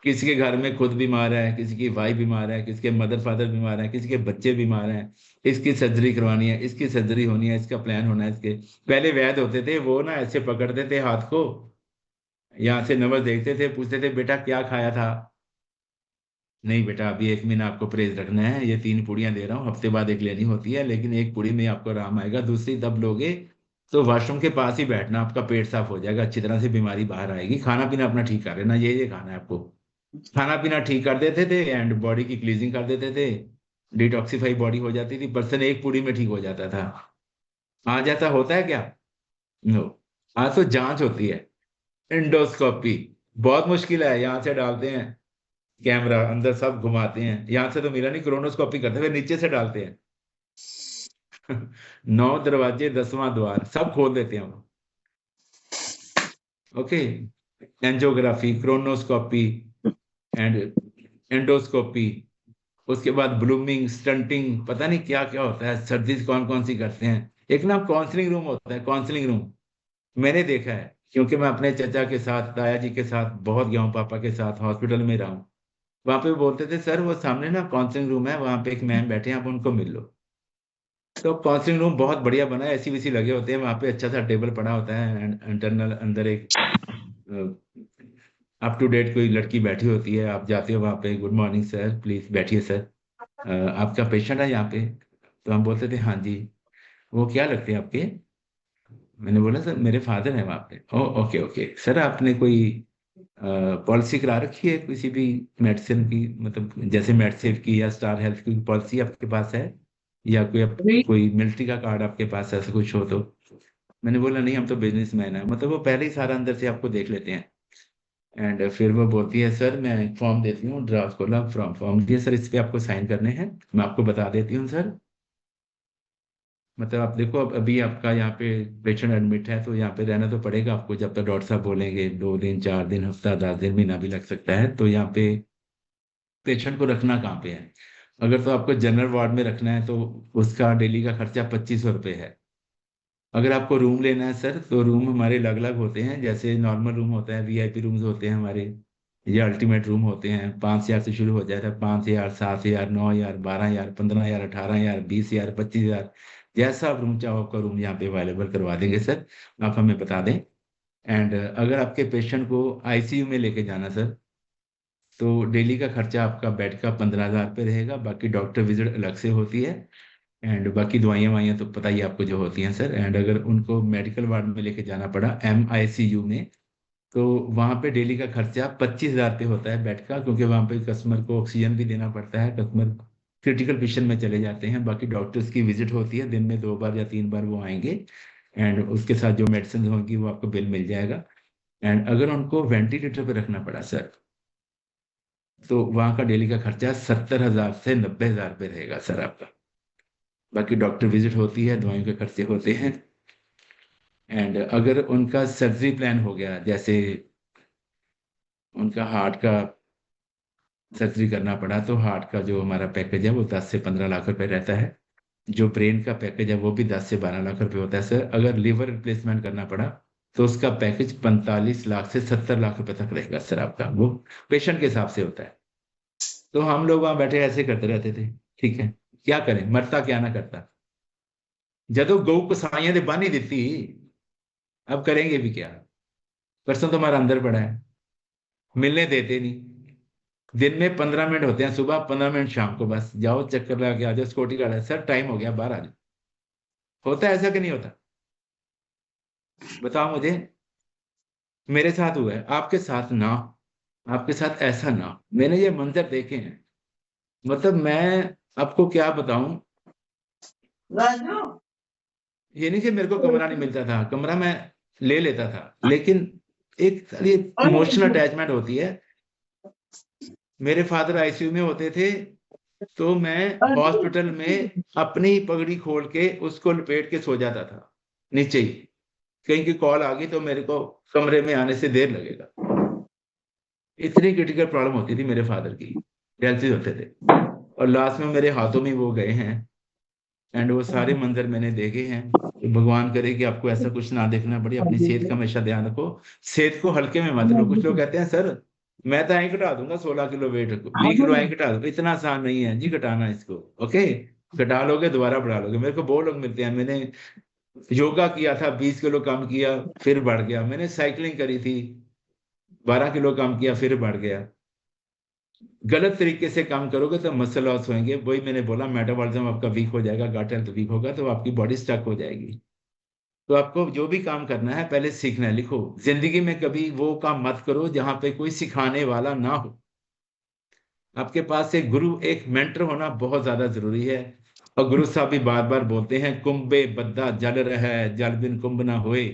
किसी के घर में खुद बीमार है, किसी की वाइफ बीमार है, किसी के मदर फादर बीमार है, किसी के बच्चे बीमार हैं, इसकी सर्जरी करवानी है, इसकी सर्जरी होनी है, इसका प्लान होना है। इसके पहले वैद्य होते थे, वो ना ऐसे पकड़ते थे हाथ को, यहाँ से नंबर देखते थे, पूछते थे बेटा क्या खाया था। नहीं बेटा, अभी 1 महीना आपको परहेज रखना है, ये 3 पुड़ियां दे रहा हूँ, हफ्ते बाद एक लेनी होती है, लेकिन 1 पुड़ी में आपको आराम आएगा, दूसरी तब लोगे तो वॉशरूम के पास ही बैठना, आपका पेट साफ हो जाएगा, अच्छी तरह से बीमारी बाहर आएगी। खाना पीना अपना ठीक कर लेना, ये खाना है आपको। खाना पीना ठीक कर देते थे एंड बॉडी की क्लीजिंग कर देते थे, डिटॉक्सिफाई बॉडी हो जाती थी, पर्सन 1 पूड़ी में ठीक हो जाता था। आज ऐसा होता है क्या? नो। आज तो जांच होती है, एंडोस्कोपी बहुत मुश्किल है। यहाँ से डालते हैं कैमरा अंदर, सब घुमाते हैं, यहाँ से तो मिला नहीं, क्रोनोस्कोपी करते हुए नीचे से डालते हैं। 9 दरवाजे 10वां द्वार सब खोल देते हैं वो। ओके, एंजियोग्राफी, क्रोनोस्कोपी एंड एंडोस्कोपी, उसके बाद ब्लूमिंग, स्टंटिंग, पता नहीं क्या क्या होता है, सर्जरी कौन कौन सी करते हैं। एक ना काउंसलिंग रूम होता है, काउंसलिंग रूम मैंने देखा है, क्योंकि मैं अपने चचा के साथ, ताया जी के साथ बहुत गया हूँ, पापा के साथ हॉस्पिटल में रहा हूँ। वहां पे बोलते थे सर वो सामने ना काउंसलिंग रूम है, वहां पे एक मैम बैठे हैं, आप उनको मिल लो। तो काउंसलिंग रूम बहुत बढ़िया बना है, एसी वेसी लगे होते हैं वहां पे, अच्छा सा टेबल पड़ा होता है, इंटरनल अंदर एक अप टू डेट कोई लड़की बैठी होती है, आप जाते हो वहां पे, गुड मॉर्निंग सर, प्लीज बैठिए सर, आपका पेशेंट है यहाँ पे। तो हम बोलते थे हाँ जी। वो क्या लगते हैं आपके? मैंने बोला सर मेरे फादर हैं वहाँ पे। ओ ओके ओके सर, आपने कोई पॉलिसी करा रखी है किसी भी मेडिसिन की, मतलब जैसे मेडसेफ की या स्टार हेल्थ की पॉलिसी आपके पास है, या कोई मिलिट्री का कार्ड आपके पास ऐसा कुछ हो तो? मैंने बोला नहीं, हम तो बिजनेसमैन है। मतलब वो पहले ही सारा अंदर से आपको देख लेते हैं। एंड फिर वो बोलती है सर मैं फॉर्म देती हूँ, ड्राफ्ट खोला, फॉर्म दिया सर, इस पे आपको साइन करने हैं, मैं आपको बता देती हूँ सर। मतलब आप देखो, अब अभी आपका यहाँ पे पेशेंट एडमिट है, तो यहाँ पे रहना तो पड़ेगा आपको जब तक डॉक्टर साहब बोलेंगे, 2 दिन 4 दिन, हफ्ता, 10 दिन, महीना भी लग सकता है। तो यहाँ पे पेशेंट को रखना कहाँ पे है? अगर तो आपको जनरल वार्ड में रखना है तो उसका डेली का खर्चा 2500 रुपये है। अगर आपको रूम लेना है सर, तो रूम हमारे अलग अलग होते हैं, जैसे नॉर्मल रूम होता है, वीआईपी रूम्स होते हैं हमारे, ये अल्टीमेट रूम होते हैं। 5000 से शुरू हो जाता है, 5000, 7000, 9000, 12000, 15000, 18000, 20000, 25000, जैसा आप रूम चाहो आपका रूम यहाँ पे अवेलेबल करवा देंगे सर, आप हमें बता दें। एंड अगर आपके पेशेंट को आईसीयू में लेके जाना सर, तो डेली का खर्चा आपका बेड का 15000 रुपये रहेगा, बाकी डॉक्टर विजिट अलग से होती है, एंड बाकी दवाइयाँ वाइयाँ तो पता ही आपको जो होती हैं सर। एंड अगर उनको मेडिकल वार्ड में लेके जाना पड़ा MICU में, तो वहाँ पे डेली का खर्चा 25000 रुपये होता है बेड का, क्योंकि वहाँ पे कस्टमर को ऑक्सीजन भी देना पड़ता है, कस्टमर क्रिटिकल पोजीशन में चले जाते हैं। बाकी डॉक्टर्स की विजिट होती है, दिन में 2 बार या 3 बार वो आएंगे, एंड उसके साथ जो मेडिसिन होंगी वो आपको बिल मिल जाएगा। एंड अगर उनको वेंटिलेटर पे रखना पड़ा सर, तो वहाँ का डेली का खर्चा 70000 से 90000 रुपये रहेगा सर आपका। बाकी डॉक्टर विजिट होती है, दवाइयों के खर्चे होते हैं। एंड अगर उनका सर्जरी प्लान हो गया, जैसे उनका हार्ट का सर्जरी करना पड़ा तो हार्ट का जो हमारा पैकेज है वो 10 से 15 लाख रुपए रहता है। जो ब्रेन का पैकेज है वो भी 10 से 12 लाख रुपए होता है सर। अगर लिवर रिप्लेसमेंट करना पड़ा तो उसका पैकेज 45 लाख से 70 लाख रुपए तक रहेगा सर आपका, वो पेशेंट के हिसाब से होता है। तो हम लोग वहां बैठे ऐसे करते रहते थे, ठीक है, क्या करें, मरता क्या ना करता। जदों गौ कसाइयां दे बानी दिती, अब करेंगे भी क्या। परसों तो हमारा अंदर पड़ा है, मिलने देते नहीं। दिन में 15 मिनट होते हैं, सुबह 15 मिनट शाम को, बस जाओ चक्कर लगा के आ जाओ, सिक्योरिटी गार्ड है सर टाइम हो गया बाहर आ जाओ। होता है ऐसा कि नहीं होता, बताओ मुझे। मेरे साथ हुआ है, आपके साथ ना, आपके साथ ऐसा ना। मैंने ये मंजर देखे हैं, मतलब मैं आपको क्या बताऊं। ये नहीं कि मेरे को कमरा नहीं मिलता था, कमरा मैं ले लेता था, लेकिन एक इमोशनल अटैचमेंट होती है। मेरे फादर आईसीयू में होते थे तो मैं हॉस्पिटल में अपनी ही पगड़ी खोल के उसको लपेट के सो जाता था नीचे ही। कहीं की कॉल आ गई तो मेरे को कमरे में आने से देर लगेगा। इतनी क्रिटिकल प्रॉब्लम होती थी मेरे फादर की, डायलिसिस होते थे, और लास्ट में मेरे हाथों में वो गए हैं। एंड वो सारे मंजर मैंने देखे हैं। तो भगवान करे कि आपको ऐसा कुछ ना देखना पड़े। अपनी सेहत का हमेशा ध्यान रखो, सेहत को हल्के में मत लो। कुछ लोग कहते हैं सर मैं तो यहीं घटा दूंगा 16 किलो वेट, 20 किलो यहीं घटा दूंगा। इतना आसान नहीं है जी घटाना इसको, ओके। घटा लोगे दोबारा बढ़ा लोगे। मेरे को बहुत लोग मिलते हैं, मैंने योगा किया था 20 किलो कम किया फिर बढ़ गया। मैंने साइकिलिंग करी थी 12 किलो कम किया फिर बढ़ गया। गलत तरीके से काम करोगे तो मसल लॉस होंगे। वही मैंने बोला, मेटाबॉलिज्म आपका वीक हो जाएगा, गट हेल्थ वीक होगा तो आपकी बॉडी स्टक हो जाएगी। तो आपको जो भी काम करना है पहले सीखना है। लिखो, जिंदगी में कभी वो काम मत करो जहां पे कोई सिखाने वाला ना हो। आपके पास एक गुरु, एक मेंटर होना बहुत ज्यादा जरूरी है। और गुरु साहब भी बार बार बोलते हैं, कुंभे बद्दा जल रहा, जल बिन कुंभ ना होए,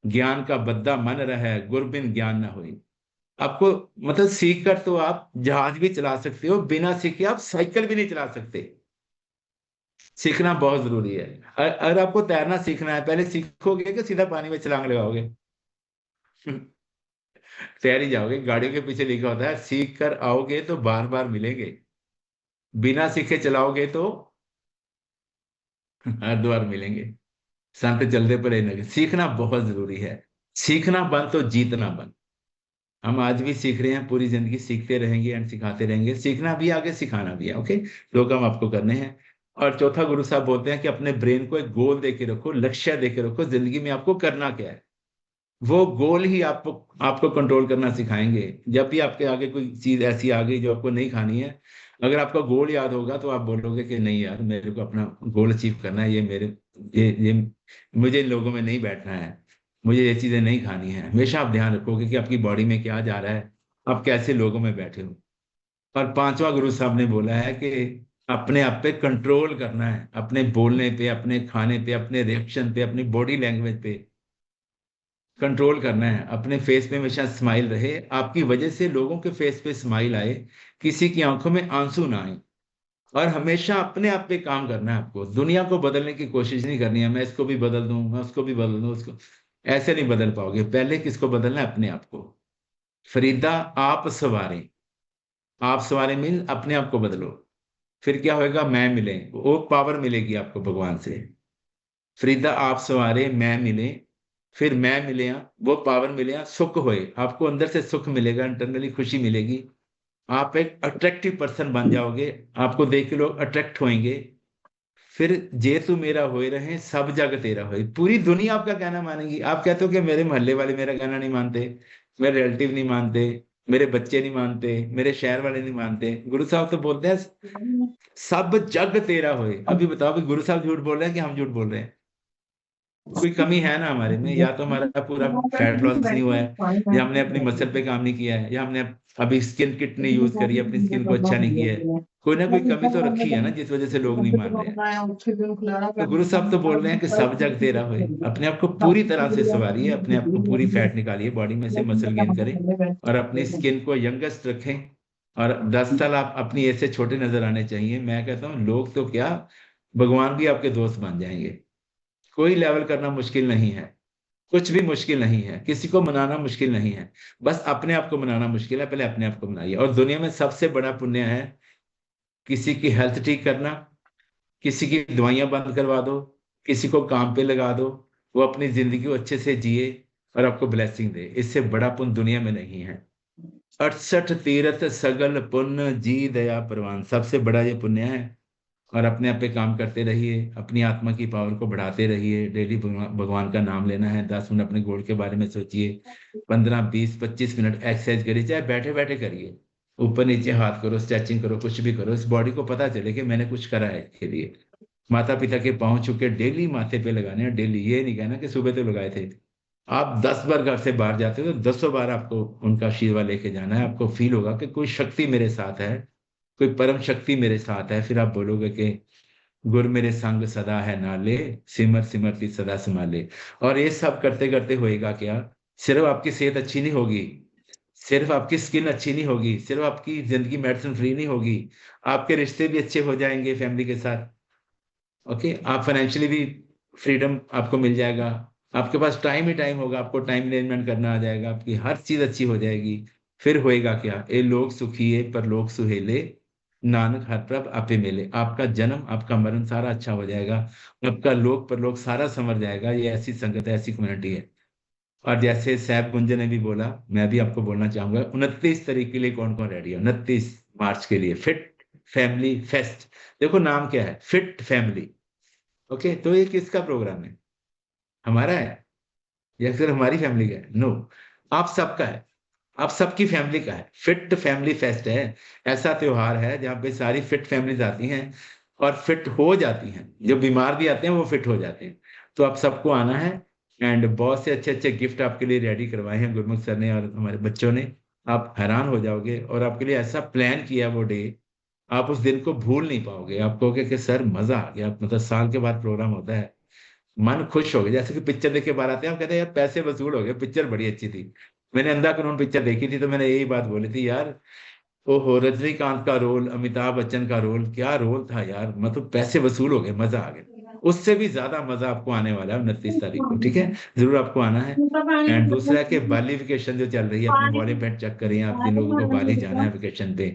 ज्ञान का बद्दा मन रहा, गुर बिन ज्ञान ना होए। आपको मतलब सीख कर तो आप जहाज भी चला सकते हो, बिना सीखे आप साइकिल भी नहीं चला सकते। सीखना बहुत जरूरी है। अगर आपको तैरना सीखना है, पहले सीखोगे कि सीधा पानी में छलांग लगाओगे? तैर ही जाओगे। गाड़ियों के पीछे लिखा होता है सीख कर आओगे तो बार बार मिलेंगे, बिना सीखे चलाओगे तो हर द्वार मिलेंगे। संत चलते पड़े न। सीखना बहुत जरूरी है। सीखना बन तो जीतना बन। हम आज भी सीख रहे हैं, पूरी जिंदगी सीखते रहेंगे एंड सिखाते रहेंगे। सीखना भी आगे, सिखाना भी है, ओके। दो काम आपको करने हैं। और चौथा, गुरु साहब बोलते हैं कि अपने ब्रेन को एक गोल दे के रखो, लक्ष्य दे के रखो, जिंदगी में आपको करना क्या है। वो गोल ही आपको कंट्रोल करना सिखाएंगे। जब भी आपके आगे कोई चीज ऐसी आ गई जो आपको नहीं खानी है, अगर आपका गोल याद होगा तो आप बोलोगे कि नहीं यार, मेरे को अपना गोल अचीव करना है, ये मुझे इन लोगों में नहीं बैठना है, मुझे ये चीजें नहीं खानी है। हमेशा आप ध्यान रखोगे कि आपकी बॉडी में क्या जा रहा है, आप कैसे लोगों में बैठे हो। और पांचवा, गुरु साहब ने बोला है कि अपने आप पे कंट्रोल करना है, अपने बोलने पे, अपने खाने पे, अपने रिएक्शन पे, अपनी बॉडी लैंग्वेज पे कंट्रोल करना है। अपने फेस पे हमेशा स्माइल रहे, आपकी वजह से लोगों के फेस पे स्माइल आए, किसी की आंखों में आंसू ना आए। और हमेशा अपने आप पे काम करना है आपको। दुनिया को बदलने की कोशिश नहीं करनी है, मैं इसको भी बदल दूं, मैं उसको भी बदल दूं, उसको ऐसे नहीं बदल पाओगे। पहले किसको बदलना है? अपने आप को। फरीदा आप सवारे, आप सवारे मीन अपने आप को बदलो, फिर क्या होएगा? मैं मिले, वो पावर मिलेगी आपको भगवान से। फरीदा आप सवारे मैं मिले, फिर मैं मिले, वो पावर मिले, सुख होए, आपको अंदर से सुख मिलेगा, इंटरनली खुशी मिलेगी। आप एक अट्रैक्टिव पर्सन बन जाओगे, आपको देख के लोग अट्रैक्ट होंगे। फिर जे तू मेरा होए रहे सब जग तेरा होए, पूरी दुनिया आपका कहना मानेगी। आप कहते हो कि मेरे मोहल्ले वाले मेरा कहना नहीं मानते, मेरे रिलेटिव नहीं मानते, मेरे बच्चे नहीं मानते, मेरे शहर वाले नहीं मानते। गुरु साहब तो बोलते हैं सब जग तेरा होए। अभी बताओ कि गुरु साहब झूठ बोल रहे हैं कि हम झूठ बोल रहे हैं? कोई कमी है ना हमारे में? या तो हमारा पूरा फैट लॉस नहीं हुआ है, या हमने अपनी मसल पे काम नहीं किया है, या हमने अभी स्किन किट नहीं यूज करी, अपनी स्किन को अच्छा नहीं किया है। कोई ना कोई कमी तो रखी है ना, जिस वजह से लोग नहीं मान रहे हैं। तो गुरु साहब तो बोल रहे हैं कि सब जग तेरा होए। अपने आप को पूरी तरह से संवारिए, अपने आप को पूरी फैट निकालिए, बॉडी में से मसल गेन करें और अपनी स्किन को यंगेस्ट रखें। और 10 साल आप अपनी ऐसे छोटे नजर आने चाहिए। मैं कहता हूँ लोग तो क्या, भगवान भी आपके दोस्त बन जाएंगे। कोई लेवल करना मुश्किल नहीं है। कुछ भी मुश्किल नहीं है, किसी को मनाना मुश्किल नहीं है, बस अपने आप को मनाना मुश्किल है। पहले अपने आप को मनाइए। और दुनिया में सबसे बड़ा पुण्य है किसी की हेल्थ ठीक करना, किसी की दवाइयां बंद करवा दो, किसी को काम पे लगा दो, वो अपनी जिंदगी को अच्छे से जिए और आपको ब्लेसिंग दे। इससे बड़ा पुण्य दुनिया में नहीं है। 68 तीर्थ सगल पुण्य जी दया परवान, सबसे बड़ा ये पुण्य है। और अपने आप पे काम करते रहिए, अपनी आत्मा की पावर को बढ़ाते रहिए। डेली भगवान का नाम लेना है, 10 मिनट अपने गोल के बारे में सोचिए, 15 20 25 मिनट एक्सरसाइज करिए, चाहे बैठे बैठे करिए, ऊपर नीचे हाथ करो, स्ट्रेचिंग करो, कुछ भी करो। इस बॉडी को पता चले कि मैंने कुछ करा है इसके लिए। माता पिता के पाँव छू के डेली माथे पे लगाने हैं, डेली। ये नहीं कहना कि सुबह तो लगाए थे। आप 10 बार घर से बाहर जाते हो तो 10 बार आपको उनका आशीर्वाद लेके जाना है। आपको फील होगा कि कोई शक्ति मेरे साथ है, कोई परम शक्ति मेरे साथ है। फिर आप बोलोगे कि गुर मेरे संग सदा है नाले, सिमर सिमरती सदा संभाले। और ये सब करते करते होएगा क्या? सिर्फ आपकी सेहत अच्छी नहीं होगी, सिर्फ आपकी स्किन अच्छी नहीं होगी, सिर्फ आपकी जिंदगी मेडिसिन फ्री नहीं होगी, आपके रिश्ते भी अच्छे हो जाएंगे फैमिली के साथ। ओके, आप फाइनेंशियली भी फ्रीडम आपको मिल जाएगा, आपके पास टाइम ही टाइम होगा, आपको टाइम मैनेजमेंट करना आ जाएगा, आपकी हर चीज अच्छी हो जाएगी। फिर होएगा क्या? ए लोग सुखिए पर लोग सुहेले, नानक हर प्रभ आपे मिले। आपका जन्म आपका मरण सारा अच्छा हो जाएगा, आपका लोक परलोक सारा संवर जाएगा। ये ऐसी संगत है, ऐसी कम्युनिटी है। और जैसे सैफ गुंजन ने भी बोला, मैं भी आपको बोलना चाहूंगा, 29 तारीख के लिए कौन कौन रेडी है? 29 मार्च के लिए फिट फैमिली फेस्ट। देखो नाम क्या है, फिट फैमिली। ओके, तो ये किसका प्रोग्राम है? हमारा है या फिर हमारी फैमिली का है? नो, आप सबका है, आप सबकी फैमिली का है। फिट फैमिली फेस्ट है, ऐसा त्योहार है जहाँ पे सारी फिट फैमिलीज आती हैं और फिट हो जाती हैं। जो बीमार भी आते हैं वो फिट हो जाते हैं। तो आप सबको आना है। एंड बहुत से अच्छे अच्छे गिफ्ट आपके लिए रेडी करवाए हैं गुरमुख सर ने और हमारे बच्चों ने। आप हैरान हो जाओगे, और आपके लिए ऐसा प्लान किया वो डे, आप उस दिन को भूल नहीं पाओगे। आप कहोगे कि सर मजा आ गया, मतलब साल के बाद प्रोग्राम होता है, मन खुश हो गया। जैसे कि पिक्चर देख के बाहर आते हैं, हम कहते हैं यार पैसे वसूल हो गए, पिक्चर बड़ी अच्छी थी। मैंने अंधा कानून पिक्चर देखी थी, तो मैंने यही बात बोली थी यार, ओहो रजनीकांत का रोल, अमिताभ बच्चन का रोल, क्या रोल था यार, मतलब पैसे वसूल हो गए, मजा आ गया। उससे भी ज्यादा मजा आपको आने वाला है 29 तारीख को, ठीक है? जरूर आपको आना है। एंड दूसरा है कि बाली वेकेशन जो चल रही है, अपनी वॉल्यूम पेट चेक करें आप। जिन लोगों को बाली जाना है वेकेशन पे,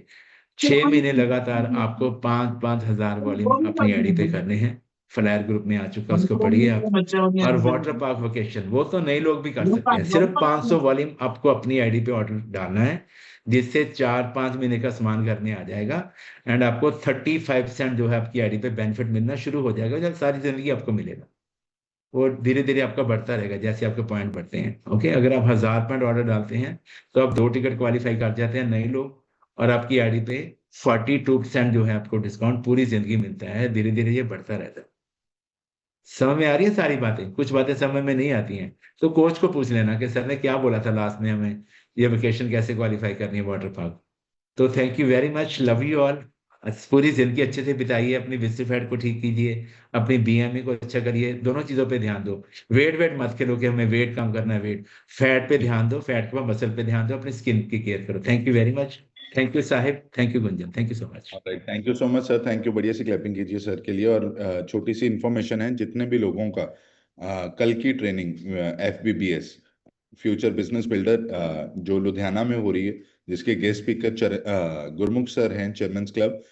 6 महीने लगातार आपको 5,000 वॉल्यूम अपनी आईडी पे करने हैं। फ्लायर ग्रुप में आ चुका, उसको पढ़िए आप। और वाटर पार्क वेकेशन वो तो नए लोग भी कर सकते हैं। सिर्फ 500 वॉल्यूम आपको अपनी आईडी पे ऑर्डर डालना है, जिससे 4-5 महीने का सामान घर में आ जाएगा। एंड आपको 35% जो है आपकी आईडी पे बेनिफिट मिलना शुरू हो जाएगा, जब सारी जिंदगी आपको मिलेगा। वो धीरे धीरे आपका बढ़ता रहेगा जैसे आपके पॉइंट बढ़ते हैं। ओके, अगर आप 1000 पॉइंट ऑर्डर डालते हैं तो आप 2 टिकट क्वालिफाई कर जाते हैं नए लोग, और आपकी आईडी पे 42% जो है आपको डिस्काउंट पूरी जिंदगी मिलता है। धीरे धीरे ये बढ़ता रहता है। समझ में आ रही है सारी बातें? कुछ बातें समझ में नहीं आती हैं तो कोच को पूछ लेना कि सर ने क्या बोला था लास्ट में, हमें ये वेकेशन कैसे क्वालिफाई करनी है वाटर पार्क। तो thank you very much, love you all. पूरी जिंदगी अच्छे से बिताइए, अपनी विस्टर फैट को ठीक कीजिए, अपनी बीएमई को अच्छा करिए, दोनों चीजों पे ध्यान दो। वेट वेट मत खेलो कि हमें वेट कम करना है, वेट फैट पे ध्यान दो, फैट के बाद मसल पे ध्यान दो, अपनी स्किन की केयर करो। Thank you very much. Thank you Sahib, thank you Gunjan, thank you so much. Thank you so much sir, thank you. बढ़िया सी क्लैपिंग कीजिए सर के लिए। और छोटी सी इन्फॉर्मेशन है, जितने भी लोगों का कल की training FBBS future business builder जो लुधियाना में हो रही है, जिसके गेस्ट स्पीकर गुरमुख सर हैं, चेयरमैन क्लब,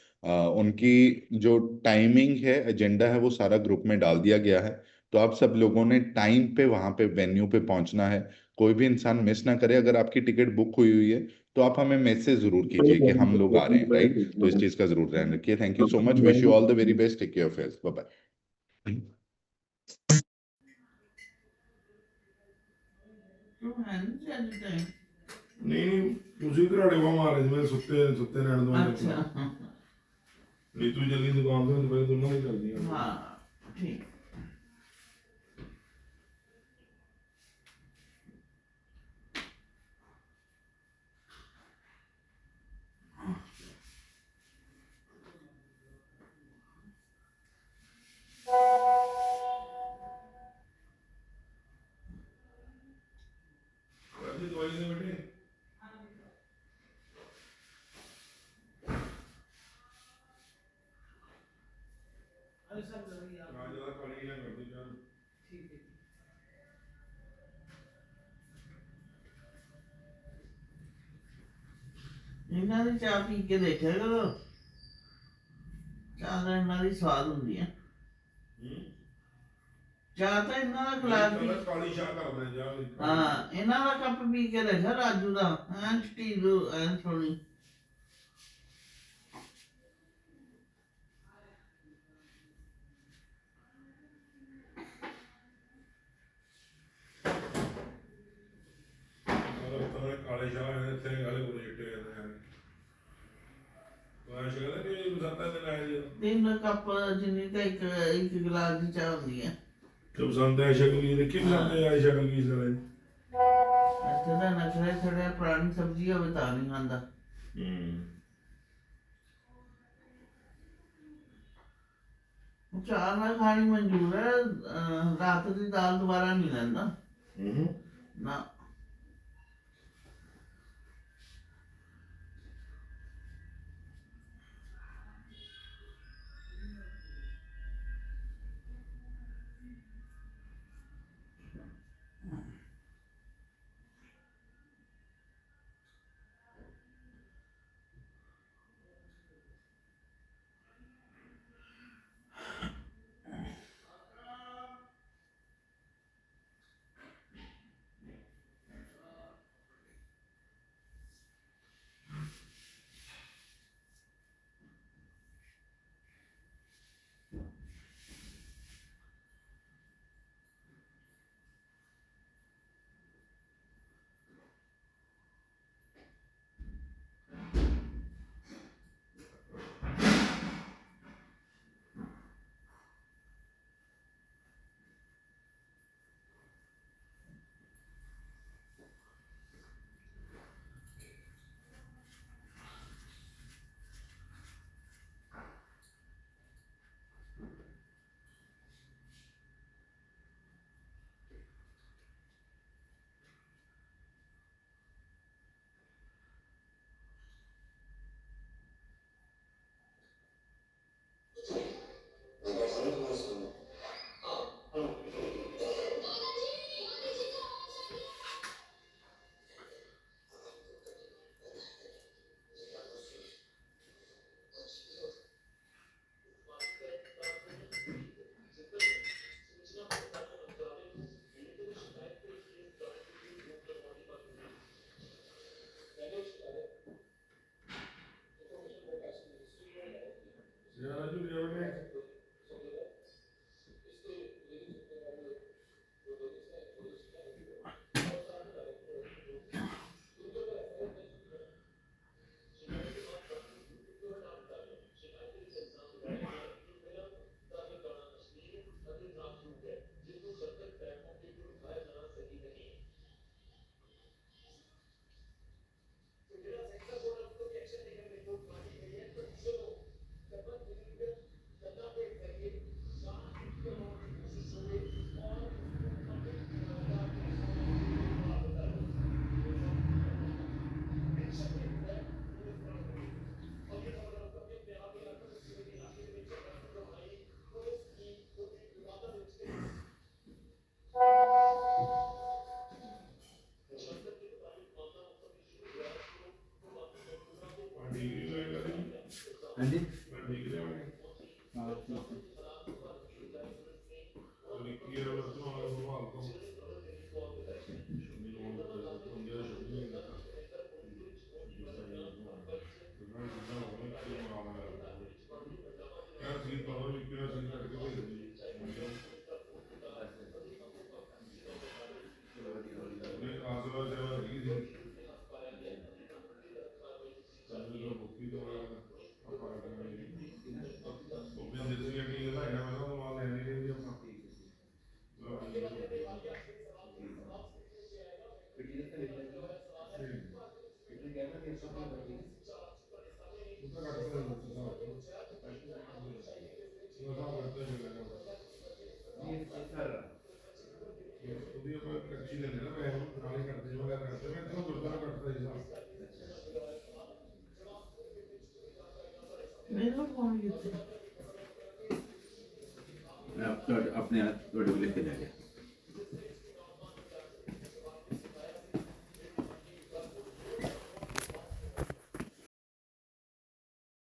उनकी जो टाइमिंग है, एजेंडा है, वो सारा ग्रुप में डाल दिया गया है। तो आप सब लोगों ने टाइम पे वहां पे वेन्यू पे पहुंचना है, कोई भी इंसान मिस ना करे। अगर आपकी टिकट बुक हुई हुई है तो आप हमें मैसेज जरूर कीजिए कि हम लोग आ रहे हैं, राइट? तो इस चीज का जरूर ध्यान रखिए। Thank you so much, wish you all the very best, take care of yourself, bye bye. नहीं ਤੁਸੀਂ ਘਰਾੜੇ ਵਾ ਮਾਰੇ ਜਿਵੇਂ ਸੁੱਤੇ ਸੁੱਤੇ ਰਹਿਣ ਦੋ। ਅੱਛਾ, ਨਹੀਂ ਤੂੰ ਜਲਦੀ ਦੁਕਾਨ ਤੋਂ ਪਹਿਲੇ ਦੋਨੋਂ ਹੀ ਕਰਦੀ ਹਾਂ। ਠੀਕ। ਦਵਾਈ ਦੇ ਬੇਟੇ ਅਰੇ ਸਭ ਜਲਦੀ ਆ। ਰਾਜਾ ਦਾ ਪਾਣੀ ਨਾ ਕਰ ਦੋ ਜਾਨ। ਠੀਕ ਹੈ। ਇਹਨਾਂ ਦੀ ਚਾਹ ਪੀ ਕੇ ਦੇਖਿਆ ਕਰੋ, ਚਾਹ ਤਾਂ ਇਹਨਾਂ ਦੀ ਸਵਾਦ ਹੁੰਦੀ ਹੈ। ਚਾਹ ਤਾਂ ਇਹਨਾਂ ਦਾ ਗੁਲਾਬ ਦੀ ਕਾਲੀ ਚਾਹ ਕਰਦੇ ਜਾ ਹਾਂ, ਇਹਨਾਂ ਦਾ ਕੱਪ ਪੀ ਕੇ ਦੇਖਿਆ ਰਾਜੂ ਦਾ, ਐਨ ਸਟੀਲ ਐਨ ਸੋਹਣੀ। ਕਾਲੇ ਚਾਹ ਇੱਥੇ ਵਾਲੇ ਕੋਲ ਜਿੱਤੇ ਜਾਂਦੇ ਨੇ ਵਾਸ਼ ਕਹਿੰਦਾ ਕਿ ਬਸੰਤਾਂ ਦੇ ਲਾਏ ਜੀ 3 ਕੱਪ ਜਿੰਨੀ ਤਾਂ ਇੱਕ ਗਲਾਸ ਦੀ ਚਾਹ ਹੁੰਦੀ ਹੈ। ਤੇ ਬਸੰਤ ਹੈ ਸ਼ਕਲ ਦੇਖੀ ਬਸੰਤ ਹੈ ਸ਼ਕਲ ਕੀ ਸਰ ਇੱਥੇ ਤਾਂ ਨਖਰੇ ਥੋੜਾ ਪੁਰਾਣੀ ਸਬਜ਼ੀ ਹੋਵੇ ਤਾਂ ਨਹੀਂ ਖਾਂਦਾ। ਚਾਹ ਨਾਲ ਖਾਣੀ ਮਨਜ਼ੂਰ ਹੈ, ਰਾਤ ਦੀ ਦਾਲ ਦੁਬਾਰਾ ਨਹੀਂ ਲੈਂਦਾ ਨਾ। ਹਾਂਜੀ अपने आप लिख के जा गया